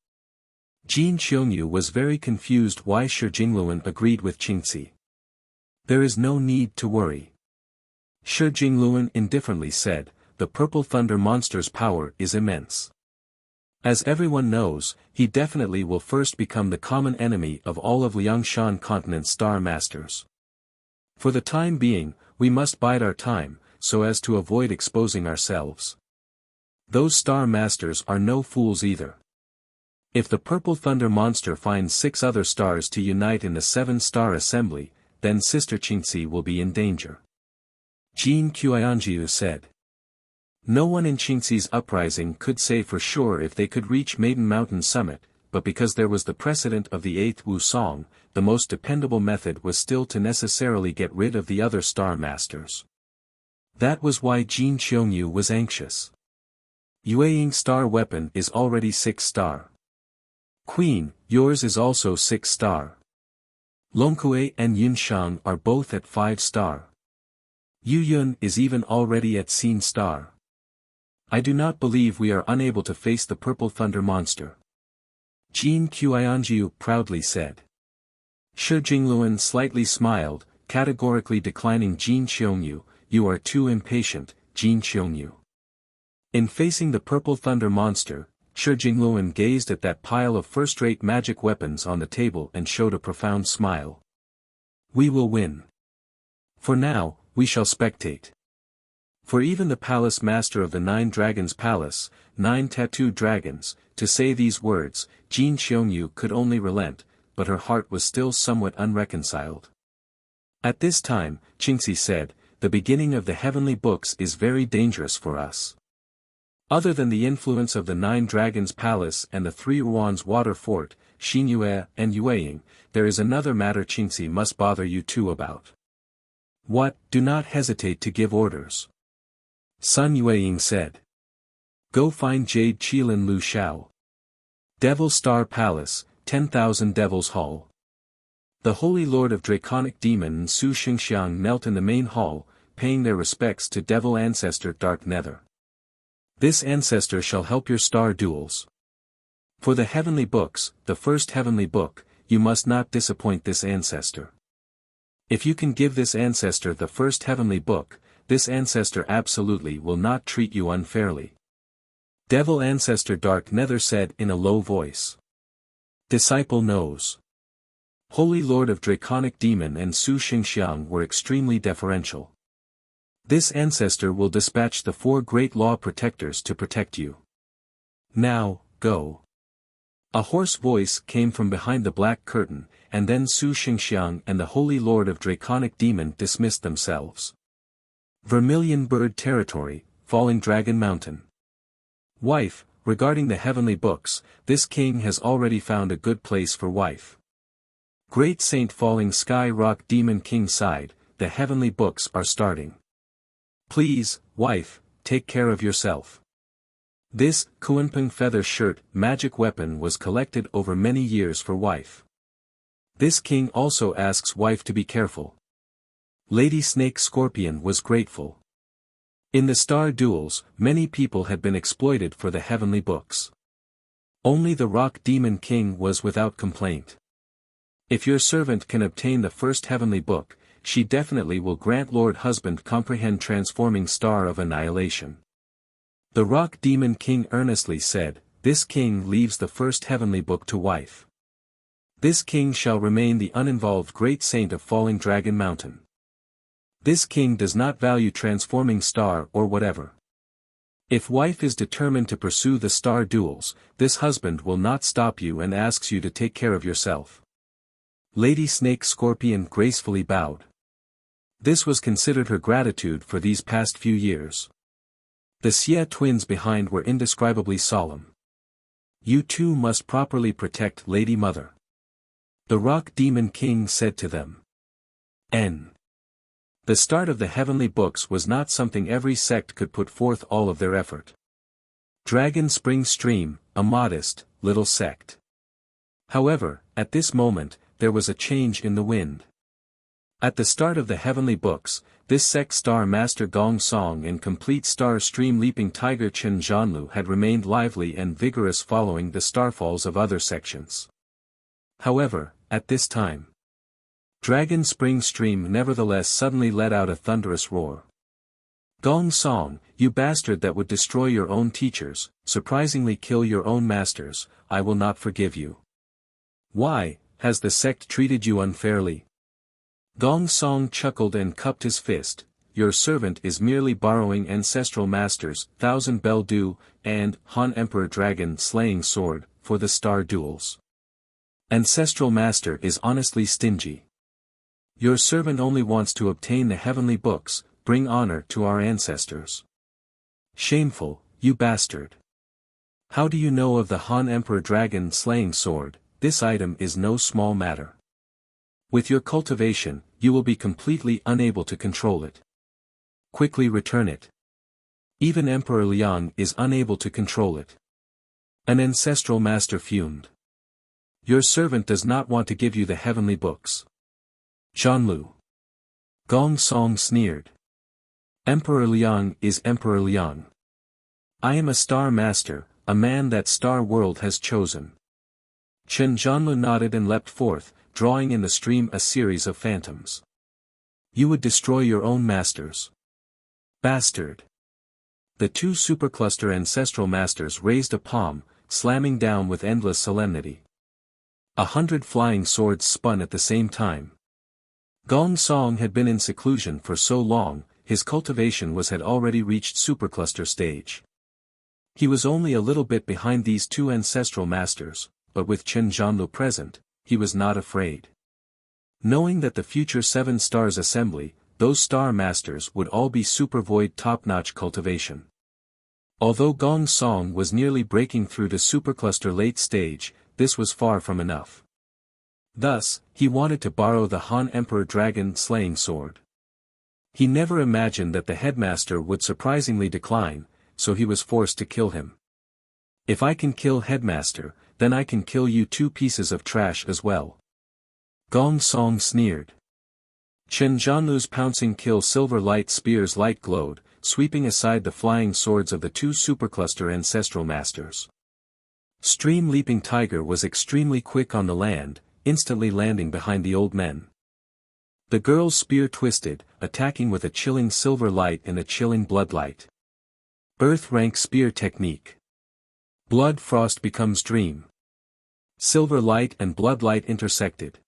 Jin Qiongyu was very confused why Shi Jingluan agreed with Qingxi. There is no need to worry. Shi Jingluan indifferently said, the purple thunder monster's power is immense. As everyone knows, he definitely will first become the common enemy of all of Liangshan continent's star masters. For the time being, we must bide our time, so as to avoid exposing ourselves. Those star masters are no fools either. If the purple thunder monster finds 6 other stars to unite in the 7-star assembly, then Sister Qingxi will be in danger. Jin Qianjiu said. No one in Qingxi's uprising could say for sure if they could reach Maiden Mountain summit, but because there was the precedent of the 8th Wu Song, the most dependable method was still to necessarily get rid of the other star masters. That was why Jin Qiongyu was anxious. Yueying's star weapon is already 6-star. Queen, yours is also 6-star. Longkue and Yunshang are both at 5-star. Yu Yun is even already at star. I do not believe we are unable to face the purple thunder monster. Jin Qianjiu proudly said. Shi Jingluan slightly smiled, categorically declining Jin Qiongyu, you are too impatient, Jin Qiongyu. In facing the purple thunder monster, Shi Jingluan gazed at that pile of first-rate magic weapons on the table and showed a profound smile. We will win. For now, we shall spectate. For even the palace master of the 9 dragons palace, 9 tattooed dragons, to say these words, Jin Qiongyu could only relent, but her heart was still somewhat unreconciled. At this time, Qingxi said, the beginning of the heavenly books is very dangerous for us. Other than the influence of the 9 dragons palace and the 3 Ruan's water fort, Xinyue and Yueying, there is another matter Qingxi must bother you too about. What? Do not hesitate to give orders. Sun Yueying said. Go find Jade Qilin Lu Shao. Devil Star Palace, 10,000 Devils Hall. The Holy Lord of Draconic Demon and Su Xingxiang knelt in the main hall, paying their respects to Devil Ancestor Dark Nether. This ancestor shall help your star duels. For the heavenly books, the first heavenly book, you must not disappoint this ancestor. If you can give this ancestor the first heavenly book, this ancestor absolutely will not treat you unfairly. Devil Ancestor Dark Nether said in a low voice. Disciple knows. Holy Lord of Draconic Demon and Su Xingxiang were extremely deferential. This ancestor will dispatch the 4 great law protectors to protect you. Now, go. A hoarse voice came from behind the black curtain, and then Su Xingxiang and the Holy Lord of Draconic Demon dismissed themselves. Vermilion Bird Territory, Falling Dragon Mountain. Wife, regarding the heavenly books, this king has already found a good place for wife. Great Saint Falling Sky Rock Demon King sighed, the heavenly books are starting. Please, wife, take care of yourself. This Kuanping feather shirt magic weapon was collected over many years for wife. This king also asks wife to be careful. Lady Snake Scorpion was grateful. In the star duels, many people had been exploited for the heavenly books. Only the Rock Demon King was without complaint. If your servant can obtain the first heavenly book, she definitely will grant Lord Husband comprehend transforming star of annihilation. The Rock Demon King earnestly said, this king leaves the first heavenly book to wife. This king shall remain the uninvolved great saint of Falling Dragon Mountain. This king does not value transforming star or whatever. If wife is determined to pursue the star duels, this husband will not stop you and asks you to take care of yourself. Lady Snake Scorpion gracefully bowed. This was considered her gratitude for these past few years. The Xie twins behind were indescribably solemn. You too must properly protect Lady Mother. The Rock Demon King said to them. N. The start of the heavenly books was not something every sect could put forth all of their effort. Dragon Spring Stream, a modest, little sect. However, at this moment, there was a change in the wind. At the start of the heavenly books, this sect Star Master Gong Song and complete Star Stream Leaping Tiger Chen Zhanlu had remained lively and vigorous following the starfalls of other sections. However, at this time, Dragon Spring Stream nevertheless suddenly let out a thunderous roar. Gong Song, you bastard that would destroy your own teachers, surprisingly kill your own masters, I will not forgive you. Why, has the sect treated you unfairly? Gong Song chuckled and cupped his fist. Your servant is merely borrowing ancestral masters, Thousand Bell Dew, and Han Emperor Dragon Slaying Sword, for the star duels. Ancestral master is honestly stingy. Your servant only wants to obtain the heavenly books, bring honor to our ancestors. Shameful, you bastard. How do you know of the Han Emperor Dragon Slaying Sword? This item is no small matter. With your cultivation, you will be completely unable to control it. Quickly return it. Even Emperor Liang is unable to control it. An ancestral master fumed. Your servant does not want to give you the heavenly books. Zhanlu. Gong Song sneered. Emperor Liang is Emperor Liang. I am a star master, a man that star world has chosen. Chen Zhanlu nodded and leapt forth, drawing in the stream a series of phantoms. You would destroy your own masters. Bastard. The two supercluster ancestral masters raised a palm, slamming down with endless solemnity. 100 flying swords spun at the same time. Gong Song had been in seclusion for so long, his cultivation had already reached supercluster stage. He was only a little bit behind these two ancestral masters, but with Chen Zhanlu present, he was not afraid. Knowing that the future 7 stars assembly, those star masters would all be super void top-notch cultivation. Although Gong Song was nearly breaking through to supercluster late stage, this was far from enough. Thus, he wanted to borrow the Han Emperor Dragon Slaying Sword. He never imagined that the headmaster would surprisingly decline, so he was forced to kill him. If I can kill headmaster, then I can kill you 2 pieces of trash as well. Gong Song sneered. Chen Zhanlu's pouncing kill silver light spears light glowed, sweeping aside the flying swords of the 2 supercluster ancestral masters. Stream Leaping Tiger was extremely quick on the land, instantly landing behind the old men. The girl's spear twisted, attacking with a chilling silver light and a chilling blood light. Earth rank spear technique. Blood frost becomes dream. Silver light and blood light intersected.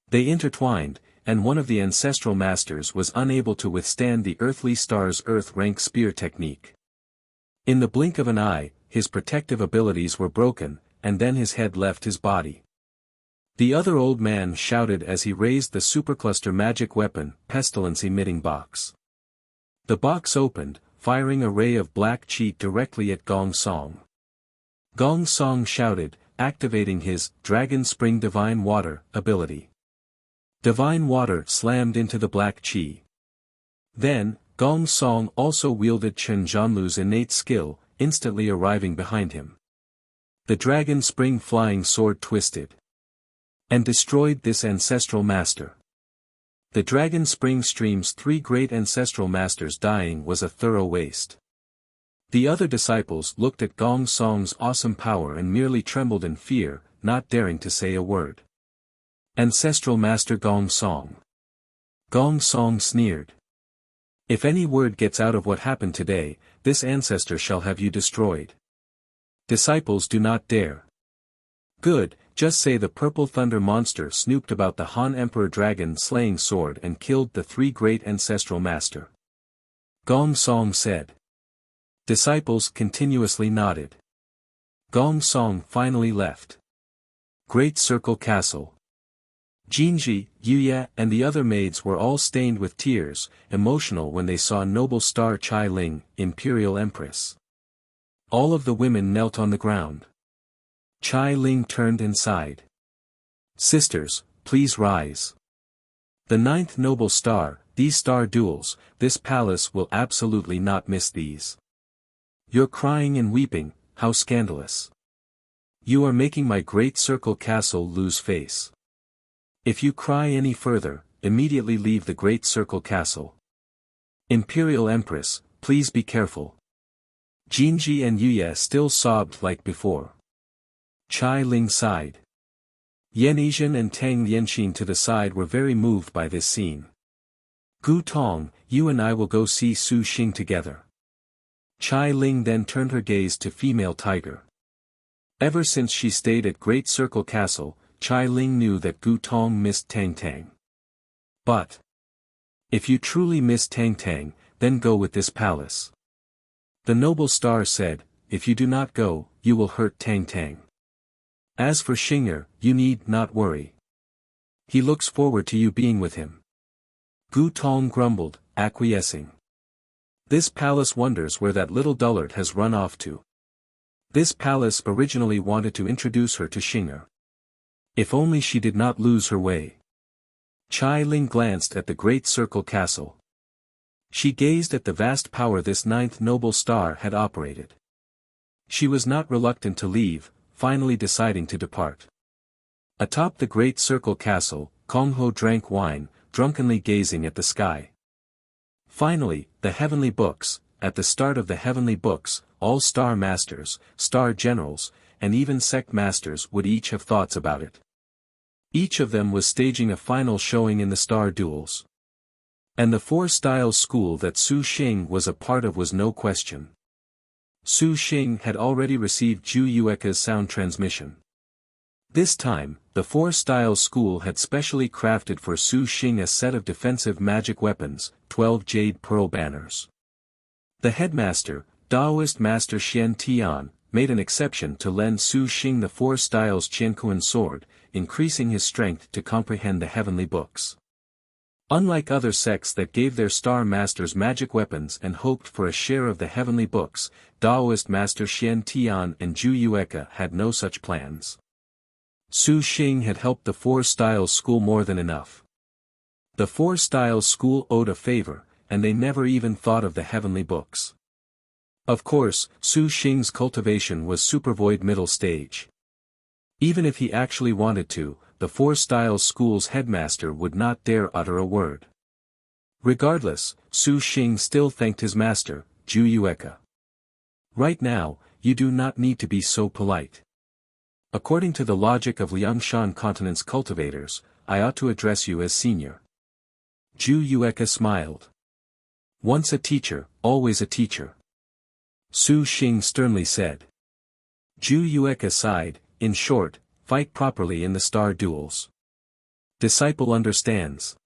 They intertwined, and one of the ancestral masters was unable to withstand the earthly star's earth rank spear technique. In the blink of an eye, his protective abilities were broken, and then his head left his body. The other old man shouted as he raised the supercluster magic weapon, pestilence emitting box. The box opened, firing a ray of black chi directly at Gong Song. Gong Song shouted, activating his Dragon Spring Divine Water ability. Divine Water slammed into the black chi. Then, Gong Song also wielded Chen Zhanlu's innate skill, instantly arriving behind him. The Dragon Spring Flying Sword twisted and destroyed this ancestral master. The Dragon Spring Stream's 3 great ancestral masters dying was a thorough waste. The other disciples looked at Gong Song's awesome power and merely trembled in fear, not daring to say a word. Ancestral Master Gong Song. Gong Song sneered. If any word gets out of what happened today, this ancestor shall have you destroyed. Disciples do not dare. Good, just say the purple thunder monster snooped about the Han Emperor Dragon Slaying Sword and killed the 3 great ancestral master. Gong Song said. Disciples continuously nodded. Gong Song finally left. Great Circle Castle. Jinji, Yuya and the other maids were all stained with tears, emotional when they saw noble star Chai Ling, Imperial Empress. All of the women knelt on the ground. Chai Ling turned and sighed. Sisters, please rise. The 9th noble star, these star duels, this palace will absolutely not miss these. You're crying and weeping, how scandalous. You are making my great circle castle lose face. If you cry any further, immediately leave the great circle castle. Imperial Empress, please be careful. Jinji and Yuya still sobbed like before. Chai Ling sighed. Yan Yizhen and Tang Lianxin to the side were very moved by this scene. Gu Tong, you and I will go see Su Xing together. Chai Ling then turned her gaze to female tiger. Ever since she stayed at Great Circle Castle, Chai Ling knew that Gu Tong missed Tang Tang. But if you truly miss Tang Tang, then go with this palace. The noble star said, if you do not go, you will hurt Tang Tang. As for Xing'er, you need not worry. He looks forward to you being with him. Gu Tong grumbled, acquiescing. This palace wonders where that little dullard has run off to. This palace originally wanted to introduce her to Xing'er. If only she did not lose her way. Chai Ling glanced at the great circle castle. She gazed at the vast power this ninth noble star had operated. She was not reluctant to leave, finally deciding to depart. Atop the great circle castle, Kong Ho drank wine, drunkenly gazing at the sky. Finally, the heavenly books, at the start of the heavenly books, all star masters, star generals, and even sect masters would each have thoughts about it. Each of them was staging a final showing in the star duels. And the four styles school that Su Xing was a part of was no question. Su Xing had already received Zhu Yueka's sound transmission. This time, the four styles school had specially crafted for Su Xing a set of defensive magic weapons, 12 jade pearl banners. The headmaster, Taoist Master Xian Tian, made an exception to lend Su Xing the four styles Qiankuan sword, increasing his strength to comprehend the heavenly books. Unlike other sects that gave their star masters magic weapons and hoped for a share of the heavenly books, Taoist Master Xian Tian and Zhu Yueka had no such plans. Su Xing had helped the Four Styles School more than enough. The Four Styles School owed a favor, and they never even thought of the heavenly books. Of course, Su Xing's cultivation was supervoid middle stage. Even if he actually wanted to, the Four Styles School's headmaster would not dare utter a word. Regardless, Su Xing still thanked his master, Zhu Yueka. Right now, you do not need to be so polite. According to the logic of Liangshan Continent's cultivators, I ought to address you as senior. Zhu Yueka smiled. Once a teacher, always a teacher. Su Xing sternly said. Zhu Yueka sighed, in short, fight properly in the star duels. Disciple understands.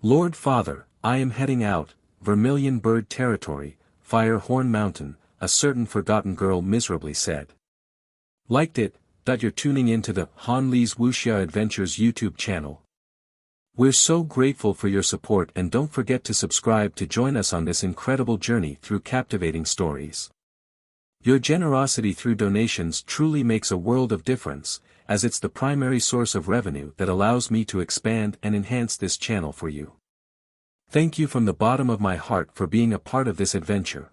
Lord Father, I am heading out, Vermilion Bird Territory, Fire Horn Mountain, a certain forgotten girl miserably said. Liked it, that you're tuning into the Han Li's Wuxia Adventures YouTube channel. We're so grateful for your support, and don't forget to subscribe to join us on this incredible journey through captivating stories. Your generosity through donations truly makes a world of difference, as it's the primary source of revenue that allows me to expand and enhance this channel for you. Thank you from the bottom of my heart for being a part of this adventure.